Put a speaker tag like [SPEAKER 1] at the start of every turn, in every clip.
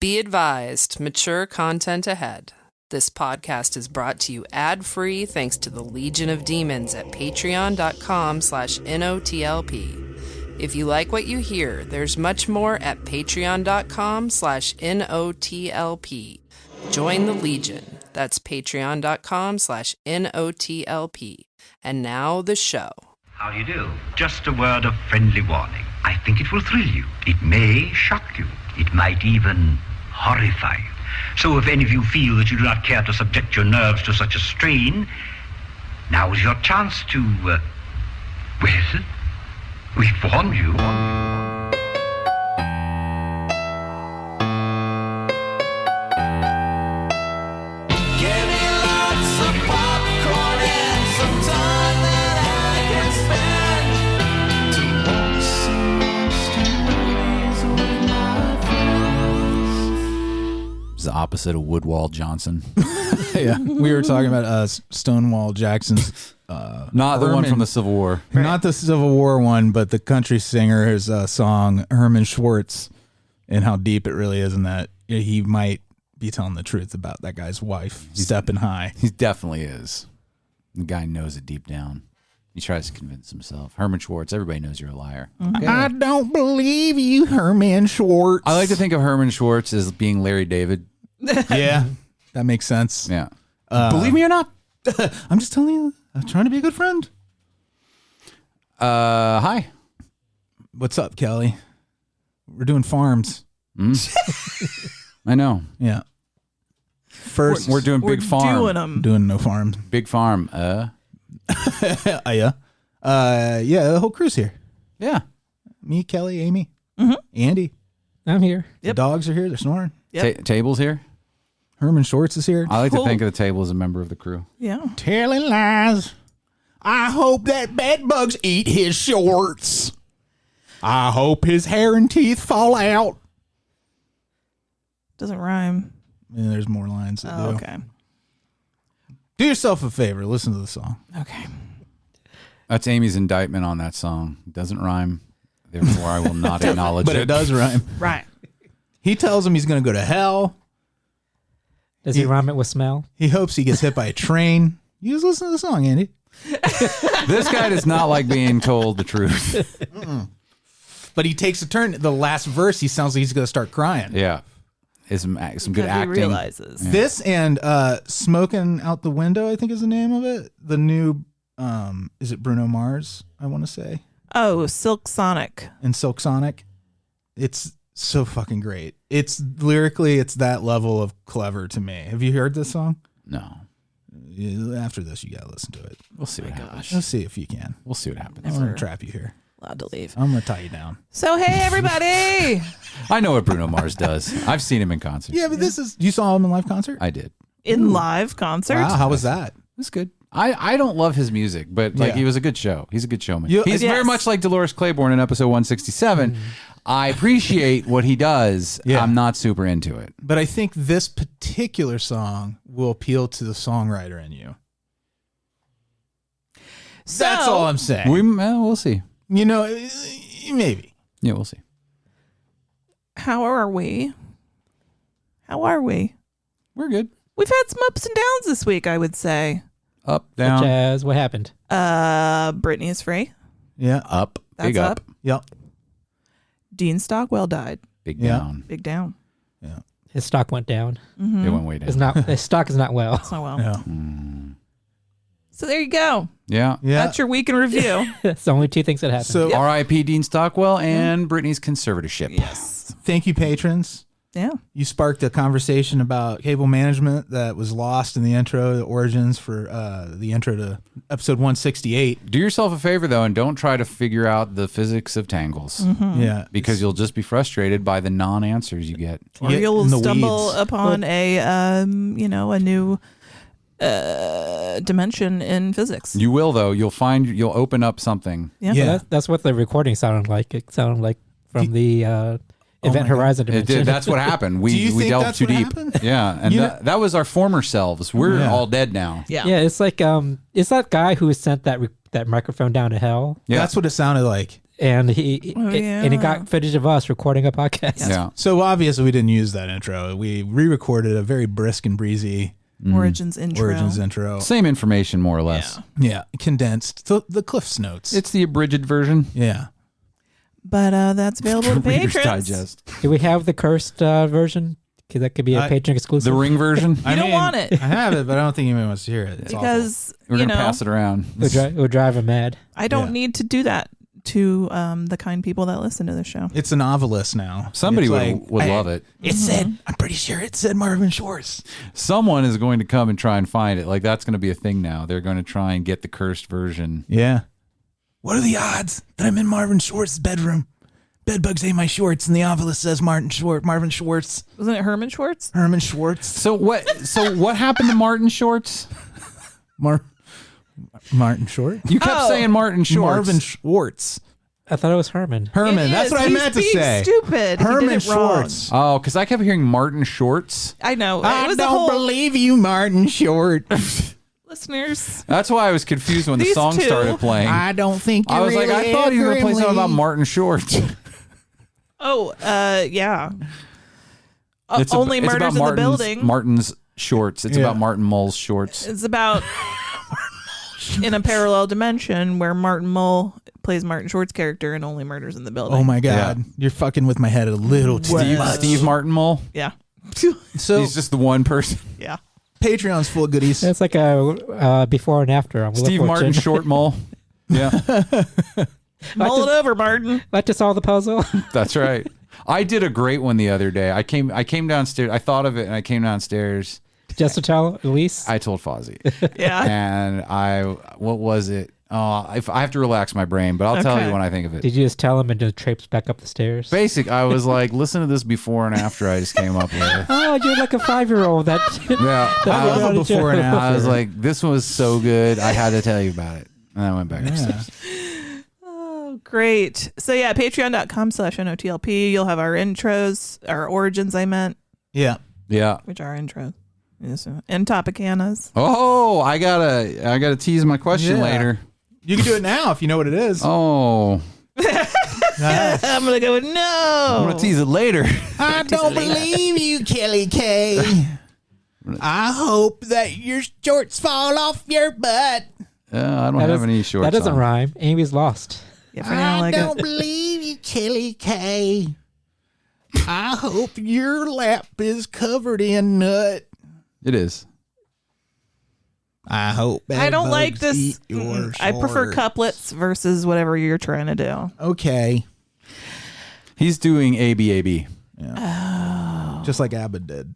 [SPEAKER 1] Be advised, mature content ahead. This podcast is brought to you ad-free thanks to the Legion of Demons at patreon.com/NOTLP. If you like what you hear, there's much more at patreon.com/NOTLP. Join the Legion. That's patreon.com/NOTLP. And now the show.
[SPEAKER 2] How do you do? Just a word of friendly warning. I think it will thrill you. It may shock you. It might even horrify you. So if any of you feel that you do not care to subject your nerves to such a strain, now is your chance to, well, we've warned you.
[SPEAKER 3] The opposite of Woodwall Johnson.
[SPEAKER 4] Yeah, we were talking about Stonewall Jackson's
[SPEAKER 3] not the one from the Civil War.
[SPEAKER 4] Not the Civil War one, but the country singer's song Herman Schwartz, and how deep it really is, and that he might be telling the truth about that guy's wife stepping high.
[SPEAKER 3] He definitely is. The guy knows it deep down. He tries to convince himself. Herman Schwartz, everybody knows you're a liar.
[SPEAKER 4] Okay. I don't believe you, Herman Schwartz.
[SPEAKER 3] I like to think of Herman Schwartz as being Larry David.
[SPEAKER 4] Yeah, that makes sense.
[SPEAKER 3] Yeah. Believe me or not.
[SPEAKER 4] I'm just telling you, I'm trying to be a good friend.
[SPEAKER 3] Hi.
[SPEAKER 4] What's up, Kelley? We're doing farms.
[SPEAKER 3] I know.
[SPEAKER 4] Yeah. First,
[SPEAKER 3] we're doing big farm.
[SPEAKER 5] Doing them.
[SPEAKER 4] Doing no farms.
[SPEAKER 3] Big farm.
[SPEAKER 4] Yeah. Yeah, the whole crew's here.
[SPEAKER 3] Yeah.
[SPEAKER 4] Me, Kelley, Amy, Andy.
[SPEAKER 6] I'm here.
[SPEAKER 4] The dogs are here. They're snoring.
[SPEAKER 5] Yep.
[SPEAKER 3] Table's here.
[SPEAKER 4] Herman Schwartz is here.
[SPEAKER 3] I like to think of the table as a member of the crew.
[SPEAKER 5] Yeah.
[SPEAKER 4] Telling lies. I hope that bed bugs eat his shorts. I hope his hair and teeth fall out.
[SPEAKER 5] Doesn't rhyme.
[SPEAKER 4] And there's more lines that do.
[SPEAKER 5] Okay.
[SPEAKER 4] Do yourself a favor. Listen to the song.
[SPEAKER 5] Okay.
[SPEAKER 3] That's Amy's indictment on that song. It doesn't rhyme. Therefore, I will not acknowledge
[SPEAKER 4] But it does rhyme.
[SPEAKER 5] Right.
[SPEAKER 4] He tells him he's going to go to hell.
[SPEAKER 6] Does he rhyme it with smell?
[SPEAKER 4] He hopes he gets hit by a train. You just listen to the song, Andy.
[SPEAKER 3] This guy does not like being told the truth.
[SPEAKER 4] But he takes a turn. The last verse, he sounds like he's going to start crying.
[SPEAKER 3] Yeah. Is some good acting.
[SPEAKER 5] He realizes.
[SPEAKER 3] Yeah.
[SPEAKER 4] This and Smoking Out the Window, I think is the name of it. The new, is it Bruno Mars, I want to say?
[SPEAKER 5] Oh, Silk Sonic.
[SPEAKER 4] And Silk Sonic. It's so fucking great. It's lyrically, it's that level of clever to me. Have you heard this song?
[SPEAKER 3] No.
[SPEAKER 4] After this, you got to listen to it.
[SPEAKER 3] We'll see what happens.
[SPEAKER 4] Let's see if you can.
[SPEAKER 3] We'll see what happens.
[SPEAKER 4] I'm going to trap you here.
[SPEAKER 5] Allowed to leave.
[SPEAKER 4] I'm going to tie you down.
[SPEAKER 5] So, hey, everybody.
[SPEAKER 3] I know what Bruno Mars does. I've seen him in concert.
[SPEAKER 4] Yeah, but this is, you saw him in live concert?
[SPEAKER 3] I did.
[SPEAKER 5] In live concert.
[SPEAKER 4] Wow, how was that?
[SPEAKER 3] It's good. I don't love his music, but he was a good show. He's a good showman. He's very much like Dolores Claiborne in episode 167. I appreciate what he does.
[SPEAKER 4] Yeah.
[SPEAKER 3] I'm not super into it.
[SPEAKER 4] But I think this particular song will appeal to the songwriter in you.
[SPEAKER 5] So,
[SPEAKER 4] That's all I'm saying.
[SPEAKER 3] We'll see.
[SPEAKER 4] You know, maybe.
[SPEAKER 3] Yeah, we'll see.
[SPEAKER 5] how are we? How are we?
[SPEAKER 3] We're good.
[SPEAKER 5] We've had some ups and downs this week, I would say.
[SPEAKER 3] Up, down.
[SPEAKER 6] Such as what happened?
[SPEAKER 5] Brittany is free.
[SPEAKER 4] Yeah.
[SPEAKER 3] Up.
[SPEAKER 5] That's
[SPEAKER 3] Big up.
[SPEAKER 4] Yep.
[SPEAKER 5] Dean Stockwell died.
[SPEAKER 3] Big
[SPEAKER 4] Yeah.
[SPEAKER 3] down.
[SPEAKER 5] Big down.
[SPEAKER 4] Yeah.
[SPEAKER 6] His stock went down.
[SPEAKER 3] It went way down.
[SPEAKER 6] His stock is not well.
[SPEAKER 5] It's not well.
[SPEAKER 4] Yeah.
[SPEAKER 5] So there you go.
[SPEAKER 3] Yeah.
[SPEAKER 4] Yeah.
[SPEAKER 5] That's your week in review.
[SPEAKER 6] That's the only two things that happened.
[SPEAKER 4] So
[SPEAKER 3] R.I.P. Dean Stockwell and Brittany's conservatorship.
[SPEAKER 5] Yes.
[SPEAKER 4] thank you, patrons.
[SPEAKER 5] Yeah.
[SPEAKER 4] You sparked a conversation about cable management that was lost in the intro, the origins for the intro to episode 168.
[SPEAKER 3] Do yourself a favor, though, and don't try to figure out the physics of tangles.
[SPEAKER 4] Yeah.
[SPEAKER 3] Because you'll just be frustrated by the non-answers you get.
[SPEAKER 5] Or
[SPEAKER 4] Get
[SPEAKER 5] you'll
[SPEAKER 4] in the
[SPEAKER 5] stumble
[SPEAKER 4] weeds.
[SPEAKER 5] upon a new dimension in physics.
[SPEAKER 3] You will, though. You'll open up something.
[SPEAKER 5] Yeah.
[SPEAKER 4] Yeah.
[SPEAKER 6] That's what the recording sounded like. It sounded like from the Event
[SPEAKER 4] my God.
[SPEAKER 6] Horizon
[SPEAKER 3] It
[SPEAKER 6] dimension.
[SPEAKER 3] did. That's what happened.
[SPEAKER 4] Do you
[SPEAKER 3] We
[SPEAKER 4] think
[SPEAKER 3] delved
[SPEAKER 4] that's
[SPEAKER 3] too
[SPEAKER 4] what
[SPEAKER 3] deep.
[SPEAKER 4] happened?
[SPEAKER 3] Yeah, and
[SPEAKER 4] You know-
[SPEAKER 3] that was our former selves. We're
[SPEAKER 4] Yeah.
[SPEAKER 3] all dead now.
[SPEAKER 5] Yeah.
[SPEAKER 6] Yeah, it's like it's that guy who sent that microphone down to hell.
[SPEAKER 3] Yeah.
[SPEAKER 4] That's what it sounded like.
[SPEAKER 6] and he got footage of us recording a podcast.
[SPEAKER 3] Yeah.
[SPEAKER 4] So obviously we didn't use that intro. We re-recorded a very brisk and breezy
[SPEAKER 5] Origins intro.
[SPEAKER 3] Same information, more or less.
[SPEAKER 4] Yeah. Condensed. The Cliff's Notes.
[SPEAKER 3] It's the abridged version.
[SPEAKER 4] Yeah.
[SPEAKER 5] But that's available to
[SPEAKER 3] Reader's
[SPEAKER 5] patrons.
[SPEAKER 3] Digest.
[SPEAKER 6] Do we have the cursed version? Because that could be a Patreon exclusive.
[SPEAKER 3] The Ring version.
[SPEAKER 5] You don't want it.
[SPEAKER 4] I have it, but I don't think anyone wants to hear it. It's
[SPEAKER 5] because,
[SPEAKER 3] We're going to pass it around.
[SPEAKER 6] It would drive him mad.
[SPEAKER 5] I don't need to do that to the kind people that listen to the show.
[SPEAKER 4] It's a novelist now.
[SPEAKER 3] Somebody
[SPEAKER 4] It's
[SPEAKER 3] would love it.
[SPEAKER 4] It said, I'm pretty sure it said Marvin Schwartz.
[SPEAKER 3] Someone is going to come and try and find it. Like, that's going to be a thing now. They're going to try and get the cursed version.
[SPEAKER 4] Yeah. What are the odds that I'm in Marvin Schwartz's bedroom? Bedbugs ate my shorts, and the novelist says Marvin Schwartz.
[SPEAKER 5] Wasn't it Herman Schwartz?
[SPEAKER 4] Herman Schwartz.
[SPEAKER 3] So what happened to Martin Shorts?
[SPEAKER 4] Martin Short?
[SPEAKER 3] You kept saying Martin Shorts.
[SPEAKER 4] Marvin Schwartz.
[SPEAKER 6] I thought it was Herman.
[SPEAKER 4] Herman. That's what I meant to say.
[SPEAKER 5] Stupid.
[SPEAKER 4] Herman
[SPEAKER 5] he did it wrong.
[SPEAKER 4] Schwartz.
[SPEAKER 3] Oh, because I kept hearing Martin Shorts.
[SPEAKER 5] I know.
[SPEAKER 4] I
[SPEAKER 5] It was
[SPEAKER 4] don't believe you, Martin Short.
[SPEAKER 5] listeners.
[SPEAKER 3] That's why I was confused when the
[SPEAKER 5] These
[SPEAKER 3] song
[SPEAKER 5] two.
[SPEAKER 3] started playing.
[SPEAKER 4] I don't think
[SPEAKER 3] I was like, I thought he was going to play something about Martin Shorts.
[SPEAKER 5] Oh, yeah.
[SPEAKER 3] It's
[SPEAKER 5] Only
[SPEAKER 3] it's
[SPEAKER 5] Murders
[SPEAKER 3] about
[SPEAKER 5] in the Building.
[SPEAKER 3] Martin's shorts. It's about Martin Mull's shorts.
[SPEAKER 5] It's about in a parallel dimension where Martin Mull plays Martin Short's character in Only Murders in the Building.
[SPEAKER 4] Oh my God. You're fucking with my head a little too much.
[SPEAKER 3] Steve Martin Mull.
[SPEAKER 5] Yeah.
[SPEAKER 4] So
[SPEAKER 3] He's just the one person.
[SPEAKER 5] Yeah.
[SPEAKER 4] Patreon's full of goodies.
[SPEAKER 6] It's like a before and after. On Wheel of
[SPEAKER 3] Steve Martin
[SPEAKER 6] Fortune.
[SPEAKER 3] Short Mull. Yeah,
[SPEAKER 5] Mull it over, Martin.
[SPEAKER 6] Like to solve the puzzle.
[SPEAKER 3] that's right. I did a great one the other day. I came downstairs. I thought of it, and I came downstairs.
[SPEAKER 6] Just to tell Alise.
[SPEAKER 3] I told Fozzie.
[SPEAKER 5] Yeah.
[SPEAKER 3] And what was it? I have to relax my brain, but I'll tell you when I think of it.
[SPEAKER 6] Did you just tell him and just traipse back up the stairs?
[SPEAKER 3] I was like, listen to this before and after I just came up with.
[SPEAKER 6] Oh, you're like a 5-year-old. That
[SPEAKER 3] Yeah,
[SPEAKER 4] I love a before and after.
[SPEAKER 3] I was like, this was so good. I had to tell you about it. And I went back upstairs.
[SPEAKER 5] Oh, great. So yeah, patreon.com/NOTLP. You'll have our intros, our origins, I meant,
[SPEAKER 4] Yeah.
[SPEAKER 3] Yeah.
[SPEAKER 5] which are intros. Yes, and Topicanas.
[SPEAKER 3] Oh, I gotta tease my question
[SPEAKER 4] Yeah.
[SPEAKER 3] later.
[SPEAKER 4] You can do it now if you know what it is.
[SPEAKER 3] Oh,
[SPEAKER 5] I'm going to go with
[SPEAKER 3] I'm
[SPEAKER 5] no.
[SPEAKER 3] gonna tease it later.
[SPEAKER 4] I don't believe you, Kelley K. I hope that your shorts fall off your butt.
[SPEAKER 3] I don't have any shorts.
[SPEAKER 6] That doesn't
[SPEAKER 3] on.
[SPEAKER 6] rhyme. Amy's lost.
[SPEAKER 5] Yeah, if I
[SPEAKER 4] I
[SPEAKER 5] don't
[SPEAKER 4] don't
[SPEAKER 5] like it.
[SPEAKER 4] believe you, Kelley K. I hope your lap is covered in nut.
[SPEAKER 3] It is.
[SPEAKER 4] I hope
[SPEAKER 5] I don't like
[SPEAKER 4] bugs
[SPEAKER 5] this.
[SPEAKER 4] eat your
[SPEAKER 5] I prefer
[SPEAKER 4] shorts.
[SPEAKER 5] couplets versus whatever you're trying to do.
[SPEAKER 4] Okay.
[SPEAKER 3] He's doing ABAB.
[SPEAKER 4] Just like Abbott did.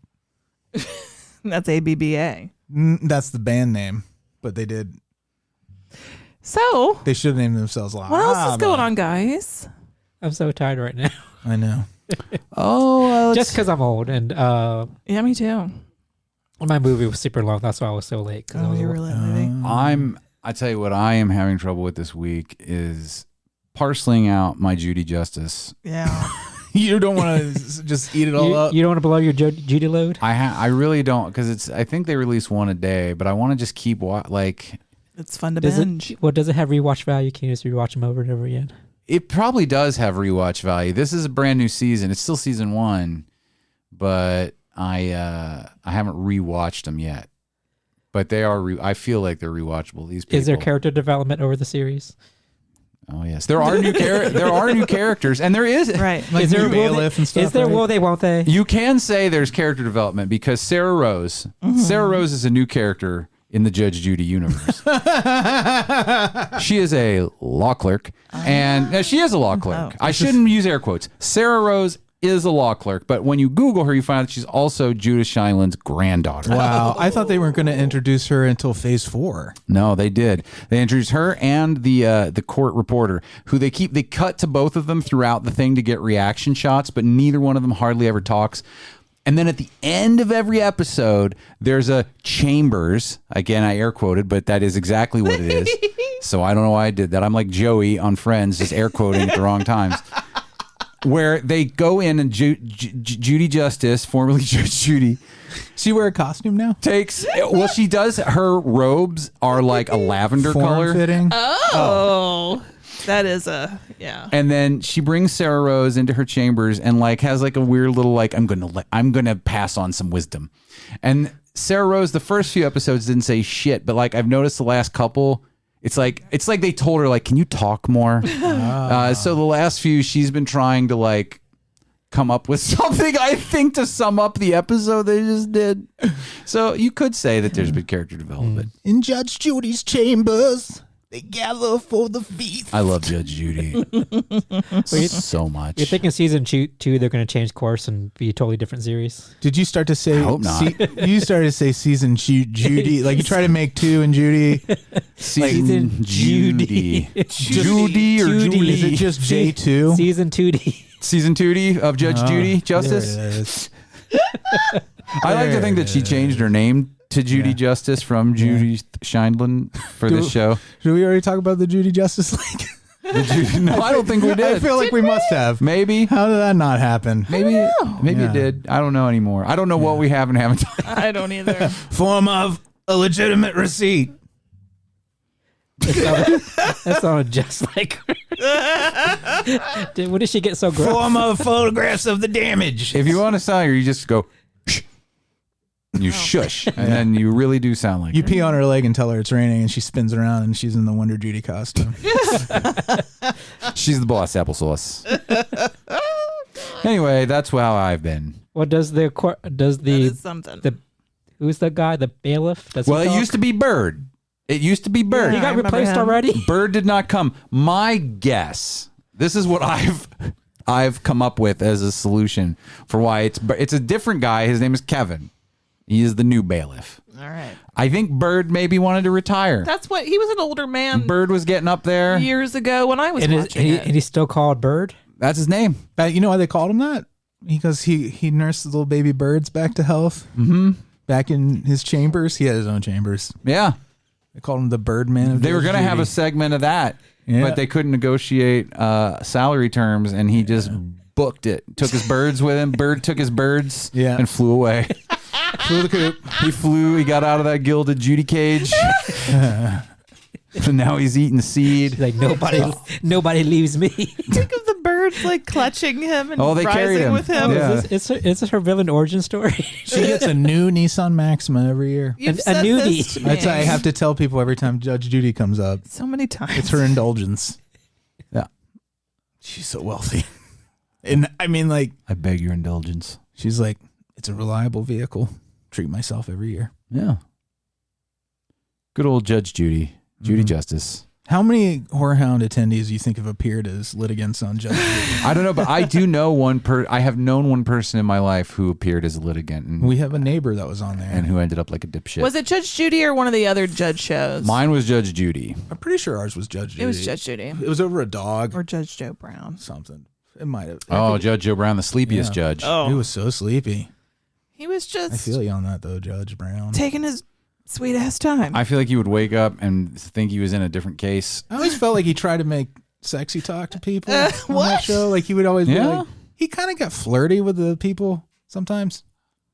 [SPEAKER 5] That's ABBA.
[SPEAKER 4] That's the band name, but they did.
[SPEAKER 5] So,
[SPEAKER 4] They should have named themselves La
[SPEAKER 5] what else is going
[SPEAKER 4] Habba.
[SPEAKER 5] on, guys?
[SPEAKER 6] I'm so tired right now.
[SPEAKER 4] I know.
[SPEAKER 3] Oh,
[SPEAKER 6] Just because I'm old and
[SPEAKER 5] Yeah, me too.
[SPEAKER 6] my movie was super long. That's why I was so late. 'Cause I
[SPEAKER 5] Oh,
[SPEAKER 6] was
[SPEAKER 5] you were late, maybe.
[SPEAKER 3] I tell you what I am having trouble with this week is parceling out my Judy Justice.
[SPEAKER 5] Yeah.
[SPEAKER 4] You don't want to just eat it all up.
[SPEAKER 6] You don't want to blow your Judy load?
[SPEAKER 3] I really don't, because I think they release one a day, but I want to just keep
[SPEAKER 5] It's fun to
[SPEAKER 6] Does
[SPEAKER 5] binge.
[SPEAKER 6] does it have rewatch value? Can you just rewatch them over and over again?
[SPEAKER 3] It probably does have rewatch value. This is a brand new season. It's still season 1, but I haven't rewatched them yet. But they are. I feel like they're rewatchable. These people.
[SPEAKER 6] Is there character development over the series?
[SPEAKER 3] Oh yes, there are new there are new characters, and there is
[SPEAKER 5] Right.
[SPEAKER 4] Like
[SPEAKER 6] is there
[SPEAKER 4] new bailiff and stuff.
[SPEAKER 6] Is there
[SPEAKER 4] right?
[SPEAKER 6] will they won't they?
[SPEAKER 3] You can say there's character development because Sarah Rose. Sarah Rose is a new character in the Judge Judy universe. She is a law clerk, and she is a law clerk. I shouldn't use air quotes. Sarah Rose is a law clerk, but when you Google her, you find out she's also Judah Scheinland's granddaughter.
[SPEAKER 4] Wow. I thought they weren't going to introduce her until phase 4.
[SPEAKER 3] No, they did. They introduced her and the court reporter, who they cut to both of them throughout the thing to get reaction shots, but neither one of them hardly ever talks. And then at the end of every episode, there's a Chambers. Again, I air quoted, but that is exactly what it is. So I don't know why I did that. I'm like Joey on Friends, just air quoting at the wrong times. Where they go in and Judy Justice, formerly Judge Judy,
[SPEAKER 4] She wear a costume now?
[SPEAKER 3] she does. Her robes are like a lavender color.
[SPEAKER 4] Form-fitting?
[SPEAKER 5] Oh. That is a yeah.
[SPEAKER 3] And then she brings Sarah Rose into her chambers and like has like a weird little like I'm gonna pass on some wisdom. And Sarah Rose, the first few episodes didn't say shit, but like I've noticed the last couple, it's like they told her like, can you talk more? So the last few, she's been trying to like come up with something, I think, to sum up the episode they just did. So you could say that there's been character development.
[SPEAKER 4] In Judge Judy's chambers, they gather for the feast.
[SPEAKER 3] I love Judge Judy so much.
[SPEAKER 6] You're thinking season 2 they're going to change course and be a totally different series?
[SPEAKER 4] Did you start to say?
[SPEAKER 3] I hope not.
[SPEAKER 4] You started to say season Judy, like you try to make 2 and Judy.
[SPEAKER 3] Season Judy. Judy or Judy?
[SPEAKER 4] Is it just J2?
[SPEAKER 6] Season 2D.
[SPEAKER 3] Season 2D of Judge Judy Justice.
[SPEAKER 4] There it is.
[SPEAKER 3] I like to think that she changed her name to Judy Justice from Judy Scheindlin for this show.
[SPEAKER 4] Did we already talk about the Judy Justice League?
[SPEAKER 3] No, I don't think we did.
[SPEAKER 4] I feel like we must have.
[SPEAKER 3] Maybe.
[SPEAKER 4] How did that not happen?
[SPEAKER 3] Maybe it did. I don't know anymore. I don't know what we have and haven't done.
[SPEAKER 5] I don't either.
[SPEAKER 4] Form of a legitimate receipt.
[SPEAKER 6] That sounded just like her. What did she get so gross?
[SPEAKER 4] Form of photographs of the damage.
[SPEAKER 3] If you want to sound her, you just go, shh. You shush. And then you really do sound like
[SPEAKER 4] You
[SPEAKER 3] her.
[SPEAKER 4] pee on her leg and tell her it's raining, and she spins around and she's in the Wonder Judy costume.
[SPEAKER 3] She's the boss, applesauce. Anyway, that's how I've been.
[SPEAKER 6] What does the
[SPEAKER 5] That is something.
[SPEAKER 6] who's the guy, the bailiff?
[SPEAKER 3] Well, it used to be Bird. It used to be Bird.
[SPEAKER 6] He
[SPEAKER 5] I
[SPEAKER 6] got
[SPEAKER 5] remember
[SPEAKER 6] replaced
[SPEAKER 5] him.
[SPEAKER 6] already?
[SPEAKER 3] Bird did not come. My guess, this is what I've come up with as a solution for why it's a different guy. His name is Kevin. He is the new bailiff.
[SPEAKER 5] All right.
[SPEAKER 3] I think Bird maybe wanted to retire.
[SPEAKER 5] That's what he was an older man
[SPEAKER 3] Bird was getting up there.
[SPEAKER 5] years ago when I was watching it.
[SPEAKER 6] And he's still called Bird?
[SPEAKER 3] That's his name.
[SPEAKER 4] You know why they called him that? Because he nursed the little baby birds back to health. Mm-hmm. Back in his chambers. He had his own chambers.
[SPEAKER 3] Yeah.
[SPEAKER 4] They called him the Birdman.
[SPEAKER 3] They were going to have a segment of that, but they couldn't negotiate salary terms, and he just booked it. Took his birds with him. Bird took his birds and flew away.
[SPEAKER 4] Flew the coop.
[SPEAKER 3] He got out of that gilded Judy cage. And now he's eating seed.
[SPEAKER 6] She's like, nobody leaves me.
[SPEAKER 5] Think of the birds like clutching him and
[SPEAKER 3] they carried
[SPEAKER 5] rising
[SPEAKER 3] him.
[SPEAKER 5] with him.
[SPEAKER 3] Yeah.
[SPEAKER 6] Is this her villain origin story?
[SPEAKER 4] She gets a new Nissan Maxima every year.
[SPEAKER 5] You've
[SPEAKER 6] A
[SPEAKER 5] said
[SPEAKER 6] nudie.
[SPEAKER 5] this to me
[SPEAKER 4] That's what I have to tell people every time Judge Judy comes up.
[SPEAKER 5] so many times.
[SPEAKER 4] It's her indulgence.
[SPEAKER 3] Yeah.
[SPEAKER 4] She's so wealthy. And I mean, like,
[SPEAKER 3] I beg your indulgence.
[SPEAKER 4] she's like, it's a reliable vehicle. Treat myself every year.
[SPEAKER 3] Yeah. Good old Judge Judy. Judy Justice.
[SPEAKER 4] How many whorehound attendees do you think have appeared as litigants on Judge Judy?
[SPEAKER 3] I don't know, but I do know I have known one person in my life who appeared as a litigant and,
[SPEAKER 4] We have a neighbor that was on there.
[SPEAKER 3] and who ended up like a dipshit.
[SPEAKER 5] Was it Judge Judy or one of the other judge shows?
[SPEAKER 3] Mine was Judge Judy.
[SPEAKER 4] I'm pretty sure ours was Judge Judy.
[SPEAKER 5] It was Judge Judy.
[SPEAKER 4] It was over a dog
[SPEAKER 5] Or Judge Joe Brown.
[SPEAKER 4] something. It might have.
[SPEAKER 3] Oh, Judge Joe Brown, the sleepiest judge.
[SPEAKER 5] Oh.
[SPEAKER 4] He was so sleepy.
[SPEAKER 5] He was
[SPEAKER 4] I
[SPEAKER 5] just
[SPEAKER 4] feel you on that though, Judge Brown.
[SPEAKER 5] taking his sweet ass time.
[SPEAKER 3] I feel like he would wake up and think he was in a different case.
[SPEAKER 4] I always felt like he tried to make sexy talk to people on
[SPEAKER 5] what?
[SPEAKER 4] that show. Like he would always be
[SPEAKER 3] Yeah?
[SPEAKER 4] like, he kind of got flirty with the people sometimes.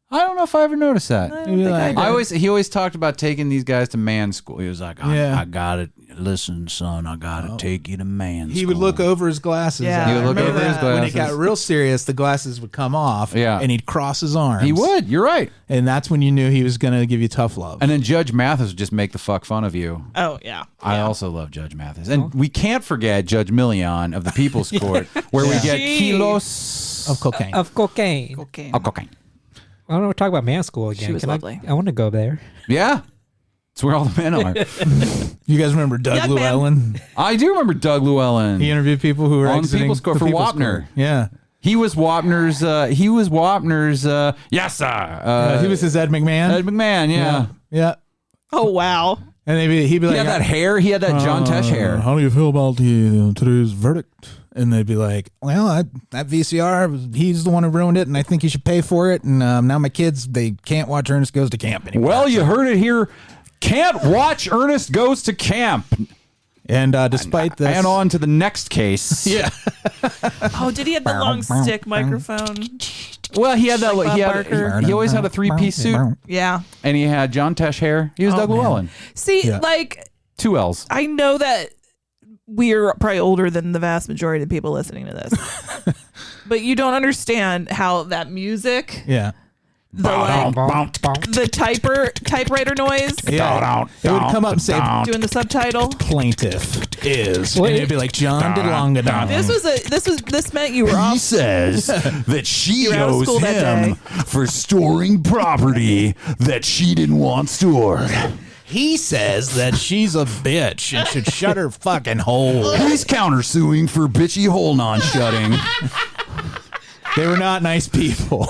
[SPEAKER 3] I don't know if I ever noticed that.
[SPEAKER 5] I
[SPEAKER 4] He'd
[SPEAKER 5] don't
[SPEAKER 4] be
[SPEAKER 5] think I
[SPEAKER 4] like,
[SPEAKER 5] did.
[SPEAKER 3] He always talked about taking these guys to man school. He was like,
[SPEAKER 4] Yeah.
[SPEAKER 3] I got it. Listen, son, I got to take you to man school.
[SPEAKER 4] he would look over his glasses.
[SPEAKER 5] Yeah,
[SPEAKER 3] He would
[SPEAKER 5] I
[SPEAKER 3] look
[SPEAKER 5] remember
[SPEAKER 3] over his
[SPEAKER 5] that.
[SPEAKER 3] glasses.
[SPEAKER 4] When it got real serious, the glasses would come off.
[SPEAKER 3] Yeah.
[SPEAKER 4] And he'd cross his arms.
[SPEAKER 3] He would. You're right.
[SPEAKER 4] And that's when you knew he was going to give you tough love.
[SPEAKER 3] And then Judge Mathis would just make the fuck fun of you.
[SPEAKER 5] Oh, yeah.
[SPEAKER 3] I also love Judge Mathis. And we can't forget Judge Million of the People's Court, where we get
[SPEAKER 5] Gee.
[SPEAKER 3] kilos
[SPEAKER 4] of cocaine.
[SPEAKER 6] Of cocaine.
[SPEAKER 5] Okay.
[SPEAKER 3] of cocaine.
[SPEAKER 6] I don't know. Talk about man school again.
[SPEAKER 5] She was
[SPEAKER 6] Can
[SPEAKER 5] lovely.
[SPEAKER 6] I want to go there.
[SPEAKER 3] Yeah. It's where all the men are.
[SPEAKER 4] You guys remember Doug
[SPEAKER 5] Young man.
[SPEAKER 4] Llewellyn?
[SPEAKER 3] I do remember Doug Llewellyn.
[SPEAKER 4] He interviewed people who were
[SPEAKER 3] On the
[SPEAKER 4] exiting
[SPEAKER 3] People's Court
[SPEAKER 4] the
[SPEAKER 3] for
[SPEAKER 4] People's
[SPEAKER 3] Wapner.
[SPEAKER 4] Court. Yeah.
[SPEAKER 3] He was Wapner's. Yes, sir.
[SPEAKER 4] He was his Ed McMahon.
[SPEAKER 3] Ed McMahon. Yeah.
[SPEAKER 4] Yeah.
[SPEAKER 5] Oh, wow.
[SPEAKER 4] And he'd be
[SPEAKER 3] He
[SPEAKER 4] like,
[SPEAKER 3] had that hair. He had that John Tesh hair.
[SPEAKER 4] How do you feel about today's verdict? And they'd be like, well, that VCR, he's the one who ruined it, and I think he should pay for it. And now my kids, they can't watch Ernest Goes to Camp anymore.
[SPEAKER 3] Well, you heard it here. Can't watch Ernest Goes to Camp.
[SPEAKER 4] And despite this,
[SPEAKER 3] And on to the next case.
[SPEAKER 4] yeah,
[SPEAKER 5] Oh, did he have the long stick microphone?
[SPEAKER 3] Well, he had that.
[SPEAKER 5] Like
[SPEAKER 3] He
[SPEAKER 5] Bob
[SPEAKER 3] had.
[SPEAKER 5] Barker.
[SPEAKER 3] He always had a 3-piece suit,
[SPEAKER 5] Yeah.
[SPEAKER 3] and he had John Tesh hair. He was Doug Llewellyn.
[SPEAKER 5] See,
[SPEAKER 4] Yeah.
[SPEAKER 5] like,
[SPEAKER 3] 2 L's.
[SPEAKER 5] I know that we're probably older than the vast majority of people listening to this. But you don't understand how that music,
[SPEAKER 4] Yeah.
[SPEAKER 5] the typewriter noise,
[SPEAKER 4] Yeah. It would come up and say,
[SPEAKER 5] doing the subtitle.
[SPEAKER 4] plaintiff is. And it'd be like, John DeLongedon.
[SPEAKER 5] This meant you were off.
[SPEAKER 3] He says that she
[SPEAKER 5] were out of
[SPEAKER 3] owes
[SPEAKER 5] school that
[SPEAKER 3] him for storing property that she didn't want stored.
[SPEAKER 4] He says that she's a bitch and should shut her fucking hole.
[SPEAKER 3] He's countersuing for bitchy hole non-shutting.
[SPEAKER 4] They were not nice people.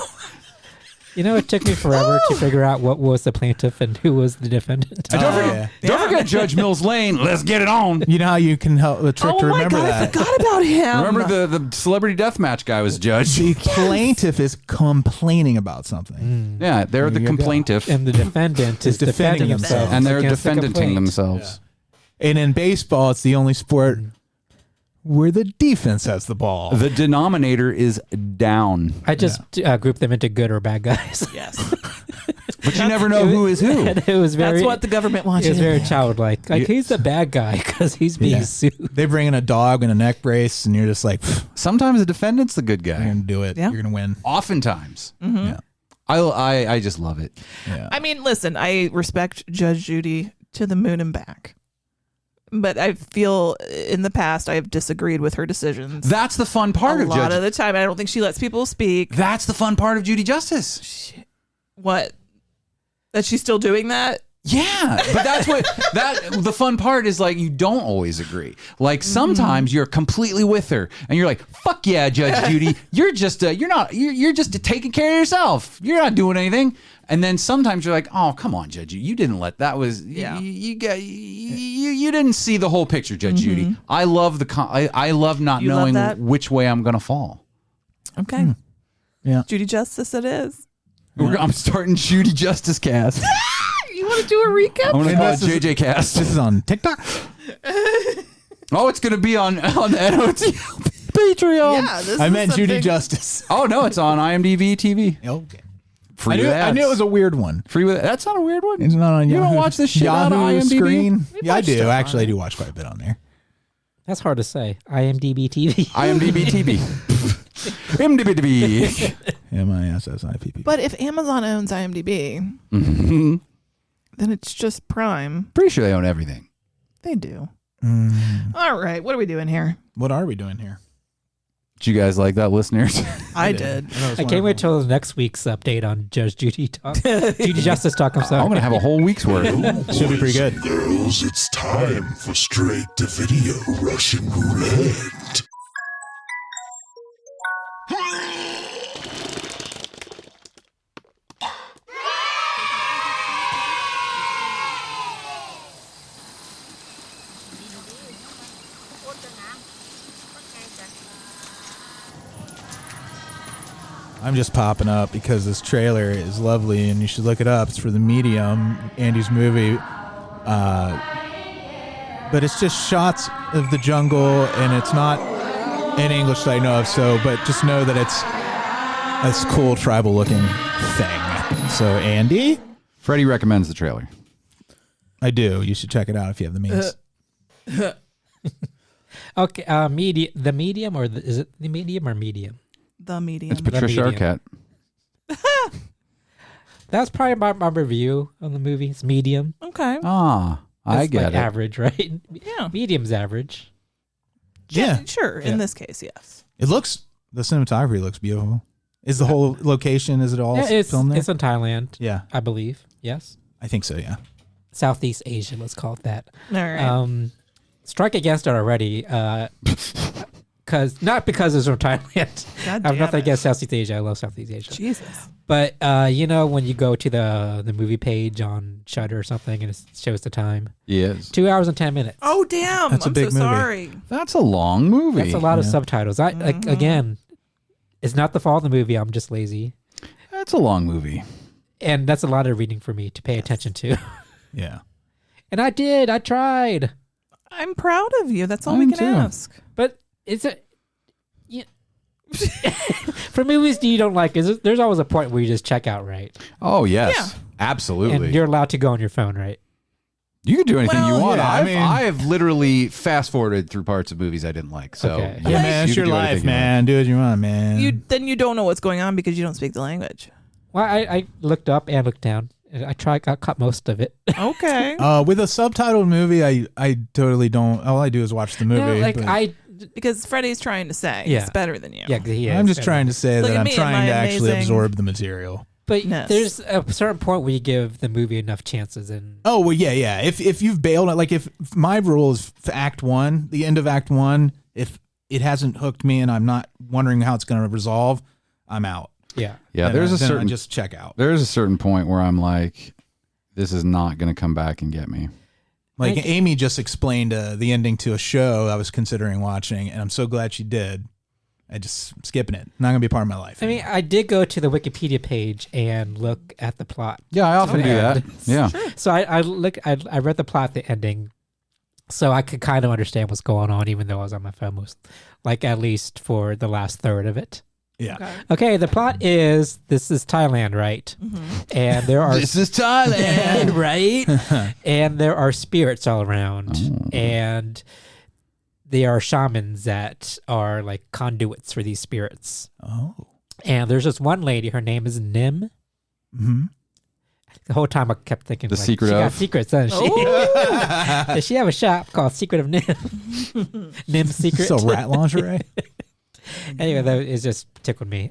[SPEAKER 6] You know, it took me forever to figure out what was the plaintiff and who was the defendant.
[SPEAKER 3] Don't forget Judge Mills Lane. Let's get it on.
[SPEAKER 4] You know how you can help the trick to remember
[SPEAKER 5] God,
[SPEAKER 4] that.
[SPEAKER 5] I forgot about him.
[SPEAKER 3] Remember the celebrity deathmatch guy was judge.
[SPEAKER 4] The plaintiff is complaining about something.
[SPEAKER 3] Yeah, they're the complaintiff.
[SPEAKER 6] And the defendant is defending himself.
[SPEAKER 3] And they're
[SPEAKER 6] against the
[SPEAKER 3] defending
[SPEAKER 6] complaint.
[SPEAKER 3] themselves.
[SPEAKER 4] And in baseball, it's the only sport where the defense has the ball.
[SPEAKER 3] The denominator is down.
[SPEAKER 6] I just grouped them into good or bad guys.
[SPEAKER 5] Yes.
[SPEAKER 3] But you never know who is who.
[SPEAKER 6] And it was very.
[SPEAKER 5] That's what the government wants
[SPEAKER 6] It
[SPEAKER 5] you
[SPEAKER 6] was
[SPEAKER 5] to
[SPEAKER 6] very
[SPEAKER 5] think.
[SPEAKER 6] childlike. Like he's the bad guy because he's being sued.
[SPEAKER 4] They bring in a dog and a neck brace, and you're just like,
[SPEAKER 3] Sometimes the defendant's the good
[SPEAKER 4] you're
[SPEAKER 3] guy.
[SPEAKER 4] going to do it.
[SPEAKER 5] Yeah.
[SPEAKER 4] You're going to win.
[SPEAKER 3] Oftentimes.
[SPEAKER 4] Yeah.
[SPEAKER 3] I just love it.
[SPEAKER 4] Yeah.
[SPEAKER 5] I mean, listen, I respect Judge Judy to the moon and back. But I feel in the past I have disagreed with her decisions.
[SPEAKER 3] That's the fun part
[SPEAKER 5] a
[SPEAKER 3] of
[SPEAKER 5] lot
[SPEAKER 3] Judge.
[SPEAKER 5] of the time. I don't think she lets people speak.
[SPEAKER 3] That's the fun part of Judy Justice.
[SPEAKER 5] What? That she's still doing that?
[SPEAKER 3] Yeah, but that's the fun part is like you don't always agree. Like sometimes you're completely with her and you're like, "Fuck yeah, Judge Judy, you're just you're just taking care of yourself. You're not doing anything." And then sometimes you're like, "Oh, come on, Judge Judy, you didn't let that was you didn't see the whole picture, Judge Judy." I love I love not
[SPEAKER 5] You love
[SPEAKER 3] knowing
[SPEAKER 5] that?
[SPEAKER 3] which way I'm gonna fall.
[SPEAKER 5] Okay.
[SPEAKER 4] Yeah.
[SPEAKER 5] Judy Justice it is.
[SPEAKER 3] I'm starting Judy Justice cast.
[SPEAKER 5] You want to do a recap?
[SPEAKER 3] I'm gonna call it
[SPEAKER 4] this is-
[SPEAKER 3] JJ cast.
[SPEAKER 4] This is on TikTok.
[SPEAKER 3] Oh, it's gonna be on the NOTL Patreon.
[SPEAKER 5] Yeah, this
[SPEAKER 4] I
[SPEAKER 5] is
[SPEAKER 4] meant Judy
[SPEAKER 5] something-
[SPEAKER 4] Justice.
[SPEAKER 3] Oh no, it's on IMDb TV.
[SPEAKER 4] Okay.
[SPEAKER 3] Free
[SPEAKER 4] I knew,
[SPEAKER 3] with
[SPEAKER 4] I knew it
[SPEAKER 3] ads.
[SPEAKER 4] was a weird one.
[SPEAKER 3] Free with that's not a weird one.
[SPEAKER 4] It's not on
[SPEAKER 3] You
[SPEAKER 4] Yahoo.
[SPEAKER 3] don't watch this shit
[SPEAKER 4] Yahoo
[SPEAKER 3] on IMDb?
[SPEAKER 4] screen? Yeah, I
[SPEAKER 5] watched
[SPEAKER 4] do.
[SPEAKER 5] it on
[SPEAKER 4] Actually, I do watch quite a bit on there.
[SPEAKER 6] That's hard to say. IMDb TV.
[SPEAKER 3] IMDb TV. IMDb TV.
[SPEAKER 4] MISSIPP.
[SPEAKER 5] But if Amazon owns IMDb, then it's just Prime.
[SPEAKER 3] Pretty sure they own everything.
[SPEAKER 5] They do. All right. What are we doing here?
[SPEAKER 4] What are we doing here?
[SPEAKER 3] Did you guys like that, listeners?
[SPEAKER 5] I did.
[SPEAKER 6] I can't wait till next week's update on Judge Judy Talk. Judy Justice Talk. I'm sorry.
[SPEAKER 3] I'm gonna have a whole week's worth.
[SPEAKER 4] Should be pretty good.
[SPEAKER 7] Girls, it's time for straight to video Russian roulette.
[SPEAKER 4] I'm just popping up because this trailer is lovely and you should look it up. It's for The Medium, Andy's movie. But it's just shots of the jungle and it's not in English that I know of. But just know that it's this cool tribal looking thing. So Andy?
[SPEAKER 3] Freddie recommends the trailer.
[SPEAKER 4] I do. You should check it out if you have the means.
[SPEAKER 6] Okay. The Medium, or is it The Medium or Medium?
[SPEAKER 5] The Medium.
[SPEAKER 3] It's Patricia
[SPEAKER 6] Medium.
[SPEAKER 3] Arquette.
[SPEAKER 6] That's probably my review on the movie. It's Medium.
[SPEAKER 5] Okay.
[SPEAKER 3] Ah, I
[SPEAKER 6] It's
[SPEAKER 3] get
[SPEAKER 6] like
[SPEAKER 3] it.
[SPEAKER 6] average, right?
[SPEAKER 5] Yeah.
[SPEAKER 6] Medium's average.
[SPEAKER 4] Yeah.
[SPEAKER 5] Sure.
[SPEAKER 4] Yeah.
[SPEAKER 5] In this case, yes.
[SPEAKER 4] It looks, the cinematography looks beautiful. Is the whole location, is it all
[SPEAKER 6] Yeah, it's
[SPEAKER 4] filmed there?
[SPEAKER 6] in Thailand,
[SPEAKER 4] Yeah,
[SPEAKER 6] I believe. Yes.
[SPEAKER 4] I think so, yeah.
[SPEAKER 6] Southeast Asia, let's call it that.
[SPEAKER 5] All right.
[SPEAKER 6] Strike against it already. Not because it's from Thailand.
[SPEAKER 5] God
[SPEAKER 6] I have
[SPEAKER 5] damn
[SPEAKER 6] nothing
[SPEAKER 5] it.
[SPEAKER 6] against Southeast Asia. I love Southeast Asia.
[SPEAKER 5] Jesus.
[SPEAKER 6] But when you go to the movie page on Shudder or something and it shows the time,
[SPEAKER 3] Yes.
[SPEAKER 6] 2 hours and 10 minutes.
[SPEAKER 5] Oh, damn.
[SPEAKER 4] That's a
[SPEAKER 5] I'm
[SPEAKER 4] big
[SPEAKER 5] so
[SPEAKER 4] movie.
[SPEAKER 5] sorry.
[SPEAKER 3] That's a long movie.
[SPEAKER 6] That's a lot of subtitles. Again, it's not the fault of the movie. I'm just lazy,
[SPEAKER 3] That's a long movie.
[SPEAKER 6] and that's a lot of reading for me to pay attention to.
[SPEAKER 4] Yeah.
[SPEAKER 6] And I did. I tried.
[SPEAKER 5] I'm proud of you. That's all
[SPEAKER 3] I
[SPEAKER 5] we
[SPEAKER 3] am
[SPEAKER 5] can
[SPEAKER 3] too.
[SPEAKER 5] ask.
[SPEAKER 6] But it's a for movies you don't like. There's always a point where you just check out, right?
[SPEAKER 3] Oh yes,
[SPEAKER 5] Yeah.
[SPEAKER 3] absolutely.
[SPEAKER 6] And you're allowed to go on your phone, right?
[SPEAKER 3] You can do anything you
[SPEAKER 5] Well,
[SPEAKER 3] want.
[SPEAKER 4] yeah,
[SPEAKER 3] I have literally fast forwarded through parts of movies I didn't like. So
[SPEAKER 6] Okay.
[SPEAKER 4] Yeah, man, it's your life, man. Do what you want, man.
[SPEAKER 5] Then you don't know what's going on because you don't speak the language.
[SPEAKER 6] Well, I looked up and looked down. I caught most of it.
[SPEAKER 5] Okay.
[SPEAKER 4] With a subtitled movie, I totally don't. All I do is watch the movie. but
[SPEAKER 5] Because Freddy's trying to say
[SPEAKER 6] Yeah.
[SPEAKER 5] he's better than you.
[SPEAKER 6] Yeah, he is.
[SPEAKER 4] I'm just trying to say
[SPEAKER 5] Look
[SPEAKER 4] that
[SPEAKER 5] at
[SPEAKER 4] I'm
[SPEAKER 5] me,
[SPEAKER 4] trying
[SPEAKER 5] am I
[SPEAKER 4] to actually
[SPEAKER 5] amazing?
[SPEAKER 4] absorb the material.
[SPEAKER 6] But
[SPEAKER 5] Yes.
[SPEAKER 6] there's a certain point where you give the movie enough chances, and
[SPEAKER 4] Oh well, yeah. If you've bailed, like if my rule is for Act 1, the end of Act 1, if it hasn't hooked me and I'm not wondering how it's going to resolve, I'm out.
[SPEAKER 6] yeah.
[SPEAKER 3] Yeah,
[SPEAKER 4] Then I just check out.
[SPEAKER 3] there's a certain point where I'm like, this is not going to come back and get me.
[SPEAKER 4] Like Amy just explained the ending to a show I was considering watching, and I'm so glad she did. I just skipping it. Not gonna be a part of my life.
[SPEAKER 6] I mean, I did go to the Wikipedia page and look at the plot.
[SPEAKER 3] Yeah, I often do that. Yeah.
[SPEAKER 6] So I read the plot, the ending, so I could kind of understand what's going on, even though I was on my phone most, like at least for the last third of it.
[SPEAKER 4] Yeah.
[SPEAKER 6] Okay, the plot is this is Thailand, right? And there are
[SPEAKER 3] This is Thailand.
[SPEAKER 6] right? And there are spirits all around, and there are shamans that are like conduits for these spirits.
[SPEAKER 4] Oh.
[SPEAKER 6] And there's this one lady, her name is Nim.
[SPEAKER 4] Mm-hmm.
[SPEAKER 6] The whole time I kept thinking,
[SPEAKER 3] The
[SPEAKER 6] like,
[SPEAKER 3] Secret
[SPEAKER 6] she got
[SPEAKER 3] of?
[SPEAKER 6] secrets, doesn't she? Does she have a shop called Secret of Nim? Nim Secret.
[SPEAKER 4] So rat lingerie.
[SPEAKER 6] Anyway, that is just tickled me.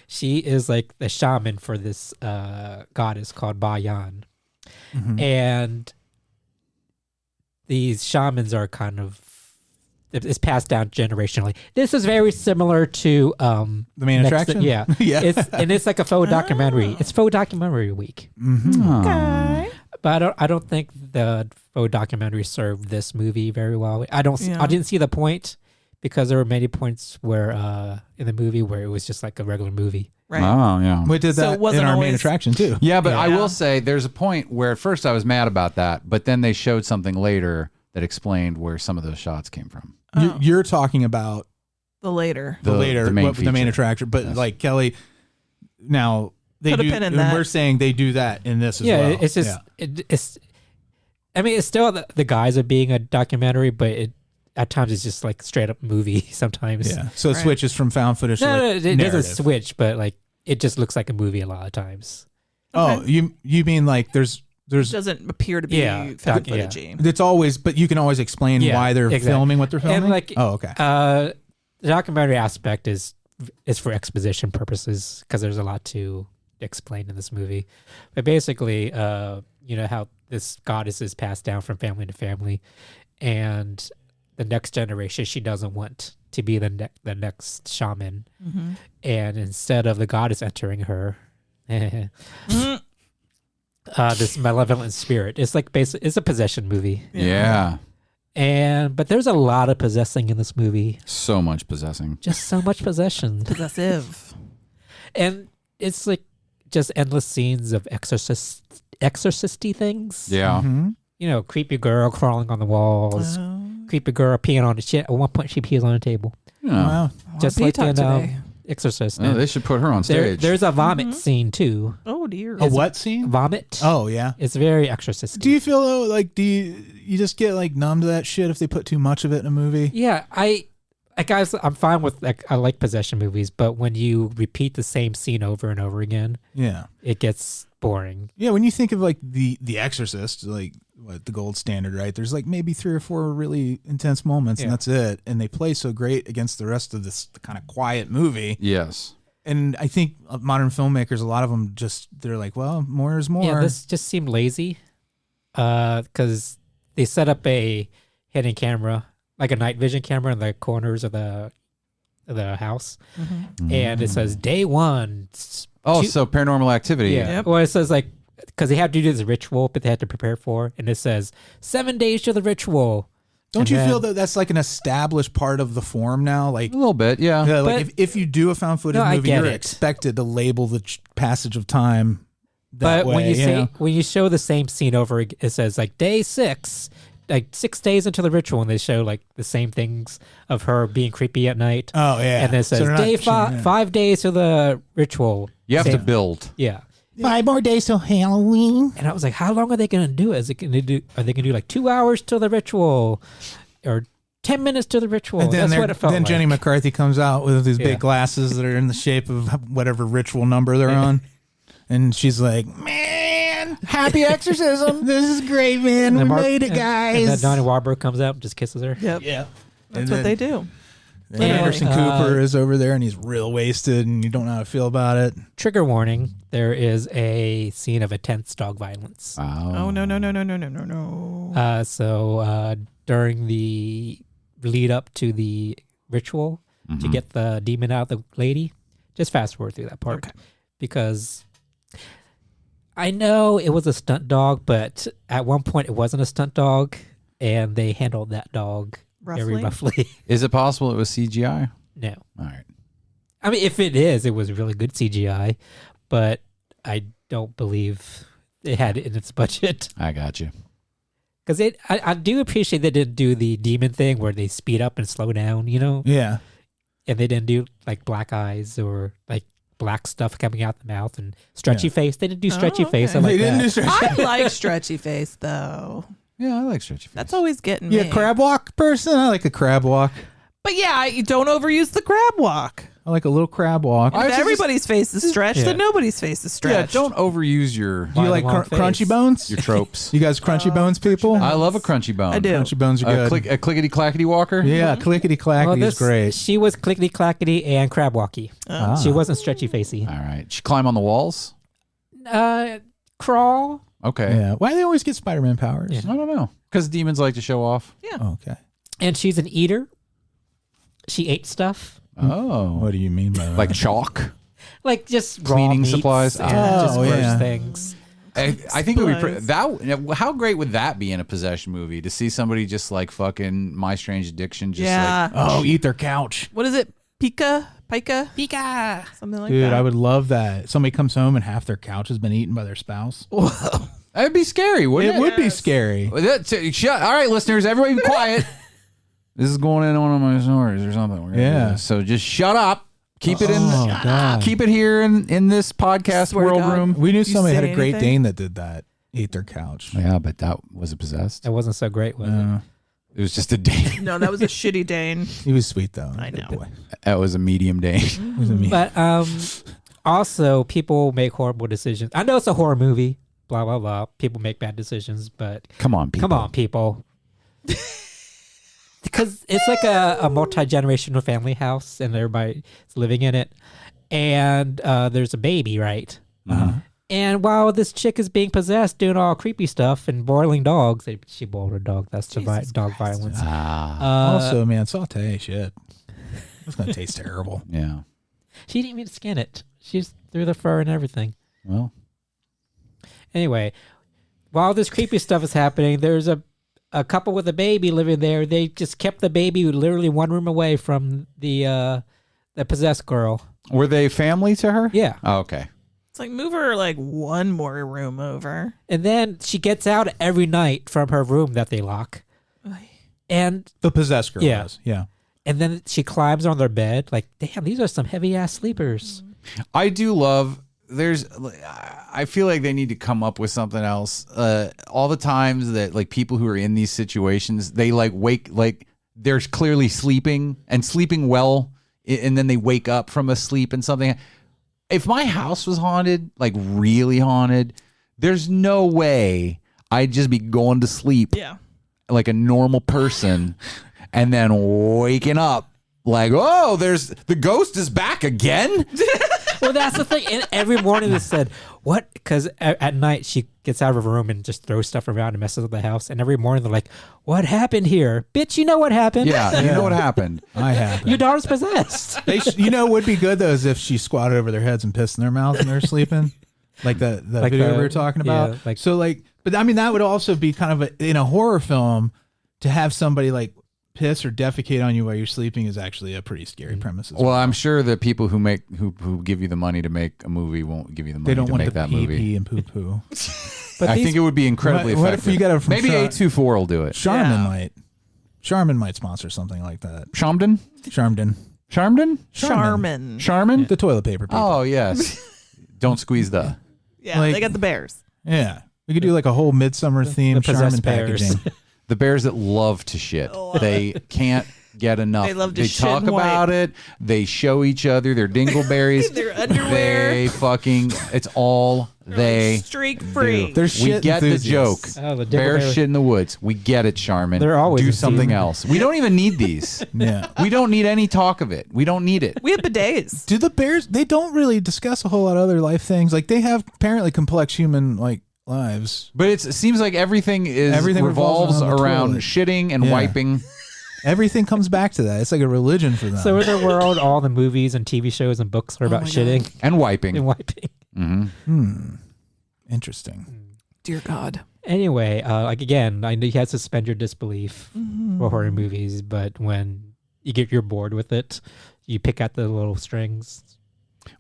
[SPEAKER 6] She is like the shaman for this goddess called Bayan. And these shamans are kind of, it's passed down generationally. This is very similar to
[SPEAKER 4] The main attraction.
[SPEAKER 6] Yeah,
[SPEAKER 4] Yeah.
[SPEAKER 6] It's like a faux documentary. It's faux documentary week,
[SPEAKER 5] Okay.
[SPEAKER 6] but I don't think the faux documentary served this movie very well. I didn't see the point because there were many points where in the movie where it was just like a regular movie.
[SPEAKER 5] Right.
[SPEAKER 3] Oh, yeah.
[SPEAKER 4] We did
[SPEAKER 5] So
[SPEAKER 4] that
[SPEAKER 5] it wasn't
[SPEAKER 4] in our main
[SPEAKER 5] always-
[SPEAKER 4] attraction too.
[SPEAKER 3] Yeah, but I
[SPEAKER 5] Yeah.
[SPEAKER 3] will say there's a point where at first I was mad about that, but then they showed something later that explained where some of those shots came from.
[SPEAKER 4] You're talking about
[SPEAKER 5] The later.
[SPEAKER 4] the later
[SPEAKER 3] the main
[SPEAKER 4] the main
[SPEAKER 3] feature.
[SPEAKER 4] attraction, but
[SPEAKER 3] Yes.
[SPEAKER 4] like Kelly, now they
[SPEAKER 5] Put a
[SPEAKER 4] do.
[SPEAKER 5] pin in
[SPEAKER 4] and
[SPEAKER 5] that.
[SPEAKER 4] we're saying they do that in this as
[SPEAKER 6] Yeah,
[SPEAKER 4] well.
[SPEAKER 6] it's just it's. I mean, it's still the guise of being a documentary, but at times it's just like straight up movie. Sometimes,
[SPEAKER 4] yeah. So it
[SPEAKER 5] Right.
[SPEAKER 4] switches from found footage.
[SPEAKER 6] No,
[SPEAKER 4] to
[SPEAKER 6] no,
[SPEAKER 4] like
[SPEAKER 6] it
[SPEAKER 4] narrative.
[SPEAKER 6] doesn't switch, but like it just looks like a movie a lot of times.
[SPEAKER 4] Oh, you mean like there's
[SPEAKER 5] It doesn't appear to be
[SPEAKER 6] Yeah,
[SPEAKER 5] found
[SPEAKER 6] yeah.
[SPEAKER 5] footagey.
[SPEAKER 4] it's always, but you can always explain
[SPEAKER 6] Yeah,
[SPEAKER 4] why they're
[SPEAKER 6] exactly.
[SPEAKER 4] filming what they're filming.
[SPEAKER 6] And like,
[SPEAKER 4] oh, okay.
[SPEAKER 6] The documentary aspect is for exposition purposes because there's a lot to explain in this movie. But basically, you know how this goddess is passed down from family to family, and the next generation she doesn't want to be the next shaman, and instead of the goddess entering her. This malevolent spirit. It's like it's a possession movie.
[SPEAKER 3] Yeah.
[SPEAKER 6] But there's a lot of possessing in this movie.
[SPEAKER 3] So much possessing.
[SPEAKER 6] Just so much possession.
[SPEAKER 5] Possessive.
[SPEAKER 6] And it's like just endless scenes of exorcisty things.
[SPEAKER 3] Yeah.
[SPEAKER 4] Mm-hmm.
[SPEAKER 6] You know, creepy girl crawling on the walls, creepy girl peeing on the shit. At one point she pees on a table.
[SPEAKER 3] Yeah.
[SPEAKER 4] Wow.
[SPEAKER 6] Just like in Exorcist.
[SPEAKER 3] Oh, they should put her on stage.
[SPEAKER 6] There's a vomit scene too.
[SPEAKER 5] Oh dear.
[SPEAKER 4] A what scene?
[SPEAKER 6] Vomit.
[SPEAKER 4] Oh yeah.
[SPEAKER 6] It's very exorcist.
[SPEAKER 4] Do you feel though, like you just get like numb to that shit if they put too much of it in a movie?
[SPEAKER 6] Yeah, I'm fine with I like possession movies, but when you repeat the same scene over and over again,
[SPEAKER 4] Yeah.
[SPEAKER 6] it gets boring.
[SPEAKER 4] Yeah, when you think of like the Exorcist, like what the gold standard, right? There's like maybe 3 or 4 really intense moments, and
[SPEAKER 6] Yeah.
[SPEAKER 4] that's it. And they play so great against the rest of this kind of quiet movie.
[SPEAKER 3] Yes.
[SPEAKER 4] And I think modern filmmakers, a lot of them they're like, well, more is more.
[SPEAKER 6] Yeah, this just seemed lazy because they set up a hidden camera, like a night vision camera in the corners of the house, and it says day 1.
[SPEAKER 3] Oh, so Paranormal Activity.
[SPEAKER 6] Yeah.
[SPEAKER 5] Yep.
[SPEAKER 6] Well, it says like because they have to do this ritual, but they have to prepare for, and it says 7 days to the ritual.
[SPEAKER 4] Don't
[SPEAKER 6] And
[SPEAKER 4] you
[SPEAKER 6] then-
[SPEAKER 4] feel that that's like an established part of the form now? Like,
[SPEAKER 3] A little bit, yeah.
[SPEAKER 4] yeah, like
[SPEAKER 6] But-
[SPEAKER 4] if you do a found footage
[SPEAKER 6] No, I
[SPEAKER 4] movie,
[SPEAKER 6] get
[SPEAKER 4] you're
[SPEAKER 6] it.
[SPEAKER 4] expected to label the passage of time that
[SPEAKER 6] But
[SPEAKER 4] way.
[SPEAKER 6] when you say
[SPEAKER 4] know?
[SPEAKER 6] when you show the same scene over, it says like day 6, like 6 days into the ritual, and they show like the same things of her being creepy at night.
[SPEAKER 4] Oh yeah,
[SPEAKER 6] And then it
[SPEAKER 4] So
[SPEAKER 6] says
[SPEAKER 4] they're not
[SPEAKER 6] day
[SPEAKER 4] pushing it.
[SPEAKER 6] 5 days to the ritual.
[SPEAKER 3] You have to
[SPEAKER 6] Same-
[SPEAKER 3] build.
[SPEAKER 6] Yeah.
[SPEAKER 4] 5 more days till Halloween.
[SPEAKER 6] And I was like, how long are they going to do it? Are they going to do like 2 hours till the ritual or 10 minutes to the ritual?
[SPEAKER 4] And then
[SPEAKER 6] That's what it felt
[SPEAKER 4] then
[SPEAKER 6] like.
[SPEAKER 4] Jenny McCarthy comes out with these
[SPEAKER 6] Yeah.
[SPEAKER 4] big glasses that are in the shape of whatever ritual number they're on. And she's like, man, happy exorcism. This is great, man. We made it, guys.
[SPEAKER 6] And then Donnie Wahlberg comes out and just kisses her.
[SPEAKER 5] Yep.
[SPEAKER 4] Yeah.
[SPEAKER 5] That's what they do.
[SPEAKER 4] And
[SPEAKER 6] And,
[SPEAKER 4] Anderson Cooper is over there, and he's real wasted, and you don't know how to feel about it.
[SPEAKER 6] Trigger warning, there is a scene of intense dog violence.
[SPEAKER 5] Oh, no.
[SPEAKER 6] So during the lead up to the ritual to get the demon out of the lady, just fast forward through that part.
[SPEAKER 5] Okay.
[SPEAKER 6] Because I know it was a stunt dog, but at one point it wasn't a stunt dog, and they handled that dog very roughly.
[SPEAKER 3] Is it possible it was CGI?
[SPEAKER 6] No.
[SPEAKER 3] All right.
[SPEAKER 6] I mean, if it is, it was really good CGI, but I don't believe it had it in its budget.
[SPEAKER 3] I got you.
[SPEAKER 6] Because I do appreciate they didn't do the demon thing where they speed up and slow down, you know?
[SPEAKER 4] Yeah.
[SPEAKER 6] And they didn't do like black eyes or like black stuff coming out the mouth and stretchy face. They didn't do stretchy face. I
[SPEAKER 5] okay.
[SPEAKER 6] like
[SPEAKER 4] They didn't
[SPEAKER 6] that.
[SPEAKER 4] do stretchy.
[SPEAKER 5] I like stretchy face, though.
[SPEAKER 3] Yeah, I like stretchy face.
[SPEAKER 5] That's always getting
[SPEAKER 4] You
[SPEAKER 5] me.
[SPEAKER 4] a crab walk person? I like a crab walk.
[SPEAKER 5] But yeah, you don't overuse the crab walk.
[SPEAKER 4] I like a little crab walk.
[SPEAKER 5] If everybody's face is stretched, then nobody's face is
[SPEAKER 3] Yeah,
[SPEAKER 5] stretched.
[SPEAKER 3] don't overuse your
[SPEAKER 4] Do you like
[SPEAKER 6] long face.
[SPEAKER 4] crunchy bones?
[SPEAKER 3] your tropes.
[SPEAKER 4] You guys crunchy bones people?
[SPEAKER 3] I love a crunchy bone.
[SPEAKER 5] I do.
[SPEAKER 4] Crunchy bones are good.
[SPEAKER 3] A clickety clackety walker.
[SPEAKER 4] Yeah, clickety clackety is great.
[SPEAKER 6] She was clickety clackety and crab walky. She wasn't stretchy facey.
[SPEAKER 3] All right. She climb on the walls.
[SPEAKER 6] Crawl.
[SPEAKER 3] Okay.
[SPEAKER 4] Yeah. Why do they always get Spider-Man powers?
[SPEAKER 6] Yeah.
[SPEAKER 3] I don't know. Because demons like to show off.
[SPEAKER 4] Okay.
[SPEAKER 6] And she's an eater. She ate stuff.
[SPEAKER 3] Oh.
[SPEAKER 4] What do you mean by that?
[SPEAKER 3] Like chalk.
[SPEAKER 6] Like just
[SPEAKER 3] Cleaning
[SPEAKER 6] raw meats
[SPEAKER 3] supplies?
[SPEAKER 6] and
[SPEAKER 4] Oh,
[SPEAKER 6] just gross
[SPEAKER 4] yeah.
[SPEAKER 6] things.
[SPEAKER 3] I think it would be that. How great would that be in a possession movie to see somebody just like fucking My Strange Addiction? Just
[SPEAKER 5] Yeah.
[SPEAKER 4] oh, eat their couch.
[SPEAKER 5] What is it? Pika? Something like that.
[SPEAKER 4] Dude, I would love that. Somebody comes home and half their couch has been eaten by their spouse.
[SPEAKER 3] that'd be scary, wouldn't it?
[SPEAKER 4] It would be scary.
[SPEAKER 3] All right, listeners, everybody be quiet. This is going in one of my stories or something. We're gonna do this. So just shut up. Keep it in.
[SPEAKER 4] God.
[SPEAKER 3] Keep it here in this podcast
[SPEAKER 5] Swear to
[SPEAKER 3] world
[SPEAKER 5] God.
[SPEAKER 3] room.
[SPEAKER 4] We knew somebody had
[SPEAKER 5] say
[SPEAKER 4] a Great
[SPEAKER 5] anything?
[SPEAKER 4] Dane that did that. Ate their couch.
[SPEAKER 3] Yeah, but that was it possessed.
[SPEAKER 6] That wasn't so great, was it?
[SPEAKER 3] It was just a Dane.
[SPEAKER 5] No, that was a shitty Dane.
[SPEAKER 4] He was sweet though.
[SPEAKER 5] I
[SPEAKER 4] Good
[SPEAKER 5] know.
[SPEAKER 4] boy.
[SPEAKER 3] That was a medium Dane.
[SPEAKER 4] He was a mean.
[SPEAKER 6] But also, people make horrible decisions. I know it's a horror movie. Blah blah blah. People make bad decisions, but
[SPEAKER 3] Come on, people.
[SPEAKER 6] come on, people. Because it's like a multi-generational family house, and everybody's living in it, and there's a baby, right? And while this chick is being possessed, doing all creepy stuff and boiling dogs, she boiled her dog. That's the dog violence.
[SPEAKER 4] Also, man, saute shit. It's gonna taste terrible.
[SPEAKER 3] Yeah.
[SPEAKER 6] She didn't even skin it. She just threw the fur and everything.
[SPEAKER 3] Well,
[SPEAKER 6] Anyway, while this creepy stuff is happening, there's a couple with a baby living there. They just kept the baby literally one room away from the possessed girl.
[SPEAKER 3] were they family to her?
[SPEAKER 6] Yeah.
[SPEAKER 3] Oh, okay.
[SPEAKER 5] It's like move her like one more room over.
[SPEAKER 6] And then she gets out every night from her room that they lock. And
[SPEAKER 4] The possessed girl
[SPEAKER 6] Yeah.
[SPEAKER 4] was. Yeah.
[SPEAKER 6] and then she climbs on their bed. Like, damn, these are some heavy ass sleepers.
[SPEAKER 3] I do love. I feel like they need to come up with something else. All the times that like people who are in these situations, they like wake like they're clearly sleeping and sleeping well, and then they wake up from a sleep and something. If my house was haunted, like really haunted, there's no way I'd just be going to sleep like a normal person and then waking up like, oh, there's the ghost is back again.
[SPEAKER 6] Well, that's the thing. And every morning they said, what? Because at night she gets out of her room and just throws stuff around and messes up the house. And every morning they're like, what happened here? Bitch, you know what happened.
[SPEAKER 3] Yeah, you know what happened.
[SPEAKER 4] I have.
[SPEAKER 6] Your daughter's possessed.
[SPEAKER 4] You know what would be good though is if she squatted over their heads and pissed in their mouth when they're sleeping, like the
[SPEAKER 6] Like
[SPEAKER 4] video
[SPEAKER 6] the-
[SPEAKER 4] we were talking about.
[SPEAKER 6] yeah, like-
[SPEAKER 4] so like, but I mean that would also be kind of in a horror film to have somebody like piss or defecate on you while you're sleeping is actually a pretty scary premise. As
[SPEAKER 3] Well, I'm sure the people who make who give you the money to make a movie won't give you the money
[SPEAKER 4] they don't
[SPEAKER 3] to
[SPEAKER 4] want
[SPEAKER 3] make
[SPEAKER 4] the
[SPEAKER 3] that
[SPEAKER 4] pee
[SPEAKER 3] movie.
[SPEAKER 4] pee and poo poo.
[SPEAKER 6] But
[SPEAKER 3] I
[SPEAKER 6] these-
[SPEAKER 3] think it would be incredibly
[SPEAKER 4] What if
[SPEAKER 3] effective.
[SPEAKER 4] you got it from
[SPEAKER 3] Maybe
[SPEAKER 4] Char-
[SPEAKER 3] A24 will do it.
[SPEAKER 4] Charmin might. Charmin might sponsor something like that.
[SPEAKER 3] Shamden?
[SPEAKER 4] Charmden.
[SPEAKER 3] Charmden?
[SPEAKER 5] Charmin.
[SPEAKER 3] Charmin?
[SPEAKER 4] The toilet paper people.
[SPEAKER 3] Oh, yes. Don't squeeze the.
[SPEAKER 5] Yeah,
[SPEAKER 4] Like-
[SPEAKER 5] they got the bears.
[SPEAKER 4] Yeah. We could do like a whole midsummer theme
[SPEAKER 6] the possessed
[SPEAKER 4] Charmin
[SPEAKER 6] bears.
[SPEAKER 4] packaging.
[SPEAKER 3] The bears that love to shit. They can't get enough.
[SPEAKER 5] They love to
[SPEAKER 3] They
[SPEAKER 5] shit
[SPEAKER 3] talk
[SPEAKER 5] and
[SPEAKER 3] about
[SPEAKER 5] wipe.
[SPEAKER 3] it. They show each other their dingleberries.
[SPEAKER 5] Their underwear.
[SPEAKER 3] They fucking. It's all they.
[SPEAKER 5] Streak free.
[SPEAKER 4] They're
[SPEAKER 3] We
[SPEAKER 4] shit
[SPEAKER 3] get the
[SPEAKER 4] enthusiasts.
[SPEAKER 3] joke.
[SPEAKER 6] Oh, the
[SPEAKER 3] Bears
[SPEAKER 6] dingleberry.
[SPEAKER 3] shit in the woods. We get it, Charmin.
[SPEAKER 6] They're always
[SPEAKER 3] do
[SPEAKER 6] in
[SPEAKER 3] something
[SPEAKER 6] season.
[SPEAKER 3] else. We don't even need these.
[SPEAKER 4] Yeah.
[SPEAKER 3] We don't need any talk of it. We don't need it.
[SPEAKER 5] We have bidets.
[SPEAKER 4] Do the bears? They don't really discuss a whole lot of other life things. Like they have apparently complex human like lives.
[SPEAKER 3] But it seems like everything revolves
[SPEAKER 4] around the
[SPEAKER 3] around
[SPEAKER 4] toilet.
[SPEAKER 3] shitting and
[SPEAKER 4] Yeah.
[SPEAKER 3] wiping.
[SPEAKER 4] Everything comes back to that. It's like a religion for them.
[SPEAKER 6] So in the world, all the movies and TV shows and books are about
[SPEAKER 5] my
[SPEAKER 6] shitting
[SPEAKER 3] And wiping.
[SPEAKER 6] and wiping.
[SPEAKER 4] Interesting.
[SPEAKER 5] Dear God.
[SPEAKER 6] Anyway, like again, I know you had to suspend your disbelief for horror movies, but when you're bored with it, you pick out the little strings.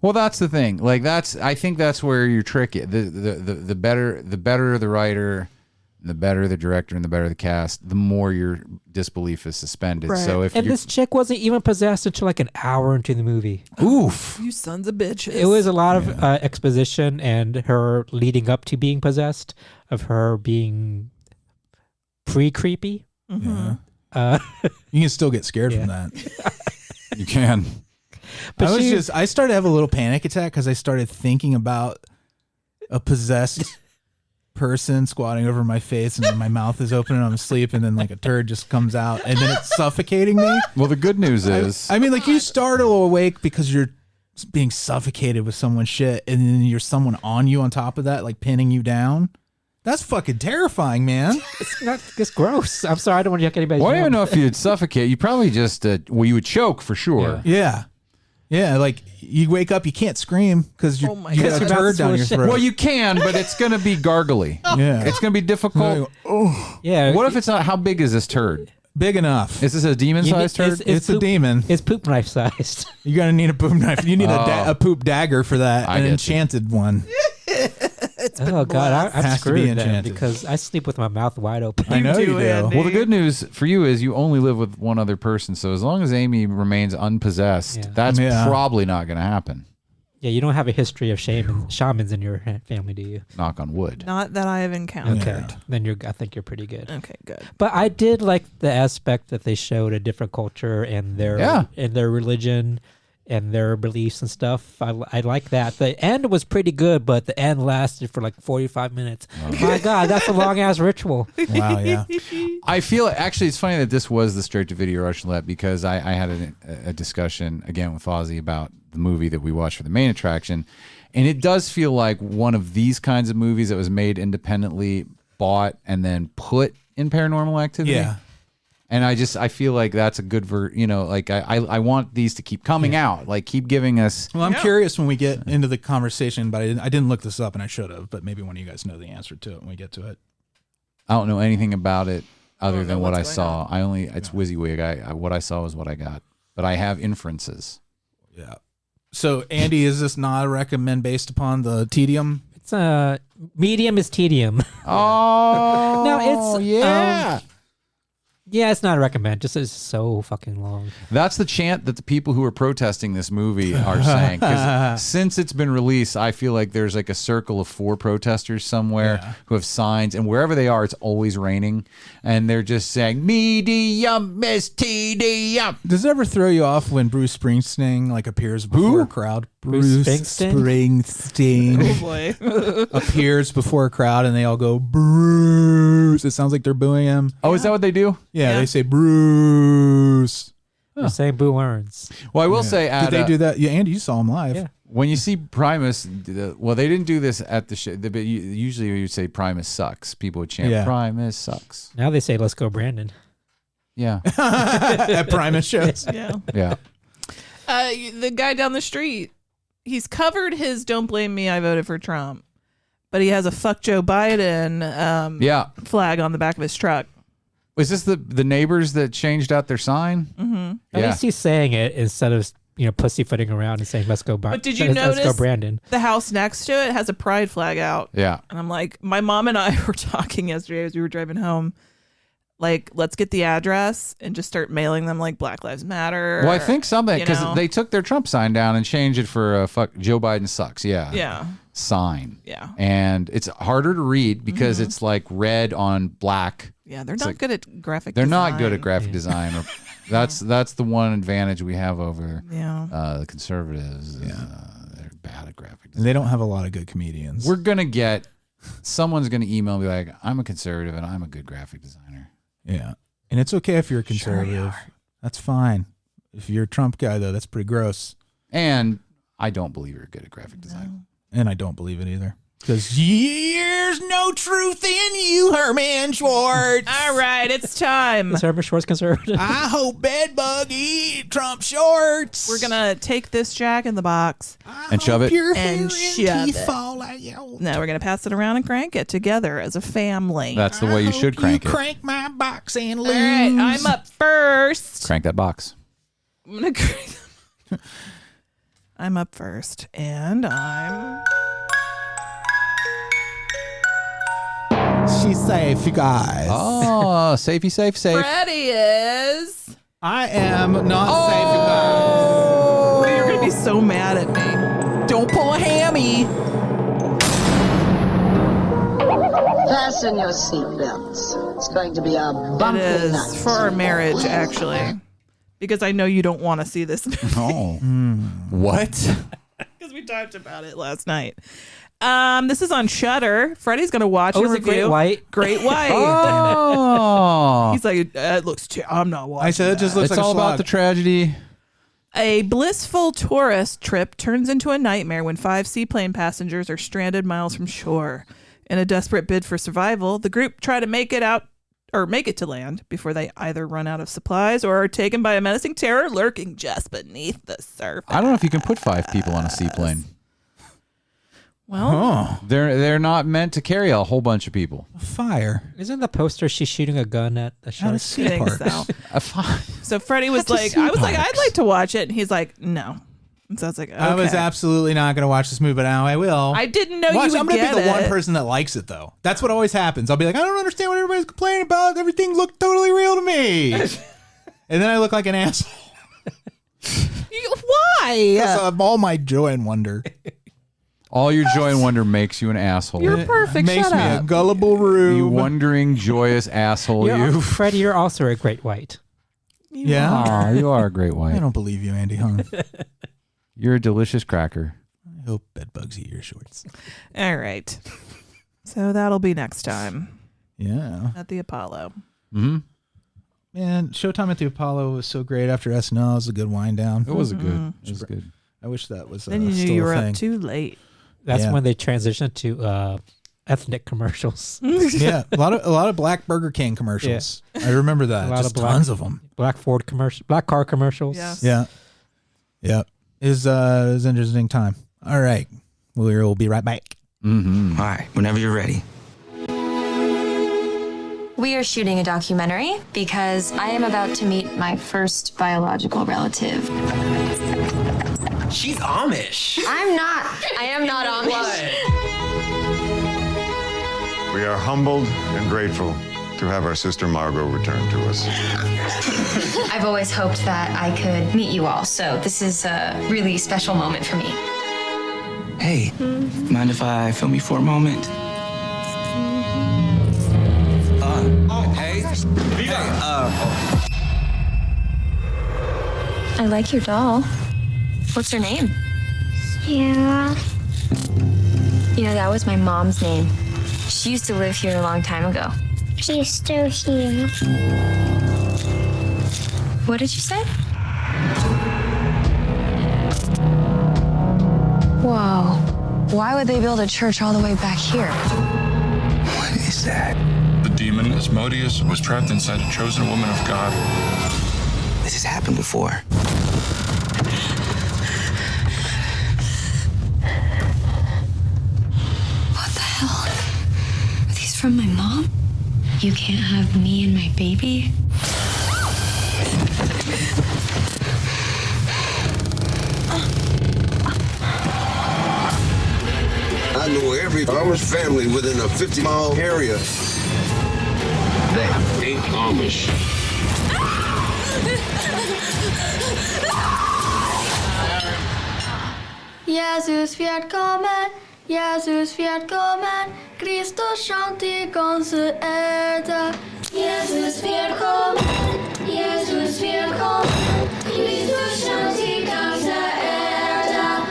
[SPEAKER 3] Well, that's the thing. Like I think that's where you're tricky. The better the writer, the better the director, and the better the cast, the more your disbelief is suspended.
[SPEAKER 5] Right.
[SPEAKER 3] So if
[SPEAKER 6] And
[SPEAKER 3] you
[SPEAKER 6] this chick wasn't even possessed until like an hour into the movie.
[SPEAKER 3] oof,
[SPEAKER 5] You sons of bitches.
[SPEAKER 6] It was a lot of exposition and her leading up to being possessed, of her being pre-creepy.
[SPEAKER 5] Mm-hmm.
[SPEAKER 4] Yeah. You can still get scared
[SPEAKER 6] Yeah.
[SPEAKER 4] from that.
[SPEAKER 3] you can.
[SPEAKER 6] But
[SPEAKER 4] I started to have a little panic attack because I started thinking about a possessed person squatting over my face and then my mouth is open and I'm asleep and then like a turd just comes out and then it's suffocating me.
[SPEAKER 3] Well, the good news is
[SPEAKER 4] I mean, like you startle awake because you're being suffocated with someone's shit and then you're someone on you on top of that, like pinning you down. That's fucking terrifying, man.
[SPEAKER 6] it's gross. I'm sorry, I don't want to yuck anybody's
[SPEAKER 3] well, I don't
[SPEAKER 6] yum.
[SPEAKER 3] know if you'd suffocate. You probably just you would choke for sure.
[SPEAKER 6] Yeah.
[SPEAKER 4] Yeah, like you wake up, you can't scream because you
[SPEAKER 5] Oh my
[SPEAKER 4] you
[SPEAKER 5] God.
[SPEAKER 4] got a
[SPEAKER 6] Your mouth's
[SPEAKER 4] turd down
[SPEAKER 6] full
[SPEAKER 4] your
[SPEAKER 6] of shit.
[SPEAKER 4] throat.
[SPEAKER 3] Well, you can, but it's going to be gargly.
[SPEAKER 4] yeah,
[SPEAKER 3] It's going to be difficult.
[SPEAKER 6] Yeah.
[SPEAKER 3] What if it's not? How big is this turd?
[SPEAKER 4] big enough.
[SPEAKER 3] Is this a demon-sized turd?
[SPEAKER 4] It's a demon.
[SPEAKER 6] It's poop knife sized.
[SPEAKER 4] You're gonna need a poop knife. You need a poop dagger for that.
[SPEAKER 3] I
[SPEAKER 4] An
[SPEAKER 3] get you.
[SPEAKER 4] enchanted one.
[SPEAKER 6] Oh God, I'm
[SPEAKER 4] Has to be
[SPEAKER 6] screwed then
[SPEAKER 4] enchanted.
[SPEAKER 6] because I sleep with my mouth wide open.
[SPEAKER 4] I know you do.
[SPEAKER 5] Andy.
[SPEAKER 3] Well, the good news for you is you only live with one other person. So as long as Amy remains unpossessed,
[SPEAKER 6] Yeah.
[SPEAKER 3] that's
[SPEAKER 4] Yeah.
[SPEAKER 3] probably not going to happen.
[SPEAKER 6] Yeah, you don't have a history of shamans in your family, do you?
[SPEAKER 3] Knock on wood.
[SPEAKER 5] Not that I have encountered.
[SPEAKER 6] Okay, then I think you're pretty good.
[SPEAKER 5] Okay, good.
[SPEAKER 6] But I did like the aspect that they showed a different culture and their religion and their beliefs and stuff. I like that. The end was pretty good, but the end lasted for like 45 minutes. My God, that's a long ass ritual.
[SPEAKER 4] Wow, yeah.
[SPEAKER 3] I feel actually it's funny that this was the straight to video Roulette because I had a discussion again with Ozzy about the movie that we watched for the main attraction, and it does feel like one of these kinds of movies that was made independently, bought, and then put in Paranormal Activity.
[SPEAKER 4] Yeah.
[SPEAKER 3] And I feel like that's a good I want these to keep coming out, like keep giving us.
[SPEAKER 4] Well, I'm curious when we get into the conversation, but I didn't look this up and I should have, but maybe one of you guys know the answer to it when we get to it.
[SPEAKER 3] I don't know anything about it other
[SPEAKER 5] don't
[SPEAKER 3] than
[SPEAKER 5] know
[SPEAKER 3] what I
[SPEAKER 5] what's
[SPEAKER 3] saw. It's WYSIWYG. What I saw is what I got, but I have inferences.
[SPEAKER 4] Yeah. So, Andy, is this not a recommend based upon the tedium?
[SPEAKER 6] It's medium is tedium.
[SPEAKER 3] Oh,
[SPEAKER 6] No, it's
[SPEAKER 3] yeah.
[SPEAKER 6] Yeah, it's not a recommend. Just it's so fucking long.
[SPEAKER 3] That's the chant that the people who are protesting this movie are saying. 'Cause since it's been released, I feel like there's like a circle of 4 protesters somewhere who have signs, and wherever they are, it's always raining, and they're just saying medium is tedium.
[SPEAKER 4] Does it ever throw you off when Bruce Springsteen like appears before a crowd?
[SPEAKER 6] Bruce Springsteen?
[SPEAKER 5] Oh boy.
[SPEAKER 4] appears before a crowd and they all go Bruce. It sounds like they're booing him.
[SPEAKER 3] Oh, is that what they do?
[SPEAKER 4] Yeah,
[SPEAKER 5] Yeah.
[SPEAKER 4] they say Bruce.
[SPEAKER 6] You're saying Boo Earns.
[SPEAKER 3] Well, I will say,
[SPEAKER 4] Did they do that? Yeah, Andy, you saw him live.
[SPEAKER 6] Yeah.
[SPEAKER 3] when you see Primus, well, they didn't do this at the show. Usually, you would say Primus sucks. People would chant Primus sucks.
[SPEAKER 6] Now they say, let's go, Brandon.
[SPEAKER 3] Yeah,
[SPEAKER 4] At Primus shows.
[SPEAKER 5] Yeah.
[SPEAKER 3] yeah.
[SPEAKER 5] The guy down the street, he's covered his "Don't blame me, I voted for Trump," but he has a "Fuck Joe Biden"
[SPEAKER 3] Yeah.
[SPEAKER 5] flag on the back of his truck.
[SPEAKER 3] Was this the neighbors that changed out their sign?
[SPEAKER 5] Mm-hmm.
[SPEAKER 6] At
[SPEAKER 3] Yeah.
[SPEAKER 6] least he's saying it instead of pussyfooting around and saying, let's go,
[SPEAKER 5] But did you
[SPEAKER 6] let's go,
[SPEAKER 5] notice
[SPEAKER 6] Brandon.
[SPEAKER 5] the house next to it has a pride flag out?
[SPEAKER 3] Yeah.
[SPEAKER 5] And I'm like, my mom and I were talking yesterday as we were driving home. Like, let's get the address and just start mailing them like Black Lives Matter.
[SPEAKER 3] Well, I think something
[SPEAKER 5] you
[SPEAKER 3] because
[SPEAKER 5] know.
[SPEAKER 3] they took their Trump sign down and changed it for "fuck Joe Biden sucks." Yeah.
[SPEAKER 5] Yeah.
[SPEAKER 3] sign.
[SPEAKER 5] Yeah.
[SPEAKER 3] And it's harder to read because it's like red on black.
[SPEAKER 5] Yeah, they're not good at graphic
[SPEAKER 3] They're
[SPEAKER 5] design.
[SPEAKER 3] not good at graphic design. That's the one advantage we have over the conservatives. They're bad at graphic design.
[SPEAKER 4] They don't have a lot of good comedians.
[SPEAKER 3] Someone's going to email and be like, I'm a conservative and I'm a good graphic designer.
[SPEAKER 4] Yeah. And it's okay if you're a conservative. That's fine. If you're a Trump guy, though, that's pretty gross.
[SPEAKER 3] And I don't believe you're good at graphic design.
[SPEAKER 4] And I don't believe it either. Because there's no truth in you, Herman Schwartz.
[SPEAKER 5] All right, it's time.
[SPEAKER 6] Is Herman Schwartz conservative?
[SPEAKER 4] I hope Bedbug eat Trump shorts.
[SPEAKER 5] We're going to take this Jack in the box
[SPEAKER 3] And shove it.
[SPEAKER 5] and shove it. Now we're going to pass it around and crank it together as a family.
[SPEAKER 3] That's the way you should crank it.
[SPEAKER 4] Crank my box and lose.
[SPEAKER 5] All right, I'm up first.
[SPEAKER 3] Crank that box.
[SPEAKER 5] I'm going to crank I'm up first, and I'm...
[SPEAKER 4] She's safe, you guys.
[SPEAKER 3] Oh, safety, safe.
[SPEAKER 5] Freddy is...
[SPEAKER 4] I am not safe, you guys.
[SPEAKER 5] You're going to be so mad at me.
[SPEAKER 3] Don't pull a hammy.
[SPEAKER 8] Fasten your seatbelts. It's going to be a bumpy
[SPEAKER 5] It
[SPEAKER 8] night.
[SPEAKER 5] is for our marriage, actually. Because I know you don't want to see this movie.
[SPEAKER 3] Oh. What?
[SPEAKER 5] Because we talked about it last night. This is on Shudder. Freddie's going to watch and
[SPEAKER 6] is it
[SPEAKER 5] review.
[SPEAKER 6] Great White?
[SPEAKER 5] Great White.
[SPEAKER 3] Oh.
[SPEAKER 5] He's like, it looks... I'm not watching
[SPEAKER 4] I said it just looks
[SPEAKER 3] It's
[SPEAKER 4] like
[SPEAKER 3] all
[SPEAKER 4] a slog.
[SPEAKER 3] about the tragedy.
[SPEAKER 5] A blissful tourist trip turns into a nightmare when 5 seaplane passengers are stranded miles from shore. In a desperate bid for survival, the group try to make it to land before they either run out of supplies or are taken by a menacing terror lurking just beneath the surface.
[SPEAKER 3] I don't know if you can put 5 people on a seaplane.
[SPEAKER 5] Well,
[SPEAKER 3] They're not meant to carry a whole bunch of people.
[SPEAKER 4] Fire.
[SPEAKER 6] Isn't the poster she's shooting a gun at a shark?
[SPEAKER 5] I think so.
[SPEAKER 3] A 5.
[SPEAKER 5] So Freddie was
[SPEAKER 4] That's
[SPEAKER 5] like,
[SPEAKER 4] a
[SPEAKER 5] I was
[SPEAKER 4] sea
[SPEAKER 5] like,
[SPEAKER 4] parks.
[SPEAKER 5] I'd like to watch it. And he's like, no. And so I was like, okay.
[SPEAKER 4] I was absolutely not going to watch this movie, but now I will.
[SPEAKER 5] I didn't know
[SPEAKER 4] Watch,
[SPEAKER 5] you would
[SPEAKER 4] I'm going to
[SPEAKER 5] get
[SPEAKER 4] be the one
[SPEAKER 5] it.
[SPEAKER 4] person that likes it, though. That's what always happens. I'll be like, I don't understand what everybody's complaining about. Everything looked totally real to me. And then I look like an asshole.
[SPEAKER 5] Why?
[SPEAKER 4] Because of all my joy and wonder.
[SPEAKER 3] All your joy and wonder makes you an asshole.
[SPEAKER 5] You're perfect.
[SPEAKER 4] Makes
[SPEAKER 5] Shut
[SPEAKER 4] me
[SPEAKER 5] up.
[SPEAKER 4] a gullible rube.
[SPEAKER 3] You wondering, joyous asshole, you.
[SPEAKER 6] Freddie, you're also a Great White.
[SPEAKER 4] Yeah.
[SPEAKER 3] Aw, you are a great
[SPEAKER 4] I
[SPEAKER 3] white.
[SPEAKER 4] don't believe you, Andy Hung.
[SPEAKER 3] You're a delicious cracker.
[SPEAKER 4] I hope bedbugs eat your shorts.
[SPEAKER 5] All right. So that'll be next time
[SPEAKER 4] Yeah.
[SPEAKER 5] at the Apollo.
[SPEAKER 3] Mm-hmm.
[SPEAKER 4] Man, Showtime at the Apollo was so great after SNL. It was a good wind down.
[SPEAKER 3] It was good. It was good.
[SPEAKER 4] I wish that was
[SPEAKER 5] Then you knew
[SPEAKER 4] still
[SPEAKER 5] you
[SPEAKER 4] a
[SPEAKER 5] were
[SPEAKER 4] thing.
[SPEAKER 5] up too late.
[SPEAKER 6] That's
[SPEAKER 4] Yeah.
[SPEAKER 6] when they transitioned to ethnic commercials.
[SPEAKER 4] Yeah, a lot of Black Burger King commercials. I remember that.
[SPEAKER 6] A lot
[SPEAKER 4] Just
[SPEAKER 6] of black-
[SPEAKER 4] tons of them.
[SPEAKER 6] Black Ford commercial, black car commercials.
[SPEAKER 5] Yes.
[SPEAKER 4] Yeah. Yeah. It was an interesting time. All right. We'll be right back.
[SPEAKER 3] Mm-hmm.
[SPEAKER 9] All right, whenever you're ready.
[SPEAKER 10] We are shooting a documentary because I am about to meet my first biological relative.
[SPEAKER 9] She's Amish.
[SPEAKER 10] I'm not. I am not Amish.
[SPEAKER 11] We are humbled and grateful to have our sister Margot return to us.
[SPEAKER 10] I've always hoped that I could meet you all, so this is a really special moment for me.
[SPEAKER 9] Hey, mind if I film you for a moment? Hey.
[SPEAKER 10] I like your doll. What's her name?
[SPEAKER 12] Yeah.
[SPEAKER 10] You know, that was my mom's name. She used to live here a long time ago.
[SPEAKER 12] She's still here.
[SPEAKER 10] What did you say? Whoa. Why would they build a church all the way back here?
[SPEAKER 9] What is that?
[SPEAKER 13] The demon, Asmodeus, was trapped inside a chosen woman of God.
[SPEAKER 9] This has happened before.
[SPEAKER 10] What the hell? Are these from my mom? You can't have me and my baby?
[SPEAKER 14] I know every Amish family within a 50-mile area. They ain't Amish.
[SPEAKER 12] Jesus wird kommen,
[SPEAKER 15] Jesus välkommen, Kristus shantikons äta. Jesus välkommen, Jesus välkommen, Kristus shantikons äta.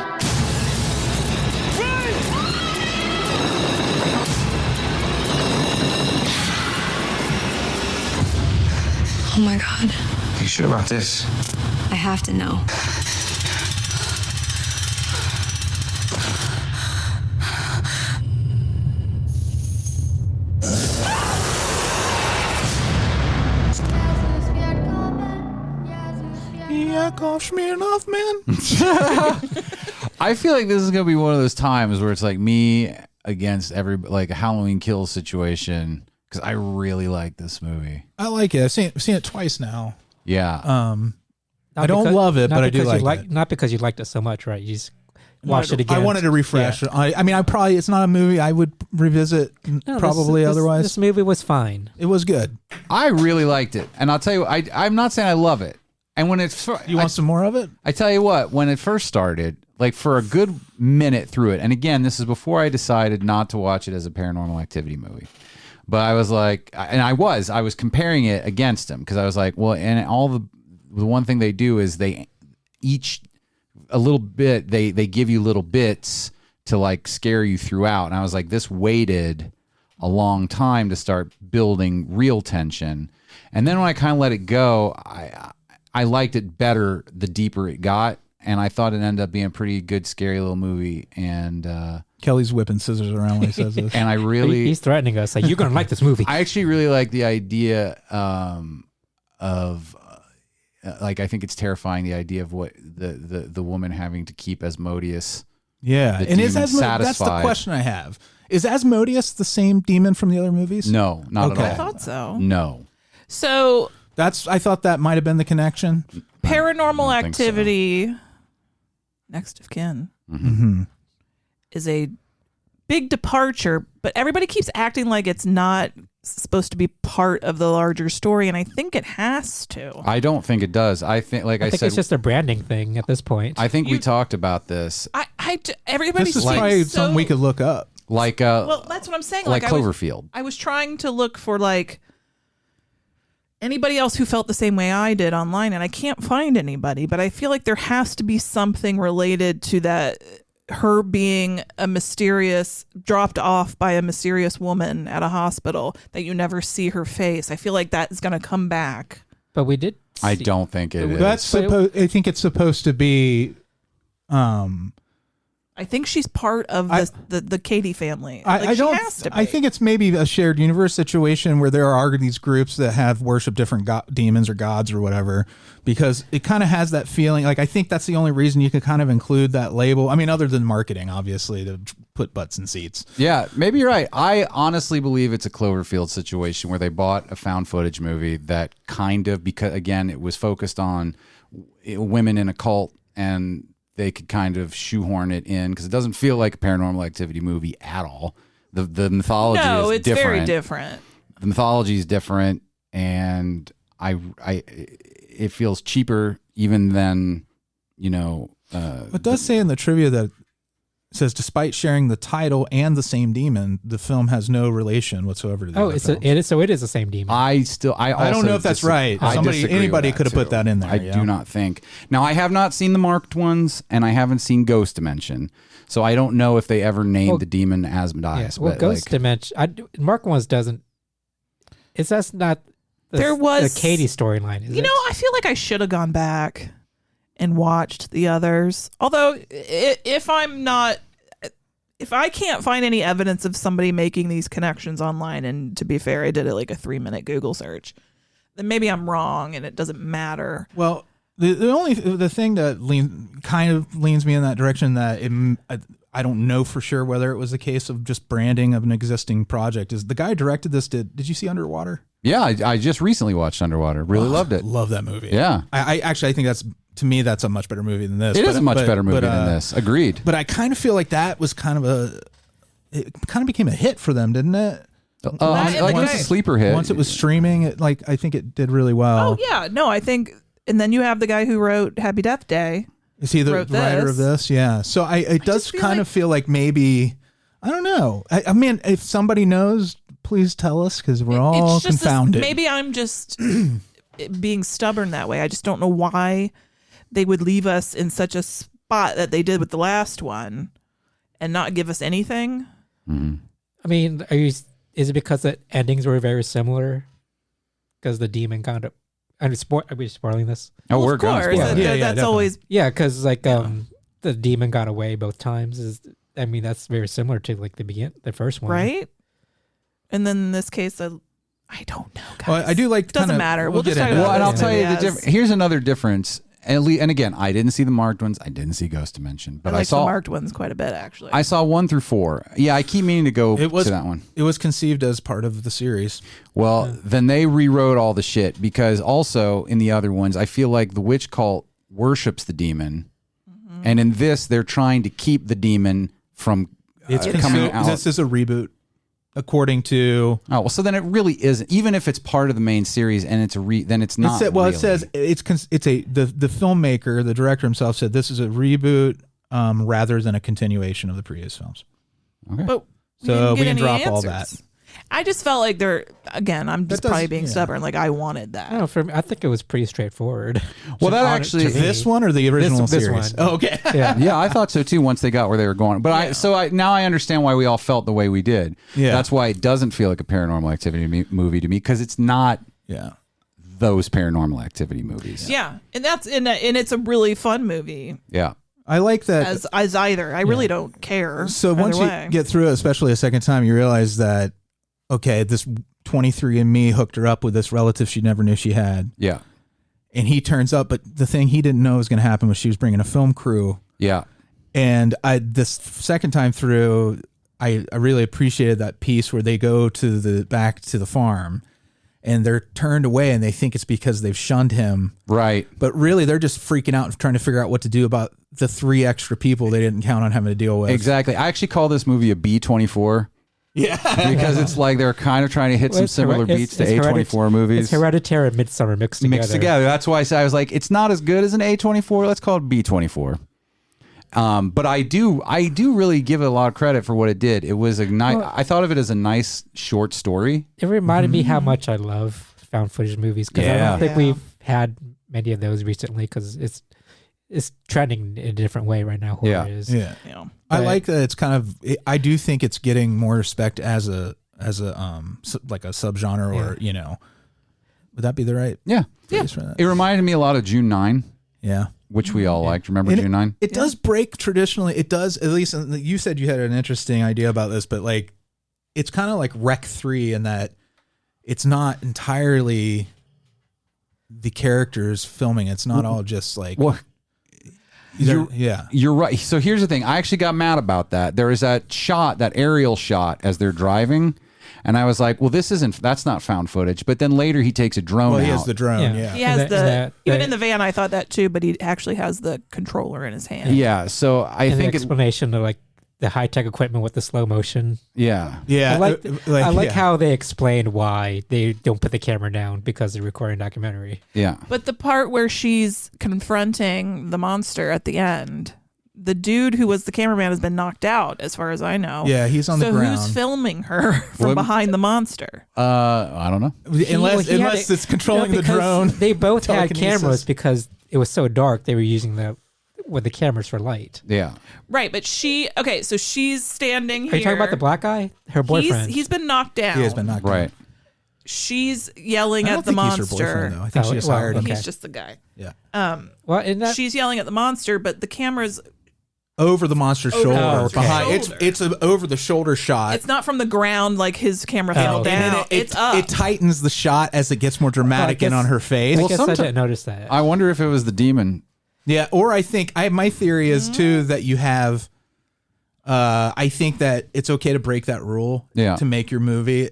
[SPEAKER 10] Oh my God.
[SPEAKER 9] You sure about this?
[SPEAKER 10] I have to know.
[SPEAKER 3] I feel like this is gonna be one of those times where it's like me against like a Halloween Kills situation, because I really like this movie.
[SPEAKER 4] I like it. I've seen it twice now.
[SPEAKER 3] Yeah.
[SPEAKER 4] I don't love it, but I do like it.
[SPEAKER 6] Not because you liked it so much, right? You just watched it again.
[SPEAKER 4] I wanted to refresh.
[SPEAKER 6] Yeah.
[SPEAKER 4] I mean, it's not a movie I would revisit otherwise.
[SPEAKER 6] This movie was fine.
[SPEAKER 4] It was good.
[SPEAKER 3] I really liked it, and I'll tell you, I'm not saying I love it. And when
[SPEAKER 4] you want some more of it?
[SPEAKER 3] I tell you what, when it first started, like for a good minute through it, and again, this is before I decided not to watch it as a Paranormal Activity movie. But I was like, and I was comparing it against them, because I was like, well, and all the one thing they do is they each a little bit, they give you little bits to like scare you throughout. And I was like, this waited a long time to start building real tension. And then when I kind of let it go, I liked it better the deeper it got, and I thought it ended up being a pretty good, scary little movie. And
[SPEAKER 4] Kelly's whipping scissors around when he says this.
[SPEAKER 3] And I really...
[SPEAKER 6] He's threatening us. Like, you're going to like this movie.
[SPEAKER 3] I actually really like the idea of... like, I think it's terrifying, the idea of what the woman having to keep Asmodeus.
[SPEAKER 4] Yeah, and is Asmodeus... That's the question I have. Is Asmodeus the same demon from the other movies?
[SPEAKER 3] No, not at all.
[SPEAKER 5] I thought so.
[SPEAKER 3] No.
[SPEAKER 5] So...
[SPEAKER 4] I thought that might have been the connection.
[SPEAKER 5] Paranormal Activity, Next of Kin, is a big departure, but everybody keeps acting like it's not supposed to be part of the larger story, and I think it has to.
[SPEAKER 3] I don't think it does. I think, like I said,
[SPEAKER 6] it's just a branding thing at this point.
[SPEAKER 3] I think we talked about this.
[SPEAKER 5] Everybody's
[SPEAKER 4] this is probably something we could look up.
[SPEAKER 3] Like,
[SPEAKER 5] well, that's what I'm saying.
[SPEAKER 3] Like Cloverfield.
[SPEAKER 5] I was trying to look for like anybody else who felt the same way I did online, and I can't find anybody, but I feel like there has to be something related to that, her being a mysterious, dropped off by a mysterious woman at a hospital that you never see her face. I feel like that is going to come back.
[SPEAKER 6] But we did
[SPEAKER 3] I don't think it is.
[SPEAKER 4] I think it's supposed to be...
[SPEAKER 5] I think she's part of the Katie family.
[SPEAKER 4] I think it's maybe a shared universe situation where there are these groups that have worship different demons or gods or whatever, because it kind of has that feeling. Like, I think that's the only reason you could kind of include that label. I mean, other than marketing, obviously, to put butts in seats.
[SPEAKER 3] Yeah, maybe you're right. I honestly believe it's a Cloverfield situation where they bought a found footage movie that kind of, because again, it was focused on women in a cult, and they could kind of shoehorn it in, because it doesn't feel like a Paranormal Activity movie at all. The mythology is different.
[SPEAKER 5] No, it's very different.
[SPEAKER 3] The mythology is different, and it feels cheaper even than,
[SPEAKER 4] it does say in the trivia that it says, despite sharing the title and the same demon, the film has no relation whatsoever to the other films.
[SPEAKER 6] It is the same demon.
[SPEAKER 3] I don't
[SPEAKER 4] know if that's right. Anybody could have put that in there.
[SPEAKER 3] I do not think. Now, I have not seen the marked ones, and I haven't seen Ghost Dimension, so I don't know if they ever named the demon Asmodeus.
[SPEAKER 6] Yeah, well, Ghost Dimension, Mark ones doesn't. That's not.
[SPEAKER 5] There was
[SPEAKER 6] the Katie storyline.
[SPEAKER 5] I feel like I should have gone back and watched the others. Although, if I can't find any evidence of somebody making these connections online, and to be fair, I did it like a 3-minute Google search, then maybe I'm wrong and it doesn't matter.
[SPEAKER 4] Well, the thing that kind of leans me in that direction, that I don't know for sure whether it was a case of just branding of an existing project, is the guy who directed this. Did you see Underwater?
[SPEAKER 3] Yeah, I just recently watched Underwater. Really loved it.
[SPEAKER 4] Love that movie.
[SPEAKER 3] Yeah.
[SPEAKER 4] I think to me, that's a much better movie than this.
[SPEAKER 3] It is a much better movie than this. Agreed.
[SPEAKER 4] But I kind of feel like that was it kind of became a hit for them, didn't it?
[SPEAKER 3] It was a sleeper hit.
[SPEAKER 4] Once it was streaming, I think it did really well.
[SPEAKER 5] Oh, yeah. No, I think, and then you have the guy who wrote Happy Death Day.
[SPEAKER 4] Is he the writer of this? Yeah. So it does kind of feel like maybe I don't know. I mean, if somebody knows, please tell us because we're all confounded.
[SPEAKER 5] Maybe I'm just being stubborn that way. I just don't know why they would leave us in such a spot that they did with the last one and not give us anything.
[SPEAKER 3] Mm-hmm.
[SPEAKER 6] I mean, is it because the endings were very similar? Because the demon kind of... are we spoiling this?
[SPEAKER 3] Oh, we're going to spoil it.
[SPEAKER 5] That's always...
[SPEAKER 6] Yeah, because the demon got away both times. That's very similar to like the first one.
[SPEAKER 5] Right? And then in this case, I don't know, guys.
[SPEAKER 4] Well, I do like...
[SPEAKER 5] Doesn't matter. We'll just talk about
[SPEAKER 3] Well, and I'll
[SPEAKER 5] this
[SPEAKER 3] tell you
[SPEAKER 5] movie
[SPEAKER 3] the difference. Here's another difference. And again, I didn't see the marked ones. I didn't see Ghost Dimension. But I saw
[SPEAKER 5] the marked ones quite a bit, actually.
[SPEAKER 3] I saw 1 through 4. Yeah, I keep meaning to go to that one.
[SPEAKER 4] It was conceived as part of the series.
[SPEAKER 3] Well, then they rewrote all the shit because also in the other ones, I feel like the witch cult worships the demon. Mm-hmm. And in this, they're trying to keep the demon from coming out.
[SPEAKER 4] This is a reboot. According to
[SPEAKER 3] so then it really isn't. Even if it's part of the main series and it's then it's not.
[SPEAKER 4] It says the filmmaker, the director himself said this is a reboot rather than a continuation of the previous films.
[SPEAKER 3] Okay,
[SPEAKER 4] so we can drop all that.
[SPEAKER 5] I just felt like I'm just probably being stubborn. Like I wanted that.
[SPEAKER 6] No, for me, I think it was pretty straightforward.
[SPEAKER 3] Well, that actually
[SPEAKER 4] this one or the original series.
[SPEAKER 6] One.
[SPEAKER 4] Oh, okay.
[SPEAKER 3] Yeah, I thought so too. Once they got where they were going, but now I understand why we all felt the way we did.
[SPEAKER 4] Yeah,
[SPEAKER 3] that's why it doesn't feel like a Paranormal Activity movie to me because it's not.
[SPEAKER 4] Yeah.
[SPEAKER 3] Those Paranormal Activity movies.
[SPEAKER 5] Yeah, and it's a really fun movie.
[SPEAKER 3] Yeah.
[SPEAKER 4] I like that
[SPEAKER 5] as either. I really don't care.
[SPEAKER 4] So once you get through it, especially a second time, you realize that. Okay, this 23andMe hooked her up with this relative she never knew she had.
[SPEAKER 3] Yeah.
[SPEAKER 4] And he turns up, but the thing he didn't know was going to happen was she was bringing a film crew.
[SPEAKER 3] Yeah.
[SPEAKER 4] And this second time through, I really appreciated that piece where they go back to the farm and they're turned away and they think it's because they've shunned him.
[SPEAKER 3] Right.
[SPEAKER 4] But really, they're just freaking out and trying to figure out what to do about the 3 extra people they didn't count on having to deal with.
[SPEAKER 3] Exactly. I actually call this movie a B24.
[SPEAKER 4] Yeah,
[SPEAKER 3] because it's like they're kind of trying to hit some similar beats to A24 movies.
[SPEAKER 6] It's Hereditary and Midsommar mixed together.
[SPEAKER 3] That's why I was like, it's not as good as an A24. Let's call it B24. But I do really give it a lot of credit for what it did. It was a nice. I thought of it as a nice short story.
[SPEAKER 6] It reminded me how much I love found footage movies because I don't think we've had many of those recently because it's trending in a different way right now.
[SPEAKER 4] Yeah. I like that it's kind of. I do think it's getting more respect as a like a subgenre or would that be the right?
[SPEAKER 3] Yeah. It reminded me a lot of June 9.
[SPEAKER 4] Yeah.
[SPEAKER 3] Which we all liked. Remember June 9?
[SPEAKER 4] It does break traditionally. It does, at least you said you had an interesting idea about this, but like it's kind of like Rec 3 in that it's not entirely the characters filming. It's not all just like
[SPEAKER 3] You're right. So here's the thing. I actually got mad about that. There is that shot, that aerial shot as they're driving. And I was like, well, that's not found footage. But then later he takes a drone out.
[SPEAKER 4] He has the drone,
[SPEAKER 5] He has even in the van, I thought that too, but he actually has the controller in his hand.
[SPEAKER 3] Yeah, so I think
[SPEAKER 6] the explanation of like the high-tech equipment with the slow motion.
[SPEAKER 3] Yeah.
[SPEAKER 6] I like how they explained why they don't put the camera down because they're recording a documentary.
[SPEAKER 3] Yeah.
[SPEAKER 5] But the part where she's confronting the monster at the end, the dude who was the cameraman has been knocked out, as far as I know.
[SPEAKER 4] Yeah, he's on the ground.
[SPEAKER 5] So who's filming her from behind the monster?
[SPEAKER 3] I don't know.
[SPEAKER 4] Unless it's controlling the drone.
[SPEAKER 6] They both had cameras because it was so dark. They were using the cameras for light.
[SPEAKER 3] Yeah.
[SPEAKER 5] Right, but so she's standing here.
[SPEAKER 6] Are you talking about the black guy? Her boyfriend.
[SPEAKER 5] He's been knocked down.
[SPEAKER 4] He has been knocked down.
[SPEAKER 3] Right.
[SPEAKER 5] She's yelling at the monster.
[SPEAKER 4] He's her boyfriend, though. I think she just hired him.
[SPEAKER 5] He's just the guy.
[SPEAKER 4] Yeah.
[SPEAKER 5] She's yelling at the monster, but the camera's
[SPEAKER 4] over the monster's shoulder. Behind. It's an over the shoulder shot.
[SPEAKER 5] It's not from the ground like his camera fell down. It's up.
[SPEAKER 4] It tightens the shot as it gets more dramatic and on her face.
[SPEAKER 6] I guess I didn't notice that.
[SPEAKER 3] I wonder if it was the demon.
[SPEAKER 4] Yeah, or I think my theory is too that you have. I think that it's okay to break that rule.
[SPEAKER 3] Yeah.
[SPEAKER 4] To make your movie.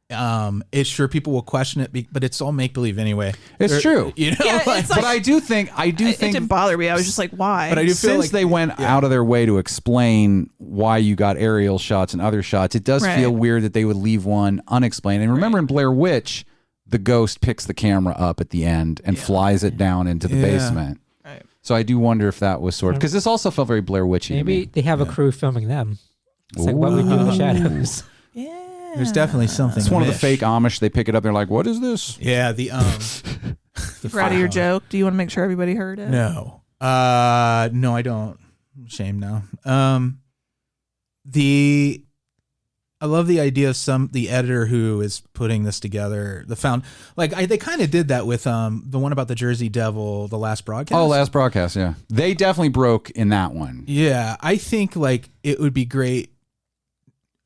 [SPEAKER 4] It's sure people will question it, but it's all make believe anyway.
[SPEAKER 3] It's true,
[SPEAKER 5] but
[SPEAKER 3] I do think
[SPEAKER 5] it didn't bother me. I was just like, why?
[SPEAKER 3] But I do feel like they went out of their way to explain why you got aerial shots and other shots. It does feel weird that they would leave one unexplained. And remember in Blair Witch, the ghost picks the camera up at the end and flies it down into the basement. Right. So I do wonder if that was sort of because this also felt very Blair Witchy.
[SPEAKER 6] Maybe they have a crew filming them. It's like what we do in the shadows.
[SPEAKER 4] There's definitely something.
[SPEAKER 3] It's one of the
[SPEAKER 4] amish.
[SPEAKER 3] fake Amish. They pick it up. They're like, "What is this?"
[SPEAKER 4] Yeah, the
[SPEAKER 5] You proud of your joke? Do you want to make sure everybody heard it?
[SPEAKER 4] No. No, I don't. Shame now. I love the idea of the editor who is putting this together. They kind of did that with the one about the Jersey Devil, the last broadcast.
[SPEAKER 3] Oh, last broadcast. Yeah, they definitely broke in that one.
[SPEAKER 4] Yeah, I think like it would be great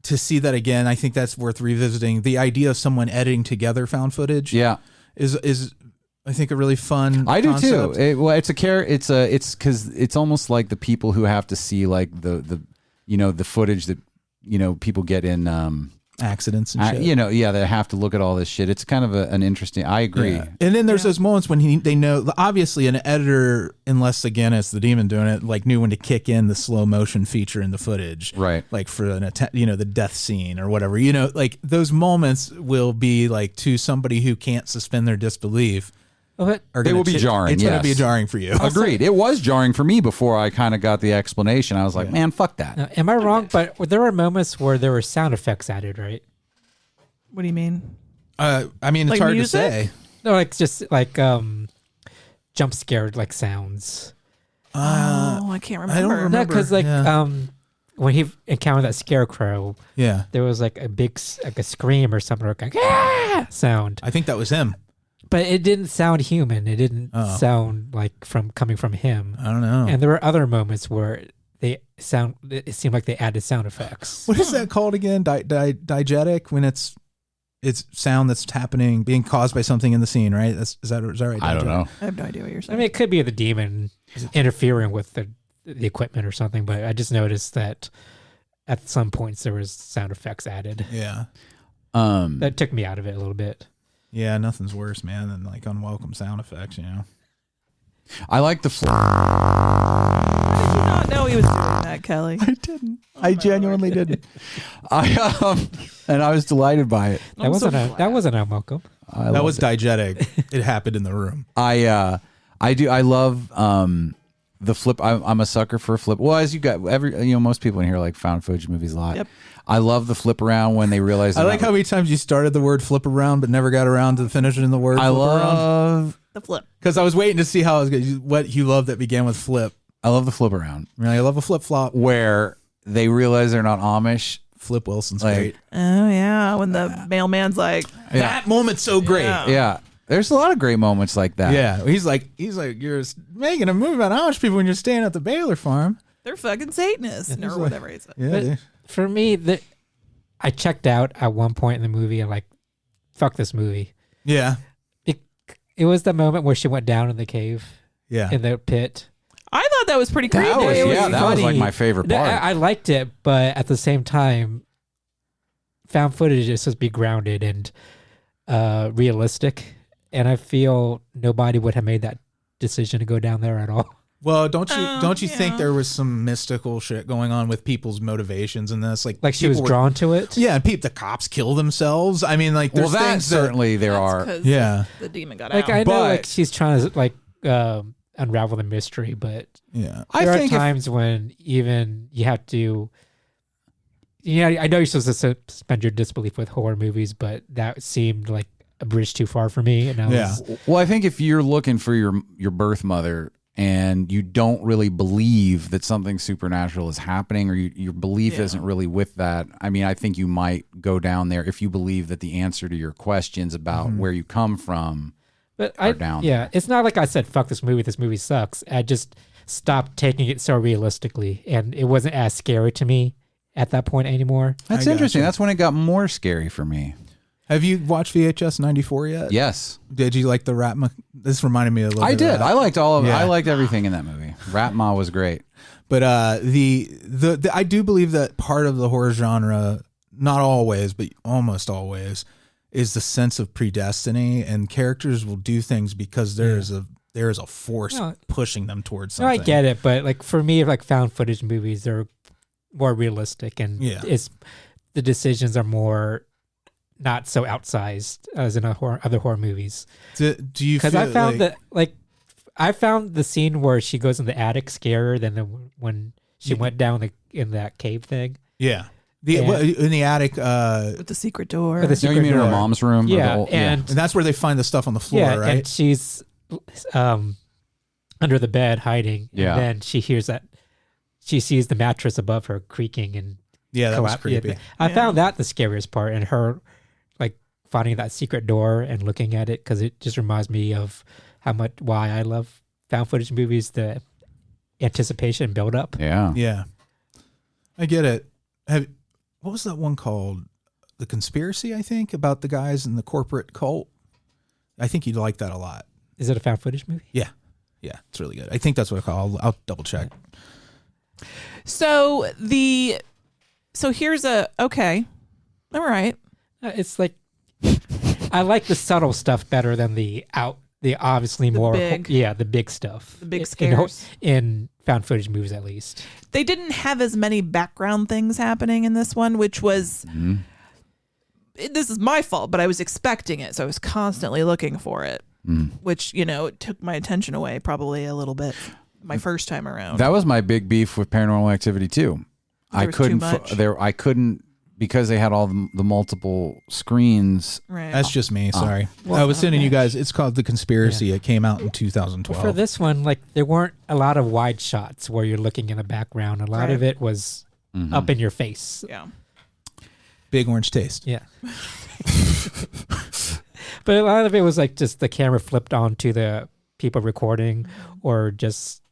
[SPEAKER 4] to see that again. I think that's worth revisiting. The idea of someone editing together found footage.
[SPEAKER 3] Yeah,
[SPEAKER 4] is I think a really fun.
[SPEAKER 3] I do
[SPEAKER 4] concept.
[SPEAKER 3] too. It's because it's almost like the people who have to see like the footage that people get in
[SPEAKER 4] accidents and shit.
[SPEAKER 3] They have to look at all this shit. It's kind of an interesting. I agree.
[SPEAKER 4] Yeah. And then there's those moments when they know, obviously an editor, unless again it's the demon doing it, like knew when to kick in the slow motion feature in the footage,
[SPEAKER 3] right?
[SPEAKER 4] Like for the death scene or whatever. Like those moments will be like to somebody who can't suspend their disbelief.
[SPEAKER 3] They will be jarring.
[SPEAKER 4] It's going to be jarring for you.
[SPEAKER 3] Agreed. It was jarring for me before I kind of got the explanation. I was like, man, fuck that.
[SPEAKER 6] Now, am I wrong? But there were moments where there were sound effects added, right?
[SPEAKER 5] What do you mean?
[SPEAKER 4] I mean, it's
[SPEAKER 5] Like
[SPEAKER 4] hard
[SPEAKER 5] music?
[SPEAKER 6] to say. No, like just like jump scared like sounds.
[SPEAKER 5] I can't remember.
[SPEAKER 4] I don't remember.
[SPEAKER 6] No, because when he encountered that scarecrow, there was like a big like a scream or something, like sound.
[SPEAKER 4] I think that was him.
[SPEAKER 6] But it didn't sound human. It didn't sound like coming from him.
[SPEAKER 4] I don't know.
[SPEAKER 6] And there were other moments where it seemed like they added sound effects.
[SPEAKER 4] What is that called again? Diegetic, when it's sound that's happening, being caused by something in the scene, right? Is that right?
[SPEAKER 3] I don't know.
[SPEAKER 5] I have no idea what you're
[SPEAKER 6] I
[SPEAKER 5] saying.
[SPEAKER 6] mean, it could be the demon interfering with the equipment or something, but I just noticed that at some points there was sound effects added.
[SPEAKER 4] Yeah.
[SPEAKER 6] That took me out of it a little bit.
[SPEAKER 4] Yeah, nothing's worse, man, than like unwelcome sound effects,
[SPEAKER 3] I like the.
[SPEAKER 5] How did you not know he was doing that, Kelley?
[SPEAKER 4] I didn't. I genuinely didn't.
[SPEAKER 3] And I was delighted by it.
[SPEAKER 6] That wasn't unwelcome.
[SPEAKER 4] That was diegetic. It happened in the room.
[SPEAKER 3] I love the flip. I'm a sucker for a flip. Well, as you got most people in here like found footage movies a lot.
[SPEAKER 5] Yep.
[SPEAKER 3] I love the flip around when they realize.
[SPEAKER 4] I like how many times you started the word flip around but never got around to finishing the word flip around.
[SPEAKER 5] The flip.
[SPEAKER 4] Because I was waiting to see how it was going. What you love that began with flip.
[SPEAKER 3] I love the flip around.
[SPEAKER 4] Really, I love a flip flop
[SPEAKER 3] where they realize they're not Amish.
[SPEAKER 4] Flip Wilson's great.
[SPEAKER 5] Oh yeah, when the mailman's like,
[SPEAKER 4] that moment's so great.
[SPEAKER 3] Yeah. There's a lot of great moments like that.
[SPEAKER 4] Yeah, he's like, you're making a movie about Amish people when you're staying at the Baylor farm.
[SPEAKER 5] they're fucking Satanists or whatever he said.
[SPEAKER 4] Yeah,
[SPEAKER 6] for me, I checked out at one point in the movie and like, fuck this movie.
[SPEAKER 4] Yeah.
[SPEAKER 6] It was the moment where she went down in the cave.
[SPEAKER 4] Yeah.
[SPEAKER 6] In the pit.
[SPEAKER 5] I thought that was pretty creepy.
[SPEAKER 3] That was like my favorite part.
[SPEAKER 6] I liked it, but at the same time, found footage is supposed to be grounded and realistic, and I feel nobody would have made that decision to go down there at all.
[SPEAKER 4] Well, don't you think there was some mystical shit going on with people's motivations in this? Like
[SPEAKER 6] she was drawn to it?
[SPEAKER 4] Yeah, and the cops kill themselves. I mean, like, there's things
[SPEAKER 3] certainly there are.
[SPEAKER 4] Yeah,
[SPEAKER 5] the demon got
[SPEAKER 6] like
[SPEAKER 5] out.
[SPEAKER 6] I know, like she's trying to unravel the mystery, but
[SPEAKER 4] yeah,
[SPEAKER 6] there are times when even you have to. I know you're supposed to suspend your disbelief with horror movies, but that seemed like a bridge too far for me. And
[SPEAKER 3] Well, I think if you're looking for your birth mother and you don't really believe that something supernatural is happening, or your belief isn't really with that, I mean, I think you might go down there if you believe that the answer to your questions about where you come from are down there.
[SPEAKER 6] It's not like I said, fuck this movie sucks. I just stopped taking it so realistically, and it wasn't as scary to me at that point anymore.
[SPEAKER 3] That's interesting. That's when it got more scary for me.
[SPEAKER 4] Have you watched VHS 94 yet?
[SPEAKER 3] Yes.
[SPEAKER 4] Did you like the Rat Ma? This reminded me a little bit.
[SPEAKER 3] I did.
[SPEAKER 4] Of that.
[SPEAKER 3] I liked all of it. I liked everything in that movie. Rat Ma was great.
[SPEAKER 4] But the I do believe that part of the horror genre, not always, but almost always, is the sense of predestiny, and characters will do things because there is a force pushing them towards something.
[SPEAKER 6] No, I get it, but like for me, like found footage movies, they're more realistic, and the decisions are more not so outsized as in other horror movies.
[SPEAKER 4] Do you?
[SPEAKER 6] Because I found I found the scene where she goes in the attic scarier than when she went down in that cave thing.
[SPEAKER 4] Yeah. In the attic.
[SPEAKER 5] With the secret door.
[SPEAKER 3] You mean in her mom's room?
[SPEAKER 6] Yeah,
[SPEAKER 4] and that's where they find the stuff on the floor, right?
[SPEAKER 6] And she's under the bed hiding.
[SPEAKER 3] Yeah.
[SPEAKER 6] And then she hears that. She sees the mattress above her creaking and
[SPEAKER 4] that was creepy.
[SPEAKER 6] I found that the scariest part, and her like finding that secret door and looking at it, because it just reminds me of why I love found footage movies, the anticipation build up.
[SPEAKER 4] Yeah. I get it. What was that one called? The Conspiracy, I think, about the guys in the corporate cult. I think you'd like that a lot.
[SPEAKER 6] Is it a found footage movie?
[SPEAKER 4] Yeah. Yeah, it's really good. I think that's what I call it. I'll double check.
[SPEAKER 5] So here's okay. All right.
[SPEAKER 6] It's like I like the subtle stuff better than the obviously more the big stuff.
[SPEAKER 5] The big scares.
[SPEAKER 6] In found footage movies, at least.
[SPEAKER 5] They didn't have as many background things happening in this one, which was this is my fault, but I was expecting it, so I was constantly looking for it. Which, it took my attention away probably a little bit my first time around.
[SPEAKER 3] That was my big beef with Paranormal Activity too. I couldn't because they had all the multiple screens.
[SPEAKER 5] Right.
[SPEAKER 4] That's just me. Sorry. I was sending you guys. It's called The Conspiracy. Yeah. It came out in 2012.
[SPEAKER 6] For this one, there weren't a lot of wide shots where you're looking in the background. A lot of it was up in your face.
[SPEAKER 5] Yeah.
[SPEAKER 4] Big orange taste.
[SPEAKER 6] Yeah. But a lot of it was just the camera flipped onto the people recording, or just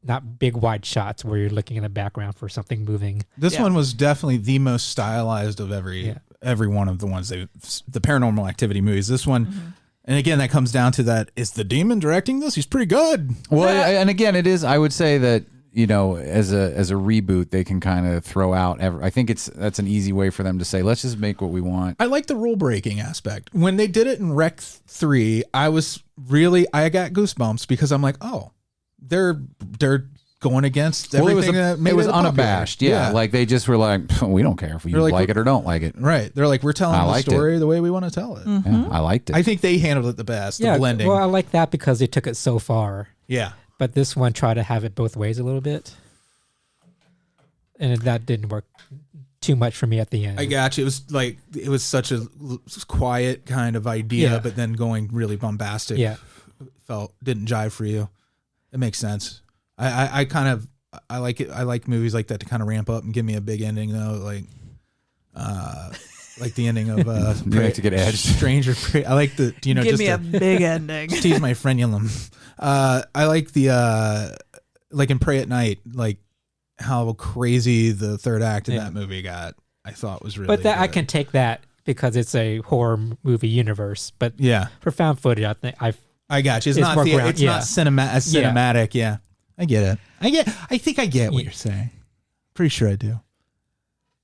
[SPEAKER 6] not big wide shots where you're looking in the background for something moving.
[SPEAKER 4] This one was definitely the most stylized of every one of the ones the Paranormal Activity movies. This one, and again, that comes down to that: is the demon directing this? He's pretty good.
[SPEAKER 3] Well, and again, it is. I would say that as a reboot, they can kind of throw out. I think that's an easy way for them to say, let's just make what we want.
[SPEAKER 4] I like the rule breaking aspect. When they did it in Rec 3, I got goosebumps because I'm like, oh, they're going against everything.
[SPEAKER 3] It was unabashed. Yeah. Like they just were like, we don't care if you like it or don't like it.
[SPEAKER 4] Right. They're like, we're telling the story the way we want to tell it.
[SPEAKER 3] Yeah, I liked it.
[SPEAKER 4] I think they handled it the best. The blending.
[SPEAKER 6] Well, I like that because they took it so far.
[SPEAKER 4] Yeah.
[SPEAKER 6] But this one tried to have it both ways a little bit. And that didn't work too much for me at the end.
[SPEAKER 4] I got you. It was such a quiet kind of idea, but then going really bombastic.
[SPEAKER 6] Yeah.
[SPEAKER 4] Didn't jive for you. It makes sense. I like it. I like movies like that to kind of ramp up and give me a big ending though. Like the ending of
[SPEAKER 3] you like to get edged.
[SPEAKER 4] Stranger. I like the
[SPEAKER 5] give
[SPEAKER 4] just
[SPEAKER 5] me a big ending.
[SPEAKER 4] Tease my frenulum. I like the like in Pray at Night, like how crazy the third act of that movie got. I thought was really.
[SPEAKER 6] But I can take that because it's a horror movie universe. But for found footage, I think
[SPEAKER 4] I got you. It's not cinematic. Yeah, I get it. I think I get what you're saying. Pretty sure I do.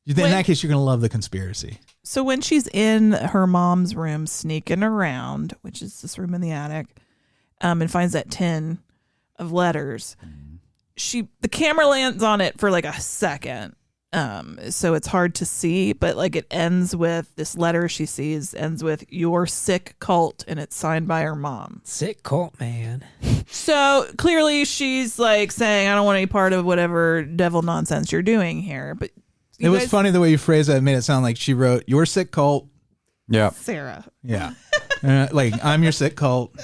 [SPEAKER 4] In that case, you're gonna love The Conspiracy.
[SPEAKER 5] So when she's in her mom's room sneaking around, which is this room in the attic, and finds that tin of letters, the camera lands on it for like a second. So it's hard to see, but it ends with this letter she sees ends with "Your sick cult," and it's signed by her mom.
[SPEAKER 6] Sick cult, man.
[SPEAKER 5] So clearly she's saying, I don't want any part of whatever devil nonsense you're doing here. But
[SPEAKER 4] it was funny the way you phrased that. It made it sound like she wrote "Your sick cult."
[SPEAKER 3] Yeah.
[SPEAKER 5] Sarah.
[SPEAKER 4] Yeah. I'm your sick cult.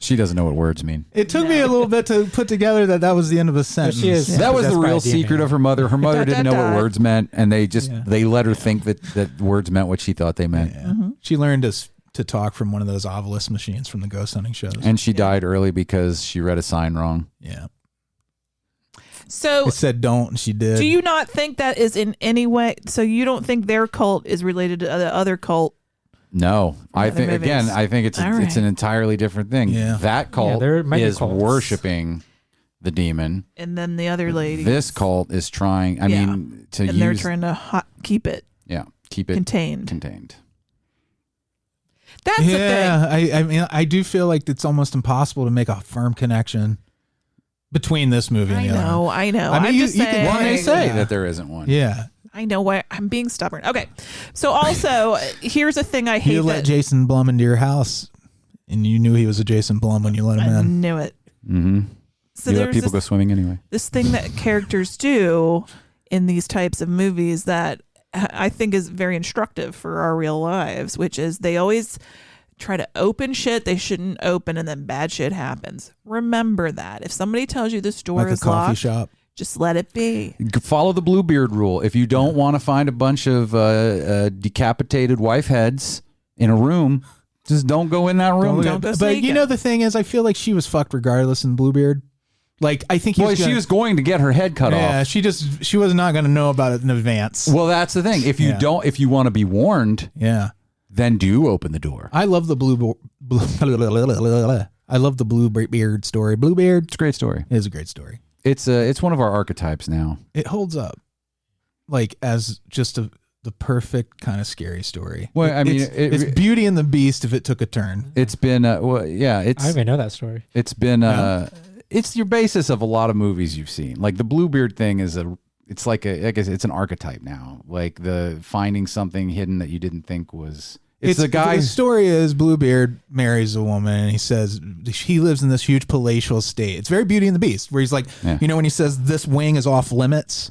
[SPEAKER 3] She doesn't know what words mean.
[SPEAKER 4] It took me a little bit to put together that was the end of a sentence.
[SPEAKER 3] That was the real secret of her mother. Her mother didn't know what words meant, and they let her think that words meant what she thought they meant.
[SPEAKER 4] Yeah. She learned to talk from one of those Ovilus machines from the ghost hunting shows.
[SPEAKER 3] And she died early because she read a sign wrong.
[SPEAKER 4] Yeah.
[SPEAKER 5] So
[SPEAKER 4] it said don't, and she did.
[SPEAKER 5] Do you not think that is in any way? So you don't think their cult is related to the other cult?
[SPEAKER 3] No, I think it's an entirely different thing.
[SPEAKER 4] Yeah.
[SPEAKER 3] That cult is worshiping the demon,
[SPEAKER 5] and then the other lady.
[SPEAKER 3] This cult is trying. I mean,
[SPEAKER 5] they're trying to keep it.
[SPEAKER 3] Yeah, keep it contained.
[SPEAKER 5] That's the thing.
[SPEAKER 4] I mean, I do feel like it's almost impossible to make a firm connection between this movie and the other.
[SPEAKER 5] I know.
[SPEAKER 4] I mean,
[SPEAKER 5] you can
[SPEAKER 3] say that there isn't one.
[SPEAKER 4] Yeah.
[SPEAKER 5] I know why I'm being stubborn. Okay. So also, here's a thing I hate.
[SPEAKER 4] You let Jason Blum into your house, and you knew he was a Jason Blum when you let him in.
[SPEAKER 5] I knew it.
[SPEAKER 3] Mm-hmm.
[SPEAKER 5] So
[SPEAKER 3] you let people go swimming anyway.
[SPEAKER 5] This thing that characters do in these types of movies that I think is very instructive for our real lives, which is they always try to open shit they shouldn't open, and then bad shit happens. Remember that. If somebody tells you this door
[SPEAKER 4] Like
[SPEAKER 5] is
[SPEAKER 4] a coffee
[SPEAKER 5] locked,
[SPEAKER 4] shop.
[SPEAKER 5] just let it be.
[SPEAKER 3] Follow the Bluebeard rule. If you don't want to find a bunch of decapitated wife heads in a room, just don't go in that room.
[SPEAKER 4] But you know, the thing is, I feel like she was fucked regardless in Bluebeard. Like, I think
[SPEAKER 3] she was going to get her head cut off.
[SPEAKER 4] Yeah, she was not going to know about it in advance.
[SPEAKER 3] Well, that's the thing. If you want to be warned, then do open the door.
[SPEAKER 4] I love the I love the Bluebeard story. Bluebeard,
[SPEAKER 3] it's a great story.
[SPEAKER 4] It is a great story.
[SPEAKER 3] It's one of our archetypes now.
[SPEAKER 4] It holds up, like as just the perfect kind of scary story.
[SPEAKER 3] Well, I mean,
[SPEAKER 4] it's Beauty and the Beast if it took a turn.
[SPEAKER 3] It's been
[SPEAKER 6] I didn't even know that story.
[SPEAKER 3] It's been it's your basis of a lot of movies you've seen. Like the Bluebeard thing is it's like I guess it's an archetype now. Like the finding something hidden that you didn't think was. It's the guy.
[SPEAKER 4] The story is Bluebeard marries a woman, and he says he lives in this huge palatial estate. It's very Beauty and the Beast, where he's like, you know, when he says this wing is off limits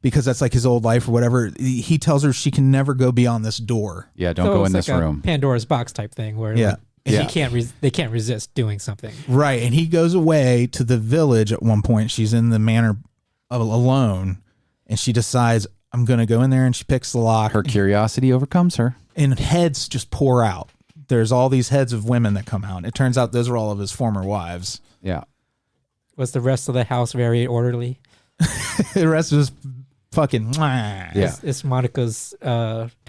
[SPEAKER 4] because that's like his old life or whatever. He tells her she can never go beyond this door.
[SPEAKER 3] Yeah, don't go in this room.
[SPEAKER 6] Pandora's box type thing where they can't resist doing something.
[SPEAKER 4] Right, and he goes away to the village at one point. She's in the manor alone, and she decides, I'm going to go in there, and she picks the lock.
[SPEAKER 3] Her curiosity overcomes her.
[SPEAKER 4] And heads just pour out. There's all these heads of women that come out. It turns out those are all of his former wives.
[SPEAKER 3] Yeah.
[SPEAKER 6] Was the rest of the house very orderly?
[SPEAKER 4] The rest was fucking...
[SPEAKER 3] Yeah.
[SPEAKER 6] It's Monica's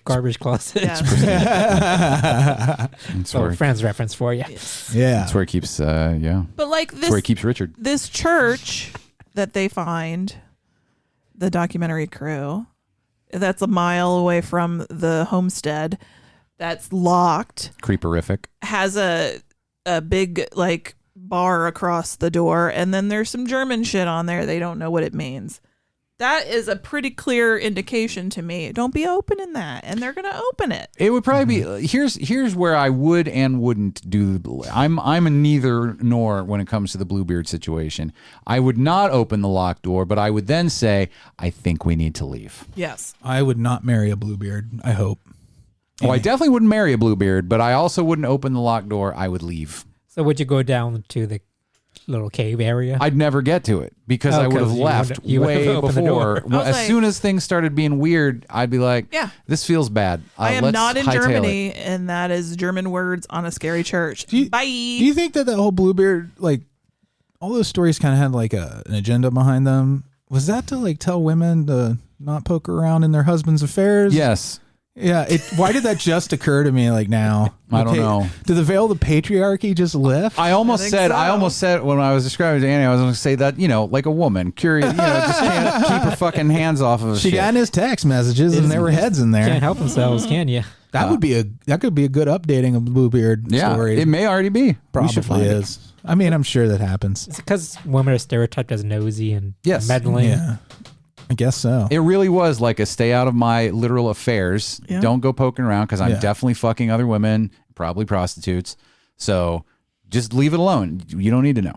[SPEAKER 6] garbage closet.
[SPEAKER 5] Yeah.
[SPEAKER 6] So Friends reference for you.
[SPEAKER 4] Yeah.
[SPEAKER 3] That's where he keeps,
[SPEAKER 5] But like this...
[SPEAKER 3] That's where he keeps Richard.
[SPEAKER 5] This church that they find, the documentary crew... That's a mile away from the homestead. That's locked.
[SPEAKER 3] Creeperific.
[SPEAKER 5] Has a big like bar across the door, and then there's some German shit on there. They don't know what it means. That is a pretty clear indication to me. Don't be opening that, and they're gonna open it.
[SPEAKER 3] It would probably be here's where I would and wouldn't do. I'm a neither nor when it comes to the Bluebeard situation. I would not open the locked door, but I would then say, I think we need to leave.
[SPEAKER 5] Yes.
[SPEAKER 4] I would not marry a Bluebeard, I hope.
[SPEAKER 3] Oh, I definitely wouldn't marry a Bluebeard, but I also wouldn't open the locked door. I would leave.
[SPEAKER 6] So would you go down to the little cave area?
[SPEAKER 3] I'd never get to it because I would have left way before. As soon as things started being weird, I'd be like,
[SPEAKER 5] yeah,
[SPEAKER 3] this feels bad.
[SPEAKER 5] I am not in Germany, and that is German words on a scary church. Bye.
[SPEAKER 4] Do you think that whole Bluebeard, like, all those stories kind of had like an agenda behind them? Was that to like tell women to not poke around in their husbands' affairs?
[SPEAKER 3] Yes.
[SPEAKER 4] Yeah. Why did that just occur to me like now?
[SPEAKER 3] I don't know.
[SPEAKER 4] Did the veil of the patriarchy just lift?
[SPEAKER 3] I almost said when I was describing to Annie, I was going to say that, you know, like a woman, curious, just can't keep her fucking hands off of
[SPEAKER 4] She got in his text messages and there were heads in there.
[SPEAKER 6] Can't help themselves, can you?
[SPEAKER 4] That could be a good updating of Bluebeard story.
[SPEAKER 3] It may already be.
[SPEAKER 4] Probably is. I mean, I'm sure that happens.
[SPEAKER 6] It's because women are stereotyped as nosy and meddling.
[SPEAKER 4] Yeah. I guess so.
[SPEAKER 3] It really was like a stay out of my literal affairs.
[SPEAKER 5] Yeah.
[SPEAKER 3] Don't go poking around because I'm definitely fucking other women, probably prostitutes. So just leave it alone. You don't need to know.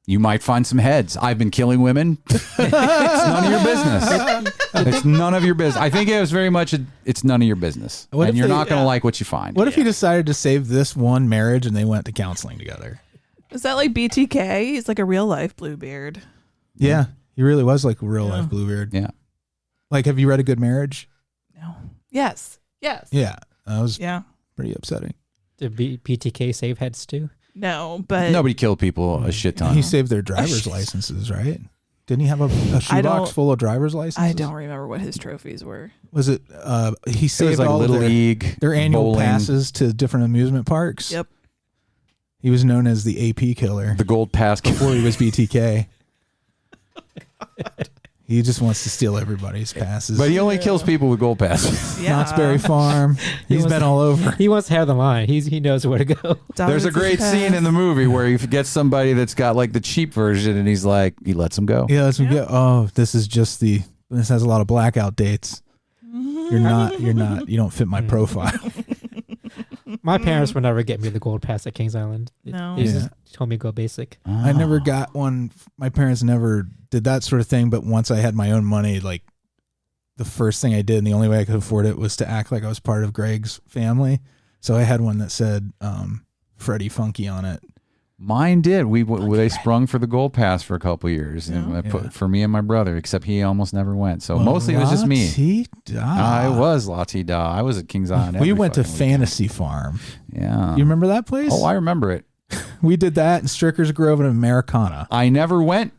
[SPEAKER 3] You might find some heads. I've been killing women. It's none of your business. It's none of your business. I think it was very much it's none of your business. And you're not going to like what you find.
[SPEAKER 4] What if you decided to save this one marriage and they went to counseling together?
[SPEAKER 5] Is that like BTK? He's like a real life Bluebeard.
[SPEAKER 4] Yeah. He really was like a real life Bluebeard.
[SPEAKER 3] Yeah.
[SPEAKER 4] Like, have you read A Good Marriage?
[SPEAKER 5] No. Yes. Yes.
[SPEAKER 4] Yeah. That was
[SPEAKER 5] Yeah.
[SPEAKER 4] pretty upsetting.
[SPEAKER 6] Did BTK save heads too?
[SPEAKER 5] No, but
[SPEAKER 3] nobody killed people a shit ton.
[SPEAKER 4] He saved their driver's licenses, right? Didn't he have a shoebox full of driver's licenses?
[SPEAKER 5] I don't remember what his trophies were.
[SPEAKER 4] Was it? He saved
[SPEAKER 3] like
[SPEAKER 4] all
[SPEAKER 3] Little
[SPEAKER 4] of
[SPEAKER 3] League,
[SPEAKER 4] their annual
[SPEAKER 3] bowling.
[SPEAKER 4] passes to different amusement parks.
[SPEAKER 5] Yep.
[SPEAKER 4] He was known as the AP killer.
[SPEAKER 3] The gold pass
[SPEAKER 4] before he was BTK. He just wants to steal everybody's passes.
[SPEAKER 3] But he only kills people with gold passes.
[SPEAKER 4] Knott's Berry Farm. He's been all over.
[SPEAKER 6] He wants to have the line. He knows where to go.
[SPEAKER 3] There's a great scene in the movie where he gets somebody that's got like the cheap version and he's like, he lets him go.
[SPEAKER 4] Yeah, lets him go. Oh, this has a lot of blackout dates. You don't fit my profile.
[SPEAKER 6] My parents would never get me the gold pass at Kings Island.
[SPEAKER 5] No.
[SPEAKER 6] They just told me to go basic.
[SPEAKER 4] I never got one. My parents never did that sort of thing. But once I had my own money, like the first thing I did, and the only way I could afford it, was to act like I was part of Greg's family. So I had one that said Freddy Funky on it.
[SPEAKER 3] Mine did. They sprung for the gold pass for a couple years, and I put for me and my brother. Except he almost never went. So mostly it was just me. I was La-Ti-Da. I was at Kings Island.
[SPEAKER 4] We went to Fantasy Farm.
[SPEAKER 3] Yeah,
[SPEAKER 4] you remember that place?
[SPEAKER 3] Oh, I remember it.
[SPEAKER 4] We did that in Strickers Grove and Americana.
[SPEAKER 3] I never went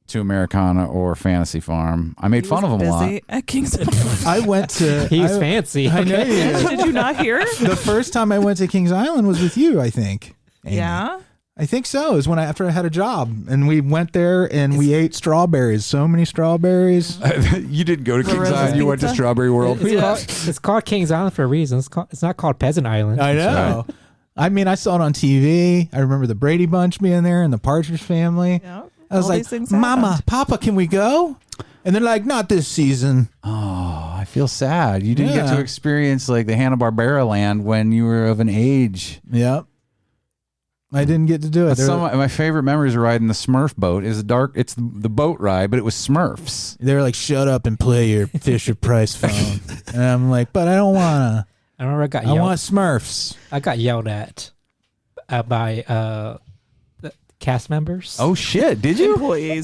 [SPEAKER 3] to Americana or Fantasy Farm. I made fun of him a lot.
[SPEAKER 5] At Kings.
[SPEAKER 4] I went to.
[SPEAKER 6] He's fancy.
[SPEAKER 4] I know.
[SPEAKER 5] Did you not hear?
[SPEAKER 4] The first time I went to Kings Island was with you, I think. Amy.
[SPEAKER 5] Yeah.
[SPEAKER 4] I think so. It was after I had a job, and we went there and we ate strawberries. So many strawberries.
[SPEAKER 3] You didn't go to Kings Island. You went to Strawberry World.
[SPEAKER 6] It's called Kings Island for a reason. It's not called Peasant Island.
[SPEAKER 4] I know. Right. I mean, I saw it on TV. I remember the Brady Bunch being there and the Partridge Family.
[SPEAKER 5] Yeah.
[SPEAKER 4] I was like, Mama, Papa, can we go? And they're like, not this season.
[SPEAKER 3] Oh, I feel sad. You didn't get to experience like the Hanna-Barbera land when you were of an age.
[SPEAKER 4] Yep. I didn't get to do it.
[SPEAKER 3] Some of my favorite memories of riding the Smurf boat is it's the boat ride, but it was Smurfs.
[SPEAKER 4] They were like, shut up and play your Fisher Price phone. And I'm like, but I don't want to.
[SPEAKER 6] I remember
[SPEAKER 4] I want Smurfs.
[SPEAKER 6] I got yelled at by the cast members.
[SPEAKER 3] Oh, shit. Did you?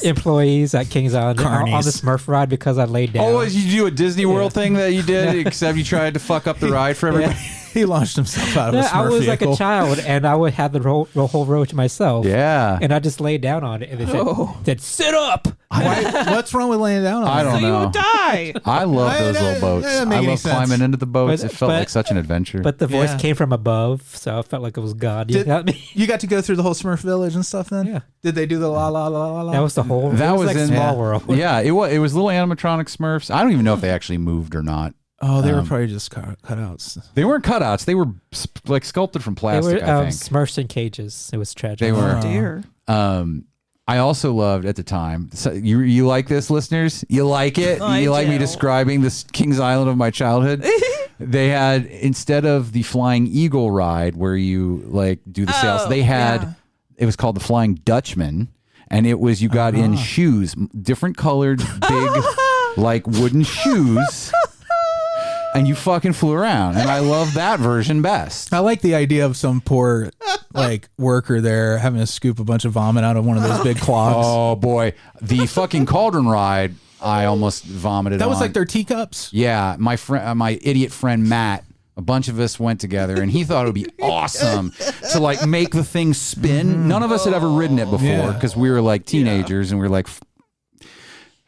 [SPEAKER 6] Employees at Kings Island on the Smurf ride because I laid down.
[SPEAKER 3] Oh, did you do a Disney World thing that you did, except you tried to fuck up the ride for everybody?
[SPEAKER 4] He launched himself out of a Smurf
[SPEAKER 6] I was
[SPEAKER 4] vehicle.
[SPEAKER 6] like a child, and I would have the whole row to myself.
[SPEAKER 3] Yeah.
[SPEAKER 6] And I just laid down on it, and they said, sit up.
[SPEAKER 4] What's wrong with laying down on it?
[SPEAKER 3] I don't know.
[SPEAKER 5] So you would die.
[SPEAKER 3] I love those little boats. I love climbing into the boats. It felt like such an adventure.
[SPEAKER 6] But the voice came from above, so I felt like it was God. You got me?
[SPEAKER 4] You got to go through the whole Smurf village and stuff then?
[SPEAKER 6] Yeah.
[SPEAKER 4] Did they do the la la la la la?
[SPEAKER 6] That was the whole.
[SPEAKER 3] That was
[SPEAKER 6] like
[SPEAKER 3] in
[SPEAKER 6] Small World.
[SPEAKER 3] Yeah, it was little animatronic Smurfs. I don't even know if they actually moved or not.
[SPEAKER 4] Oh, they were probably just cutouts.
[SPEAKER 3] They weren't cutouts. They were like sculpted from plastic.
[SPEAKER 6] They were
[SPEAKER 3] I think
[SPEAKER 6] Smurfs in cages. It was tragic.
[SPEAKER 3] They were.
[SPEAKER 5] Oh, dear.
[SPEAKER 3] I also loved at the time. So you like this, listeners? You like it? You like me describing this Kings Island of my childhood? They had, instead of the Flying Eagle ride where you like do the sails, they had it was called the Flying Dutchman, and it was you got in shoes, different colored, big like wooden shoes. And you fucking flew around, and I love that version best.
[SPEAKER 4] I like the idea of some poor like worker there having to scoop a bunch of vomit out of one of those big clogs.
[SPEAKER 3] Oh boy, the fucking cauldron ride, I almost vomited.
[SPEAKER 4] That was
[SPEAKER 3] on.
[SPEAKER 4] like their teacups.
[SPEAKER 3] Yeah, my friend, my idiot friend Matt. A bunch of us went together, and he thought it would be awesome to like make the thing spin. Mm-hmm. None of us had ever ridden it before because we were like teenagers, and we were like.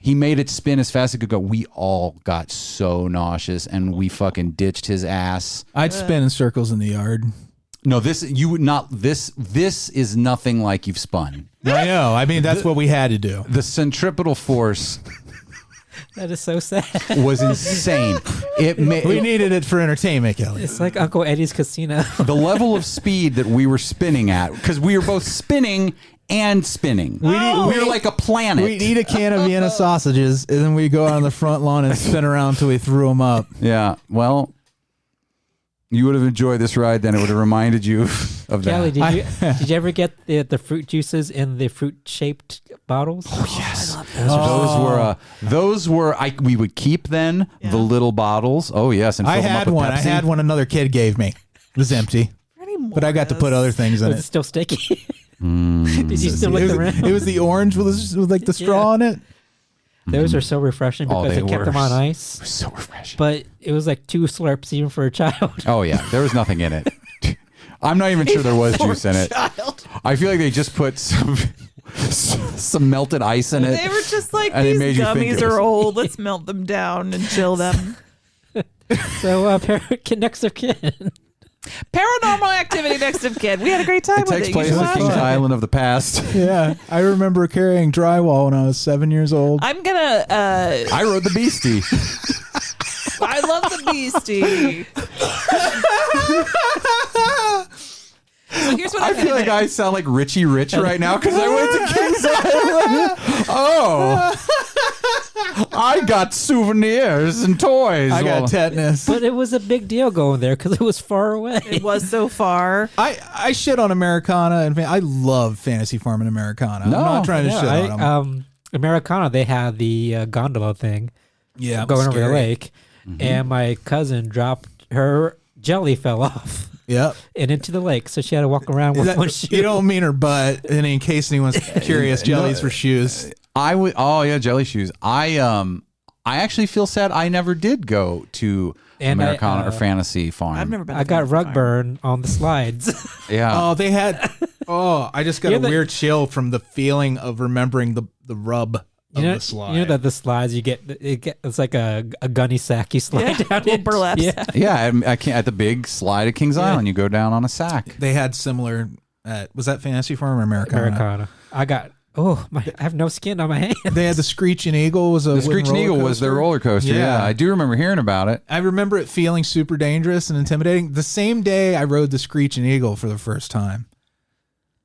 [SPEAKER 3] He made it spin as fast as it could go. We all got so nauseous, and we fucking ditched his ass.
[SPEAKER 4] I'd spin in circles in the yard.
[SPEAKER 3] No, this you would not. This is nothing like you've spun.
[SPEAKER 4] I know. I mean, that's what we had to do.
[SPEAKER 3] The centripetal force.
[SPEAKER 6] That is so sad.
[SPEAKER 3] Was insane.
[SPEAKER 4] We needed it for entertainment, Kelley.
[SPEAKER 6] It's like Uncle Eddie's Casino.
[SPEAKER 3] The level of speed that we were spinning at, because we were both spinning and spinning. We were like a planet.
[SPEAKER 4] We'd eat a can of Vienna sausages, and then we'd go out on the front lawn and spin around until we threw them up.
[SPEAKER 3] Yeah, well, you would have enjoyed this ride then. It would have reminded you of
[SPEAKER 6] Kelley,
[SPEAKER 3] that.
[SPEAKER 6] did you ever get the fruit juices in the fruit-shaped bottles?
[SPEAKER 3] Oh, yes. Those were we would keep then, the little bottles. Oh, yes. And
[SPEAKER 4] I had one. I had one another kid gave me. It was empty. But I got to put other things in it.
[SPEAKER 6] Was it still sticky? Did you still lick the rim?
[SPEAKER 4] It was the orange with like the straw in it.
[SPEAKER 6] Those are so refreshing because it kept them on ice.
[SPEAKER 3] So refreshing.
[SPEAKER 6] But it was like 2 slurps even for a child.
[SPEAKER 3] Oh, yeah. There was nothing in it. I'm not even sure there was juice in it. I feel like they just put some melted ice in it.
[SPEAKER 5] They were just like, these gummies are old. Let's melt them down and chill them.
[SPEAKER 6] So, next of kin.
[SPEAKER 5] Paranormal Activity next of kin. We had a great time with it.
[SPEAKER 3] It takes place on Kings Island of the past.
[SPEAKER 4] Yeah. I remember carrying drywall when I was 7 years old.
[SPEAKER 5] I'm gonna
[SPEAKER 3] I rode the Beastie.
[SPEAKER 5] I love the Beastie. So here's what
[SPEAKER 3] I feel like I sound like Richie Rich right now because I went to Kings Island. Oh. I got souvenirs and toys.
[SPEAKER 4] I got tetanus.
[SPEAKER 6] But it was a big deal going there because it was far away.
[SPEAKER 5] It was so far.
[SPEAKER 4] I shit on Americana, and I love Fantasy Farm and Americana. I'm not trying to shit on them.
[SPEAKER 6] Americana, they had the gondola thing.
[SPEAKER 4] Yeah,
[SPEAKER 6] going over the
[SPEAKER 4] scary.
[SPEAKER 6] lake, and my cousin dropped her jelly fell off.
[SPEAKER 4] Yep.
[SPEAKER 6] And into the lake, so she had to walk around with one shoe.
[SPEAKER 4] You don't mean her butt. And in case anyone's curious, jellies for shoes.
[SPEAKER 3] I would. Oh yeah, jelly shoes. I actually feel sad. I never did go to Americana or Fantasy Farm.
[SPEAKER 5] I've never been.
[SPEAKER 6] I got rug burn on the slides.
[SPEAKER 3] Yeah.
[SPEAKER 4] Oh, they had. Oh, I just got a weird chill from the feeling of remembering the rub. The slide.
[SPEAKER 6] You know that the slides you get, it's like a gunny sack you slide down.
[SPEAKER 5] A burlap sack.
[SPEAKER 3] Yeah, I can't, at the big slide at Kings Island, you go down on a sack.
[SPEAKER 4] They had similar. Was that Fantasy Farm or Americana?
[SPEAKER 6] Americana. I got. I have no skin on my hands.
[SPEAKER 4] They had the Screeching Eagle. The
[SPEAKER 3] Screeching Eagle was their roller coaster. Yeah, I do remember hearing about it.
[SPEAKER 4] I remember it feeling super dangerous and intimidating. The same day I rode the Screeching Eagle for the first time,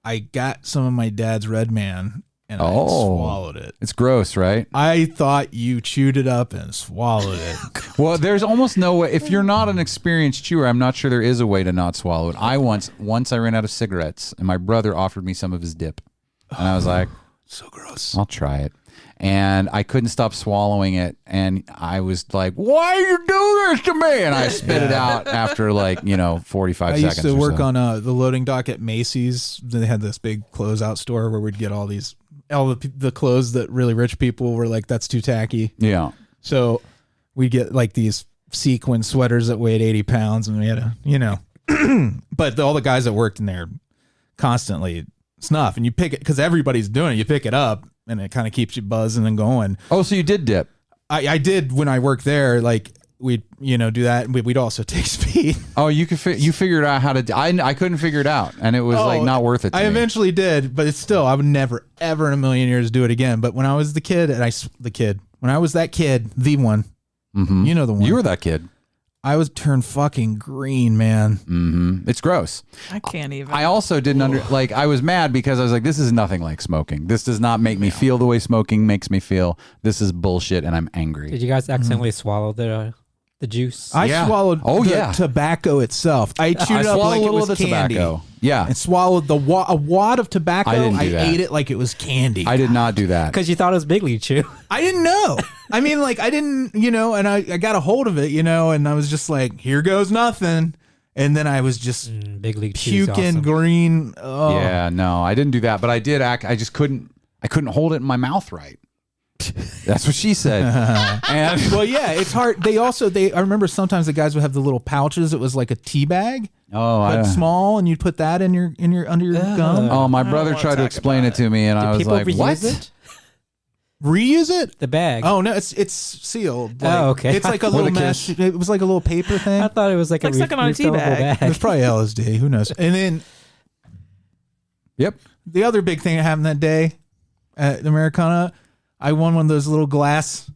[SPEAKER 4] I got some of my dad's Red Man. And I swallowed it.
[SPEAKER 3] It's gross, right?
[SPEAKER 4] I thought you chewed it up and swallowed it.
[SPEAKER 3] Well, there's almost no way. If you're not an experienced chewer, I'm not sure there is a way to not swallow it. I once I ran out of cigarettes, and my brother offered me some of his dip. And I was like,
[SPEAKER 4] so gross.
[SPEAKER 3] I'll try it. And I couldn't stop swallowing it. And I was like, why you do this to me? And I spit it out after 45 seconds.
[SPEAKER 4] I used to work on the loading dock at Macy's. They had this big closeout store where we'd get all the clothes that really rich people were like, that's too tacky.
[SPEAKER 3] Yeah.
[SPEAKER 4] So we'd get like these sequin sweaters that weighed 80 pounds, and we had but all the guys that worked in there constantly snuff, and you pick it because everybody's doing it. You pick it up, and it kind of keeps you buzzing and going.
[SPEAKER 3] Oh, so you did dip?
[SPEAKER 4] I did when I worked there. Like we'd do that, and we'd also take speed.
[SPEAKER 3] Oh, you figured out how to. I couldn't figure it out, and it was not worth it. To
[SPEAKER 4] I
[SPEAKER 3] me.
[SPEAKER 4] eventually did, but it's still I would never ever in a million years do it again. But when I was the kid, when I was that kid, the one, you know the one,
[SPEAKER 3] you were that kid.
[SPEAKER 4] I was turned fucking green, man.
[SPEAKER 3] Mm-hmm. It's gross.
[SPEAKER 5] I can't even.
[SPEAKER 3] I also didn't I was mad because I was like, this is nothing like smoking. This does not make me feel the way smoking makes me feel. This is bullshit, and I'm angry.
[SPEAKER 6] Did you guys accidentally swallow the juice?
[SPEAKER 4] I swallowed tobacco itself. I chewed it up like it was candy.
[SPEAKER 3] Tobacco. Yeah.
[SPEAKER 4] And swallowed a wad of tobacco.
[SPEAKER 3] I didn't do that.
[SPEAKER 4] ate it like it was candy.
[SPEAKER 3] I did not do that.
[SPEAKER 6] Because you thought it was Big League Chew.
[SPEAKER 4] I didn't know. I mean, I didn't, and I got a hold of it, and I was just like, here goes nothing. And then I was just
[SPEAKER 6] Big League Chew,
[SPEAKER 4] puking
[SPEAKER 6] awesome.
[SPEAKER 4] green. Oh.
[SPEAKER 3] Yeah, no, I didn't do that, but I did I just couldn't hold it in my mouth right. That's what she said. And
[SPEAKER 4] well, yeah, it's hard. I remember sometimes the guys would have the little pouches. It was like a tea bag. But small, and you'd put that in your under your gum.
[SPEAKER 3] Oh, my brother tried to explain it to me, and I was like, "What?
[SPEAKER 6] It?
[SPEAKER 4] Reuse it?
[SPEAKER 6] The bag?
[SPEAKER 4] Oh no, it's sealed.
[SPEAKER 6] Okay.
[SPEAKER 4] It's like a little mesh. It was like a little paper thing.
[SPEAKER 6] I thought it was like a
[SPEAKER 5] sucking on a tea bag.
[SPEAKER 4] It was probably LSD. Who knows? And then,
[SPEAKER 3] yep.
[SPEAKER 4] The other big thing that happened that day at Americana, I won one of those little glass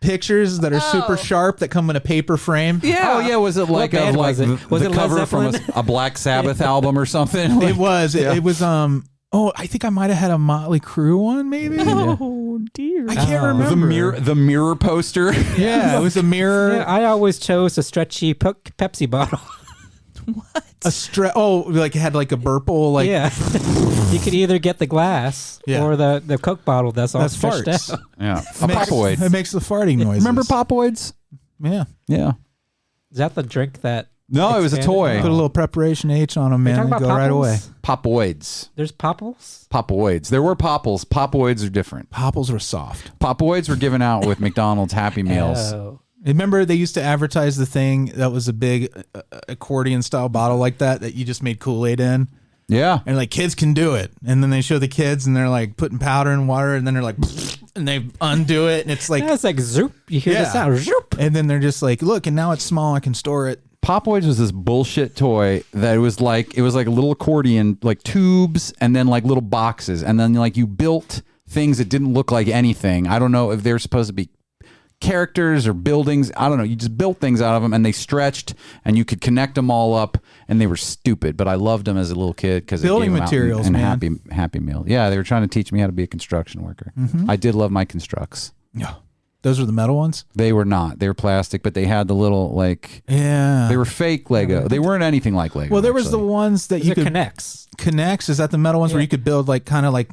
[SPEAKER 4] pictures that are super sharp that come in a paper frame.
[SPEAKER 5] Yeah.
[SPEAKER 3] Oh yeah. Was it like the cover from a Black Sabbath album or something?
[SPEAKER 4] It was. It was. I think I might have had a Motley Crue one, maybe.
[SPEAKER 5] Oh dear.
[SPEAKER 4] I can't remember.
[SPEAKER 3] The mirror poster.
[SPEAKER 4] Yeah, it was a mirror.
[SPEAKER 6] Yeah, I always chose a stretchy Pepsi bottle.
[SPEAKER 5] What?
[SPEAKER 4] Like it had like a burple. Like
[SPEAKER 6] yeah. You could either get the glass or the Coke bottle that's all stretched
[SPEAKER 4] farts.
[SPEAKER 6] out.
[SPEAKER 3] Yeah. A Popoid.
[SPEAKER 4] It makes the farting noises.
[SPEAKER 3] Remember Popoids?
[SPEAKER 4] Yeah.
[SPEAKER 3] Yeah.
[SPEAKER 6] Is that the drink that?
[SPEAKER 3] No, it was a toy.
[SPEAKER 4] Put a little preparation H on them, man, and go right away.
[SPEAKER 3] Popoids.
[SPEAKER 6] There's Popples?
[SPEAKER 3] Popoids. There were Popples. Popoids are different.
[SPEAKER 4] Popples were soft.
[SPEAKER 3] Popoids were given out with McDonald's Happy Meals.
[SPEAKER 6] Oh.
[SPEAKER 4] Remember they used to advertise the thing that was a big accordion style bottle like that you just made Kool-Aid in?
[SPEAKER 3] Yeah.
[SPEAKER 4] And like kids can do it. And then they show the kids and they're like putting powder in water and then they're like, and they undo it and it's like.
[SPEAKER 6] Yeah, it's like zoop. You hear the sound. Zoop.
[SPEAKER 4] And then they're just like, look, and now it's small. I can store it.
[SPEAKER 3] Popoids was this bullshit toy that it was like a little accordion, like tubes and then like little boxes. And then like you built things that didn't look like anything. I don't know if they're supposed to be characters or buildings. I don't know. You just built things out of them and they stretched and you could connect them all up and they were stupid, but I loved them as a little kid because
[SPEAKER 4] building materials,
[SPEAKER 3] and
[SPEAKER 4] man.
[SPEAKER 3] Happy Meal. Yeah, they were trying to teach me how to be a construction worker.
[SPEAKER 4] Mm-hmm.
[SPEAKER 3] I did love my constructs.
[SPEAKER 4] Yeah. Those were the metal ones?
[SPEAKER 3] They were not. They were plastic, but they had the little, like...
[SPEAKER 4] Yeah.
[SPEAKER 3] They were fake Lego. They weren't anything like Lego.
[SPEAKER 4] Well, there was the ones that you could...
[SPEAKER 6] Connects.
[SPEAKER 4] Connects? Is that the metal ones where you could build like kind of like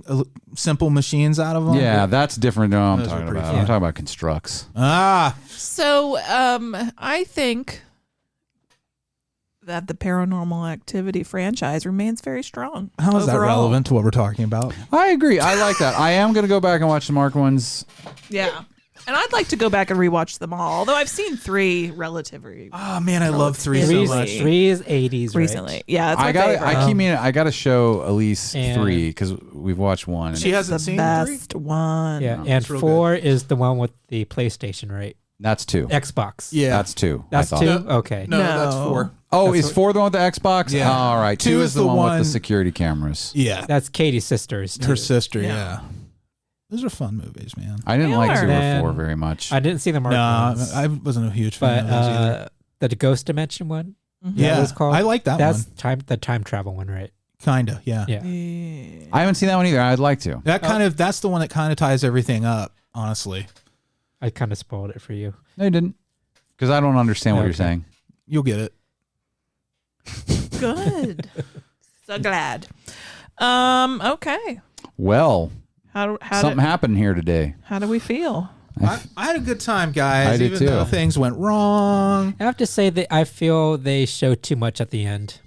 [SPEAKER 4] simple machines out of them?
[SPEAKER 3] Yeah, that's different than what I'm
[SPEAKER 4] Those
[SPEAKER 3] talking
[SPEAKER 4] were pretty
[SPEAKER 3] about.
[SPEAKER 4] fun.
[SPEAKER 3] I'm talking about constructs.
[SPEAKER 5] So, I think that the Paranormal Activity franchise remains very strong.
[SPEAKER 4] How is that
[SPEAKER 5] overall.
[SPEAKER 4] relevant to what we're talking about?
[SPEAKER 3] I agree. I like that. I am going to go back and watch the Mark ones.
[SPEAKER 5] Yeah. And I'd like to go back and rewatch them all, although I've seen 3 relatively.
[SPEAKER 4] Oh man, I love 3 so much.
[SPEAKER 6] 3 is 80s
[SPEAKER 5] recently.
[SPEAKER 6] Right?
[SPEAKER 5] Yeah, it's my
[SPEAKER 3] I got.
[SPEAKER 5] favorite.
[SPEAKER 3] I keep meaning. I got to show Elise
[SPEAKER 6] And-
[SPEAKER 3] 3 because we've watched 1. And
[SPEAKER 4] She hasn't
[SPEAKER 5] the
[SPEAKER 4] seen
[SPEAKER 5] best one.
[SPEAKER 6] Yeah,
[SPEAKER 3] No,
[SPEAKER 6] and
[SPEAKER 4] it's real
[SPEAKER 6] 4 is the one with the PlayStation, right?
[SPEAKER 3] that's 2.
[SPEAKER 6] Xbox.
[SPEAKER 4] Yeah.
[SPEAKER 3] That's 2.
[SPEAKER 6] That's
[SPEAKER 3] I
[SPEAKER 6] 2?
[SPEAKER 3] thought.
[SPEAKER 6] Okay.
[SPEAKER 4] No, that's 4.
[SPEAKER 3] Oh, is 4 the one with the Xbox?
[SPEAKER 4] Yeah.
[SPEAKER 3] All right. 2 is the one with the security cameras.
[SPEAKER 4] Yeah.
[SPEAKER 6] That's Katie's sister's.
[SPEAKER 4] Her
[SPEAKER 6] too.
[SPEAKER 4] sister, yeah. Those are fun movies, man.
[SPEAKER 3] I didn't
[SPEAKER 5] They
[SPEAKER 3] like
[SPEAKER 5] are.
[SPEAKER 3] 2 or
[SPEAKER 6] Then
[SPEAKER 3] 4 very much.
[SPEAKER 6] I didn't see the Mark
[SPEAKER 4] No,
[SPEAKER 6] ones.
[SPEAKER 4] I wasn't a huge fan
[SPEAKER 6] But
[SPEAKER 4] of those either.
[SPEAKER 6] the Ghost Dimension one?
[SPEAKER 4] Yeah,
[SPEAKER 6] that was called?
[SPEAKER 4] I like that
[SPEAKER 6] That's
[SPEAKER 4] one.
[SPEAKER 6] the time travel one, right?
[SPEAKER 4] Kinda, yeah.
[SPEAKER 6] Yeah.
[SPEAKER 3] I haven't seen that one either. I'd like to.
[SPEAKER 4] That's the one that kind of ties everything up, honestly.
[SPEAKER 6] I kind of spoiled it for you.
[SPEAKER 3] No, you didn't. Because I don't understand what you're
[SPEAKER 6] Okay.
[SPEAKER 3] saying.
[SPEAKER 4] You'll get it.
[SPEAKER 5] Good. So glad. Okay.
[SPEAKER 3] Well,
[SPEAKER 5] How
[SPEAKER 3] something happened here today.
[SPEAKER 5] How do we feel?
[SPEAKER 4] I had a good time, guys.
[SPEAKER 3] I did
[SPEAKER 4] even
[SPEAKER 3] too.
[SPEAKER 4] though things went wrong.
[SPEAKER 6] I have to say that I feel they showed too much at the end.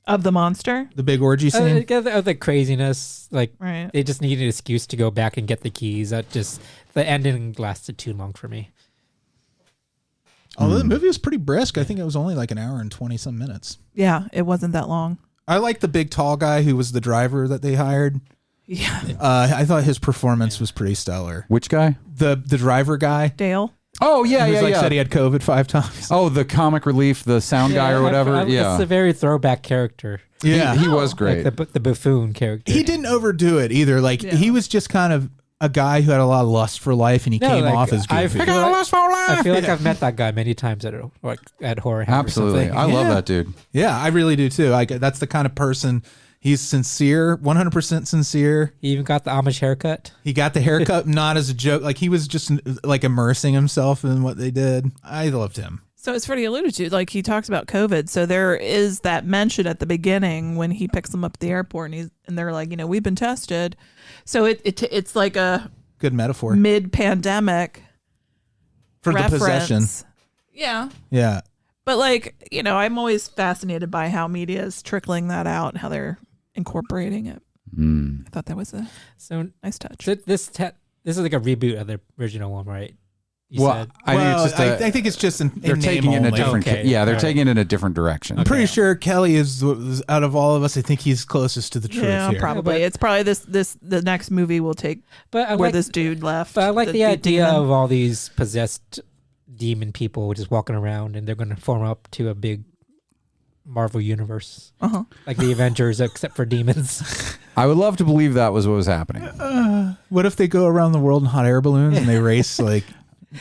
[SPEAKER 5] Of the monster?
[SPEAKER 4] The big orgy scene.
[SPEAKER 6] Because of the craziness, like
[SPEAKER 5] Right.
[SPEAKER 6] they just needed an excuse to go back and get the keys. That just the ending lasted too long for me.
[SPEAKER 4] Although the movie was pretty brisk. I think it was only like an hour and 20 some minutes.
[SPEAKER 5] Yeah, it wasn't that long.
[SPEAKER 4] I like the big tall guy who was the driver that they hired.
[SPEAKER 5] Yeah.
[SPEAKER 4] I thought his performance was pretty stellar.
[SPEAKER 3] Which guy?
[SPEAKER 4] The driver guy.
[SPEAKER 5] Dale?
[SPEAKER 3] Oh, yeah,
[SPEAKER 4] Who's
[SPEAKER 3] yeah,
[SPEAKER 4] like
[SPEAKER 3] yeah.
[SPEAKER 4] said he had COVID 5 times.
[SPEAKER 3] Oh, the comic relief, the sound guy or whatever. Yeah.
[SPEAKER 6] It's a very throwback character.
[SPEAKER 4] Yeah.
[SPEAKER 3] He was great.
[SPEAKER 6] Like the buffoon character.
[SPEAKER 4] He didn't overdo it either. Like he was just kind of a guy who had a lot of lust for life, and he came off as goofy.
[SPEAKER 6] I feel like I've met that guy many times at horror. House or
[SPEAKER 3] Absolutely.
[SPEAKER 6] something.
[SPEAKER 3] I love that dude.
[SPEAKER 4] Yeah, I really do too. That's the kind of person. He's sincere, 100% sincere.
[SPEAKER 6] He even got the Amish haircut.
[SPEAKER 4] He got the haircut not as a joke. Like he was just like immersing himself in what they did. I loved him.
[SPEAKER 5] So as Freddie alluded to, like he talks about COVID. So there is that mention at the beginning when he picks them up at the airport and they're like, we've been tested. So it's like a
[SPEAKER 4] Good metaphor.
[SPEAKER 5] mid-pandemic
[SPEAKER 4] For
[SPEAKER 5] reference.
[SPEAKER 4] the possession.
[SPEAKER 5] Yeah.
[SPEAKER 4] Yeah.
[SPEAKER 5] But I'm always fascinated by how media is trickling that out and how they're incorporating it. I thought that was a nice touch.
[SPEAKER 6] So this is like a reboot of the original one, right? You
[SPEAKER 3] Well,
[SPEAKER 6] said?
[SPEAKER 4] I think it's just
[SPEAKER 3] they're taking it in a different.
[SPEAKER 6] Okay.
[SPEAKER 3] Yeah, they're
[SPEAKER 6] All
[SPEAKER 3] taking it in a different direction.
[SPEAKER 4] I'm pretty sure Kelley is out of all of us. I think he's closest to the truth
[SPEAKER 5] Yeah,
[SPEAKER 4] here.
[SPEAKER 5] probably. It's probably the next movie will take
[SPEAKER 6] But I
[SPEAKER 5] where
[SPEAKER 6] like-
[SPEAKER 5] this dude left.
[SPEAKER 6] But I like the idea
[SPEAKER 5] demon.
[SPEAKER 6] of all these possessed demon people just walking around, and they're going to form up to a big Marvel universe, like the Avengers, except for demons.
[SPEAKER 3] I would love to believe that was what was happening.
[SPEAKER 4] What if they go around the world in hot air balloons and they race like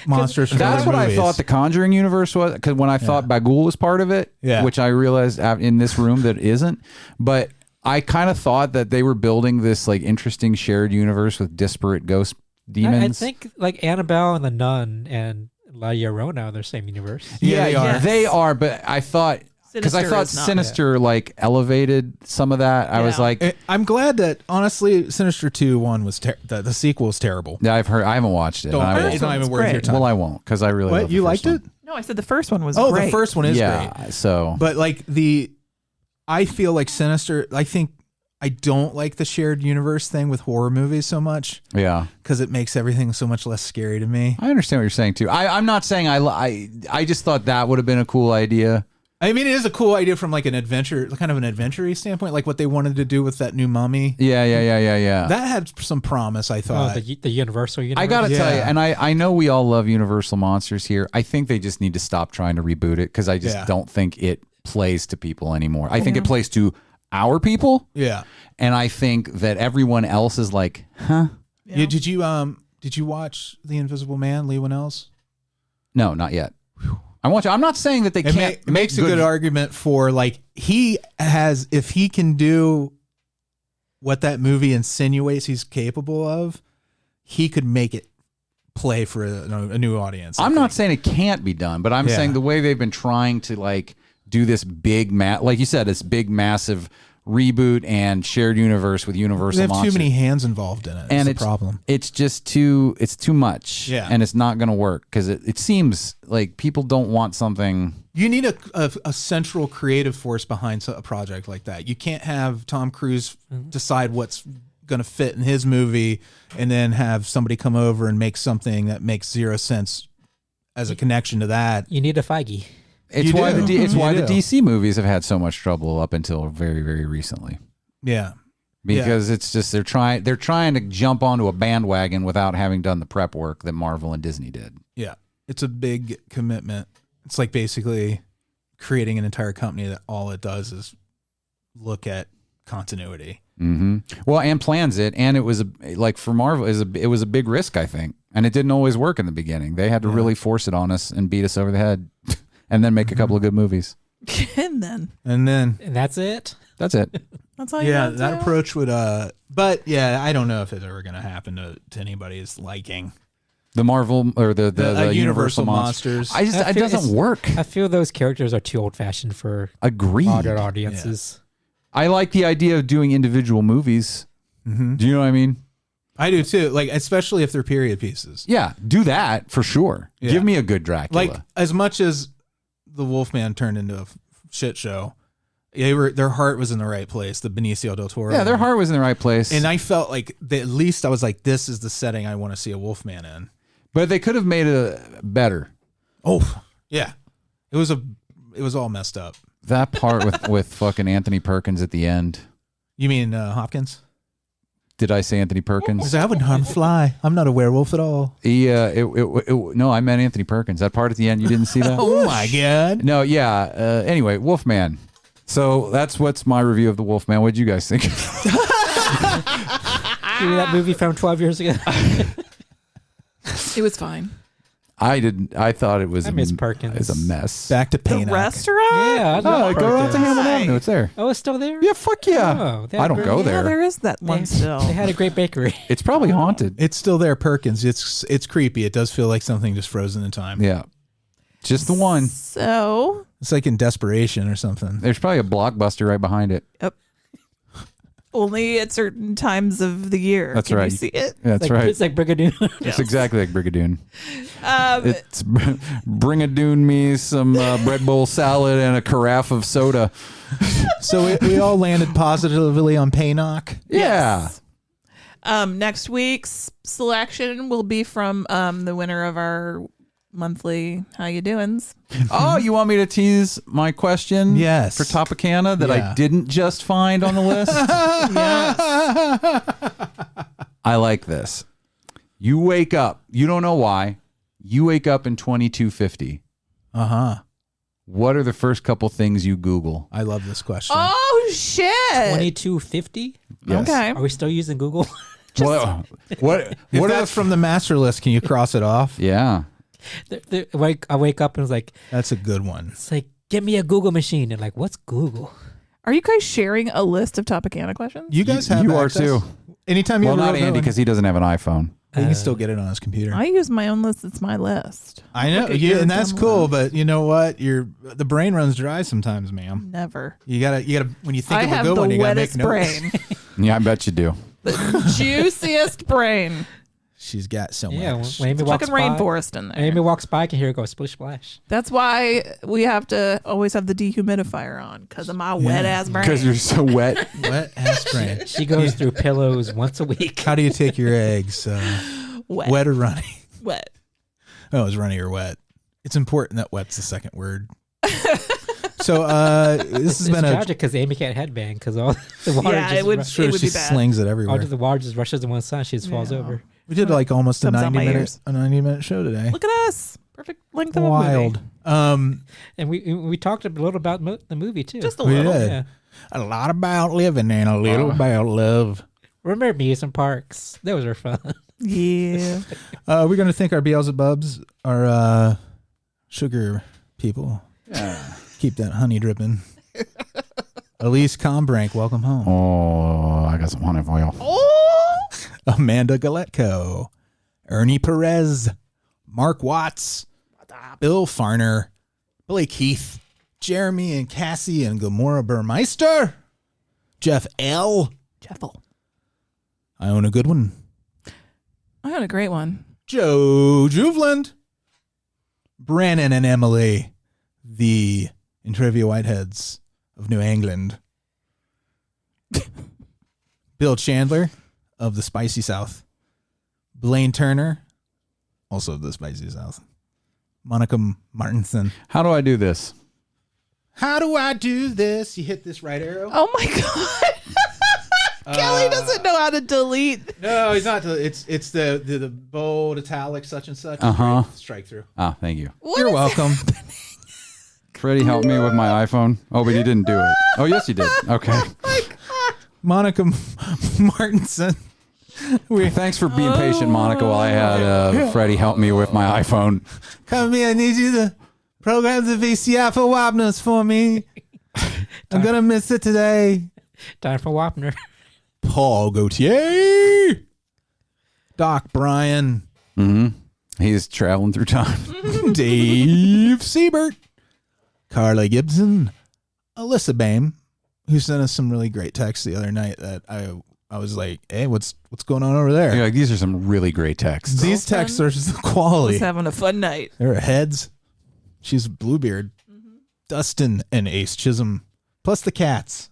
[SPEAKER 4] monsters from
[SPEAKER 3] That's
[SPEAKER 4] other
[SPEAKER 3] what
[SPEAKER 4] movies?
[SPEAKER 3] I thought the Conjuring universe was. Because when I thought Bagul was part of it, which I realized in this room that isn't, but I kind of thought that they were building this like interesting shared universe with disparate ghost demons.
[SPEAKER 6] I think like Annabelle and the Nun and La Llorona are the same universe.
[SPEAKER 3] Yeah, they are. But I thought because I
[SPEAKER 5] Sinister
[SPEAKER 3] thought
[SPEAKER 5] is not.
[SPEAKER 3] Sinister like elevated some of that. I was like,
[SPEAKER 4] I'm glad that honestly, Sinister 2-1 was the sequel was terrible.
[SPEAKER 3] yeah, I've heard. I haven't watched it.
[SPEAKER 4] Don't-
[SPEAKER 3] and I
[SPEAKER 4] it's
[SPEAKER 3] won't.
[SPEAKER 4] not even worth your time.
[SPEAKER 3] Well, I won't because I really.
[SPEAKER 4] What,
[SPEAKER 3] love the
[SPEAKER 4] you
[SPEAKER 3] first
[SPEAKER 4] liked
[SPEAKER 3] one.
[SPEAKER 4] it?
[SPEAKER 5] No, I said the first one was
[SPEAKER 4] Oh,
[SPEAKER 5] great.
[SPEAKER 4] the first one is
[SPEAKER 3] Yeah,
[SPEAKER 4] great.
[SPEAKER 3] so
[SPEAKER 4] But like I feel like Sinister. I think I don't like the shared universe thing with horror movies so much.
[SPEAKER 3] Yeah,
[SPEAKER 4] because it makes everything so much less scary to me.
[SPEAKER 3] I understand what you're saying too. I'm not saying I just thought that would have been a cool idea.
[SPEAKER 4] I mean, it is a cool idea from like an adventure, kind of an adventure-y standpoint, like what they wanted to do with that new Mummy.
[SPEAKER 3] Yeah.
[SPEAKER 4] That had some promise, I thought.
[SPEAKER 6] The Universal universe.
[SPEAKER 3] I gotta tell you, and I know we all love Universal monsters here. I think they just need to stop trying to reboot it because I just don't think it plays to people anymore. I think it plays to our people.
[SPEAKER 4] Yeah.
[SPEAKER 3] And I think that everyone else is like, huh?
[SPEAKER 4] Yeah. Did you watch The Invisible Man, Lee Winnell's?
[SPEAKER 3] No, not yet. I'm not saying that they can't.
[SPEAKER 4] It makes a good argument for like if he can do what that movie insinuates he's capable of, he could make it play for a new audience.
[SPEAKER 3] I'm not saying it can't be done, but I'm saying the way they've been trying to like do this big like you said, this big massive reboot and shared universe with Universal
[SPEAKER 4] They have
[SPEAKER 3] monsters.
[SPEAKER 4] too many hands involved in it.
[SPEAKER 3] And
[SPEAKER 4] it's a problem.
[SPEAKER 3] It's just too much.
[SPEAKER 4] Yeah.
[SPEAKER 3] And it's not going to work because it seems like people don't want something.
[SPEAKER 4] You need a central creative force behind a project like that. You can't have Tom Cruise decide what's going to fit in his movie and then have somebody come over and make something that makes zero sense as a connection to that.
[SPEAKER 6] You need a Feige.
[SPEAKER 3] It's why the DC movies have had so much trouble up until very, very recently.
[SPEAKER 4] Yeah.
[SPEAKER 3] Because it's just they're trying to jump onto a bandwagon without having done the prep work that Marvel and Disney did.
[SPEAKER 4] Yeah. It's a big commitment. It's like basically creating an entire company that all it does is look at continuity.
[SPEAKER 3] Mm-hmm. Well, and plans it, and it was for Marvel, it was a big risk, I think, and it didn't always work in the beginning. They had to really force it on us and beat us over the head, and then make a couple of good movies.
[SPEAKER 5] And
[SPEAKER 6] that's it.
[SPEAKER 3] That's it.
[SPEAKER 5] That's all you
[SPEAKER 4] Yeah,
[SPEAKER 5] gotta
[SPEAKER 4] that
[SPEAKER 5] do?
[SPEAKER 4] approach would. But yeah, I don't know if it's ever going to happen to anybody's liking.
[SPEAKER 3] The Marvel or the
[SPEAKER 4] Universal
[SPEAKER 3] monsters.
[SPEAKER 4] monsters.
[SPEAKER 3] It doesn't work.
[SPEAKER 6] I feel those characters are too old fashioned for
[SPEAKER 3] Agreed.
[SPEAKER 6] modern audiences.
[SPEAKER 3] I like the idea of doing individual movies.
[SPEAKER 4] Mm-hmm.
[SPEAKER 3] Do you know what I mean?
[SPEAKER 4] I do too. Like, especially if they're period pieces.
[SPEAKER 3] Yeah, do that for sure.
[SPEAKER 4] Yeah.
[SPEAKER 3] Give me a good Dracula.
[SPEAKER 4] Like, as much as the Wolfman turned into a shit show, their heart was in the right place. The Benicio del Toro.
[SPEAKER 3] Yeah, their heart was in the right place.
[SPEAKER 4] And I felt like at least I was like, this is the setting I want to see a Wolfman in.
[SPEAKER 3] But they could have made it better.
[SPEAKER 4] Oh, yeah. It was all messed up.
[SPEAKER 3] That part with fucking Anthony Perkins at the end.
[SPEAKER 4] You mean Hopkins?
[SPEAKER 3] Did I say Anthony Perkins?
[SPEAKER 4] I wouldn't harm a fly. I'm not a werewolf at all.
[SPEAKER 3] No, I meant Anthony Perkins. That part at the end, you didn't see that?
[SPEAKER 4] Oh my God.
[SPEAKER 3] No, yeah. Anyway, Wolfman. So what's my review of the Wolfman. What did you guys think?
[SPEAKER 6] See that movie from 12 years ago?
[SPEAKER 5] It was fine.
[SPEAKER 3] I didn't. I thought it was.
[SPEAKER 6] I miss Perkins.
[SPEAKER 3] It's a mess.
[SPEAKER 4] Back to
[SPEAKER 5] The
[SPEAKER 4] Paynock.
[SPEAKER 5] restaurant?
[SPEAKER 6] Yeah, I love
[SPEAKER 3] go out to
[SPEAKER 6] Perkins.
[SPEAKER 3] Hamlin Avenue. It's there.
[SPEAKER 6] Oh, it's still there?
[SPEAKER 3] Yeah, fuck yeah.
[SPEAKER 6] Oh, they
[SPEAKER 3] I
[SPEAKER 6] had
[SPEAKER 3] don't
[SPEAKER 6] great-
[SPEAKER 3] go
[SPEAKER 5] Yeah,
[SPEAKER 3] there.
[SPEAKER 5] there is that one still.
[SPEAKER 6] They had a great bakery.
[SPEAKER 3] It's probably haunted.
[SPEAKER 4] It's still there, Perkins. It's creepy. It does feel like something just frozen in time.
[SPEAKER 3] Yeah, just the one.
[SPEAKER 5] So,
[SPEAKER 4] It's like in desperation or something.
[SPEAKER 3] There's probably a Blockbuster right behind it.
[SPEAKER 5] only at certain times of the year
[SPEAKER 3] That's
[SPEAKER 5] can
[SPEAKER 3] right.
[SPEAKER 5] you see it.
[SPEAKER 3] That's right.
[SPEAKER 6] It's like Brigadoon.
[SPEAKER 3] It's exactly like Brigadoon. It's Brigadoon me some bread bowl salad and a carafe of soda.
[SPEAKER 4] So we all landed positively on Paynock.
[SPEAKER 3] Yeah.
[SPEAKER 5] Next week's selection will be from the winner of our monthly How You Doings.
[SPEAKER 3] Oh, you want me to tease my question?
[SPEAKER 4] Yes.
[SPEAKER 3] For Topicana that I didn't just find on the list?
[SPEAKER 5] Yes.
[SPEAKER 3] I like this. You wake up. You don't know why. You wake up in 2250.
[SPEAKER 4] Uh-huh.
[SPEAKER 3] What are the first couple things you Google?
[SPEAKER 4] I love this question.
[SPEAKER 5] Oh, shit.
[SPEAKER 6] 2250?
[SPEAKER 3] Yes.
[SPEAKER 5] Okay.
[SPEAKER 6] Are we still using Google?
[SPEAKER 3] What
[SPEAKER 4] If that's from the master list, can you cross it off?
[SPEAKER 3] Yeah.
[SPEAKER 6] I wake up and it's like,
[SPEAKER 4] That's a good one.
[SPEAKER 6] it's like, get me a Google machine. And like, what's Google?
[SPEAKER 5] Are you guys sharing a list of Topicana questions?
[SPEAKER 4] You guys have
[SPEAKER 3] You are
[SPEAKER 4] access?
[SPEAKER 3] too.
[SPEAKER 4] Anytime you
[SPEAKER 3] Well,
[SPEAKER 4] ever
[SPEAKER 3] not
[SPEAKER 4] wrote
[SPEAKER 3] Andy
[SPEAKER 4] down-
[SPEAKER 3] because he doesn't have an iPhone.
[SPEAKER 4] He can still get it on his computer.
[SPEAKER 5] I use my own list. It's my list.
[SPEAKER 4] I know,
[SPEAKER 5] Look at your
[SPEAKER 4] and that's
[SPEAKER 5] dumb
[SPEAKER 4] cool.
[SPEAKER 5] list.
[SPEAKER 4] But you know what? The brain runs dry sometimes, ma'am.
[SPEAKER 5] Never.
[SPEAKER 4] You gotta. When you think
[SPEAKER 5] I
[SPEAKER 4] of a
[SPEAKER 5] have
[SPEAKER 4] good
[SPEAKER 5] the
[SPEAKER 4] one, you gotta make
[SPEAKER 5] wettest
[SPEAKER 4] notes.
[SPEAKER 5] brain.
[SPEAKER 3] Yeah, I bet you do.
[SPEAKER 5] The juiciest brain.
[SPEAKER 4] She's got so
[SPEAKER 6] Yeah,
[SPEAKER 4] much.
[SPEAKER 6] when Amy
[SPEAKER 5] It's
[SPEAKER 6] walks
[SPEAKER 5] fucking
[SPEAKER 6] by,
[SPEAKER 5] rainforest in there.
[SPEAKER 6] Amy walks by, I can hear it go splish splash.
[SPEAKER 5] That's why we have to always have the dehumidifier on because of my wet ass brain.
[SPEAKER 3] Because you're so wet.
[SPEAKER 4] Wet ass brain.
[SPEAKER 6] She goes through pillows once a week.
[SPEAKER 4] How do you take your eggs? Wet or runny?
[SPEAKER 5] Wet.
[SPEAKER 4] Oh, it's runny or wet. It's important that wet's the second word. So this has
[SPEAKER 6] It's
[SPEAKER 4] been
[SPEAKER 6] tragic because Amy can't headbang because all the water
[SPEAKER 5] Yeah,
[SPEAKER 6] just
[SPEAKER 5] it would-
[SPEAKER 6] rush-
[SPEAKER 4] Sure,
[SPEAKER 5] it would
[SPEAKER 4] she
[SPEAKER 5] be bad.
[SPEAKER 4] slings it everywhere.
[SPEAKER 6] all the water just rushes to one side. She just falls
[SPEAKER 5] Yeah.
[SPEAKER 6] over.
[SPEAKER 4] We did like almost a
[SPEAKER 5] Comes out my
[SPEAKER 4] 90-minute show today.
[SPEAKER 5] Look at us. Perfect length of a
[SPEAKER 4] Wild.
[SPEAKER 5] movie.
[SPEAKER 6] And we talked a little about the movie too.
[SPEAKER 5] Just a
[SPEAKER 4] We
[SPEAKER 5] little.
[SPEAKER 4] did.
[SPEAKER 6] Yeah.
[SPEAKER 4] A lot about living and a little about love.
[SPEAKER 6] Remember amusement parks? Those were fun.
[SPEAKER 5] Yeah.
[SPEAKER 4] We're going to thank our Beelzebubs, our sugar people. Keep that honey dripping. Alise Kombrinck, welcome home.
[SPEAKER 3] Oh, I got some honey for you.
[SPEAKER 5] Oh.
[SPEAKER 4] Amanda Geletko. Ernie Perez, Mark Watts, Bill Farner, Blake Heath, Jeremy and Cassie and Gamora Burmeister, Jeff L. Iona Goodwin.
[SPEAKER 5] I had a great one.
[SPEAKER 4] Joe Juveland, Branan and Emily, the Intravia-Whiteheads of New England. Bill Chandler of the Spicy South. Blayne Turner, also of the Spicy South. Monica Martinson.
[SPEAKER 3] How do I do this?
[SPEAKER 4] How do I do this? You hit this right arrow.
[SPEAKER 5] Oh my God. Kelley doesn't know how to delete.
[SPEAKER 4] No, he's not. It's the bold, italic, such and such. Strike through.
[SPEAKER 3] Oh, thank you.
[SPEAKER 4] You're welcome.
[SPEAKER 3] Freddie helped me with my iPhone. Oh, but he didn't do it. Oh, yes, he did. Okay.
[SPEAKER 4] Monica Martinson.
[SPEAKER 3] Thanks for being patient, Monica, while I had Freddie help me with my iPhone.
[SPEAKER 4] Come here, I need you to program the VCR for Wapners for me. I'm going to miss it today.
[SPEAKER 6] Time for Wapner.
[SPEAKER 4] Paul Gauthier. Doc Bryan.
[SPEAKER 3] Mm-hmm. He's traveling through time.
[SPEAKER 4] Dave Siebert. Carla Gibson. Alyssa Boehm, who sent us some really great texts the other night that I was like, hey, what's going on over there?
[SPEAKER 3] You're like, these are some really great texts.
[SPEAKER 4] These texts are just quality.
[SPEAKER 5] Was having a fun night.
[SPEAKER 4] They're heads. She's Bluebeard. Dustin and Ace Chisam. Plus the cats.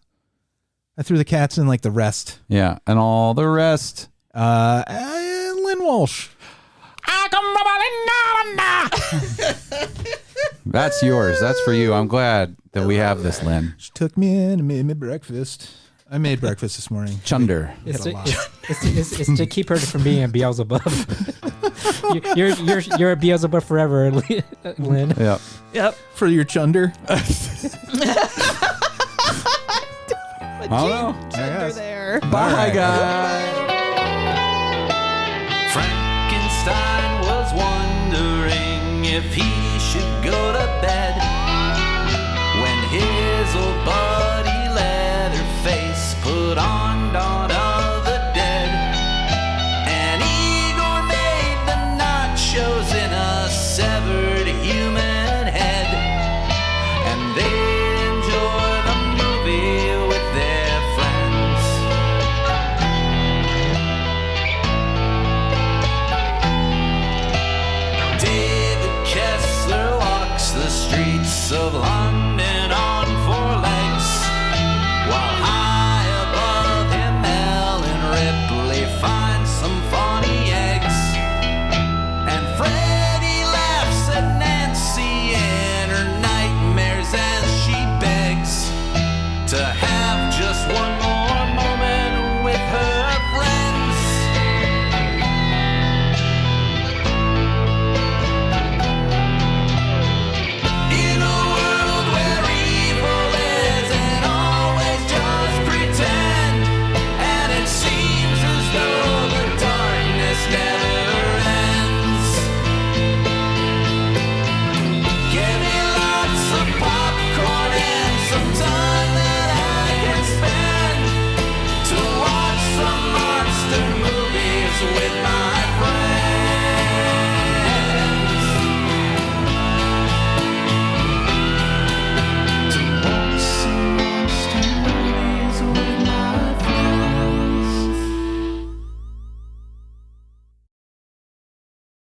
[SPEAKER 4] I threw the cats in like the rest.
[SPEAKER 3] Yeah, and all the rest.
[SPEAKER 4] And Lynn Walsh.
[SPEAKER 3] That's yours. That's for you. I'm glad that we have this, Lynn.
[SPEAKER 4] She took me in and made me breakfast. I made breakfast this morning.
[SPEAKER 3] Chunder.
[SPEAKER 6] It's to keep her from being a Beelzebub. you're a Beelzebub forever, Lynn.
[SPEAKER 3] Yep.
[SPEAKER 4] For your chunder.
[SPEAKER 3] I don't know.
[SPEAKER 5] Chunder there.
[SPEAKER 3] Bye, guys.
[SPEAKER 16] Frankenstein was wondering if he should go to bed when his old buddy Leatherface put on Dawn of the Dead. And Igor made the nachos in a severed human head, and they enjoy the movie with their friends. David Kessler walks the streets of London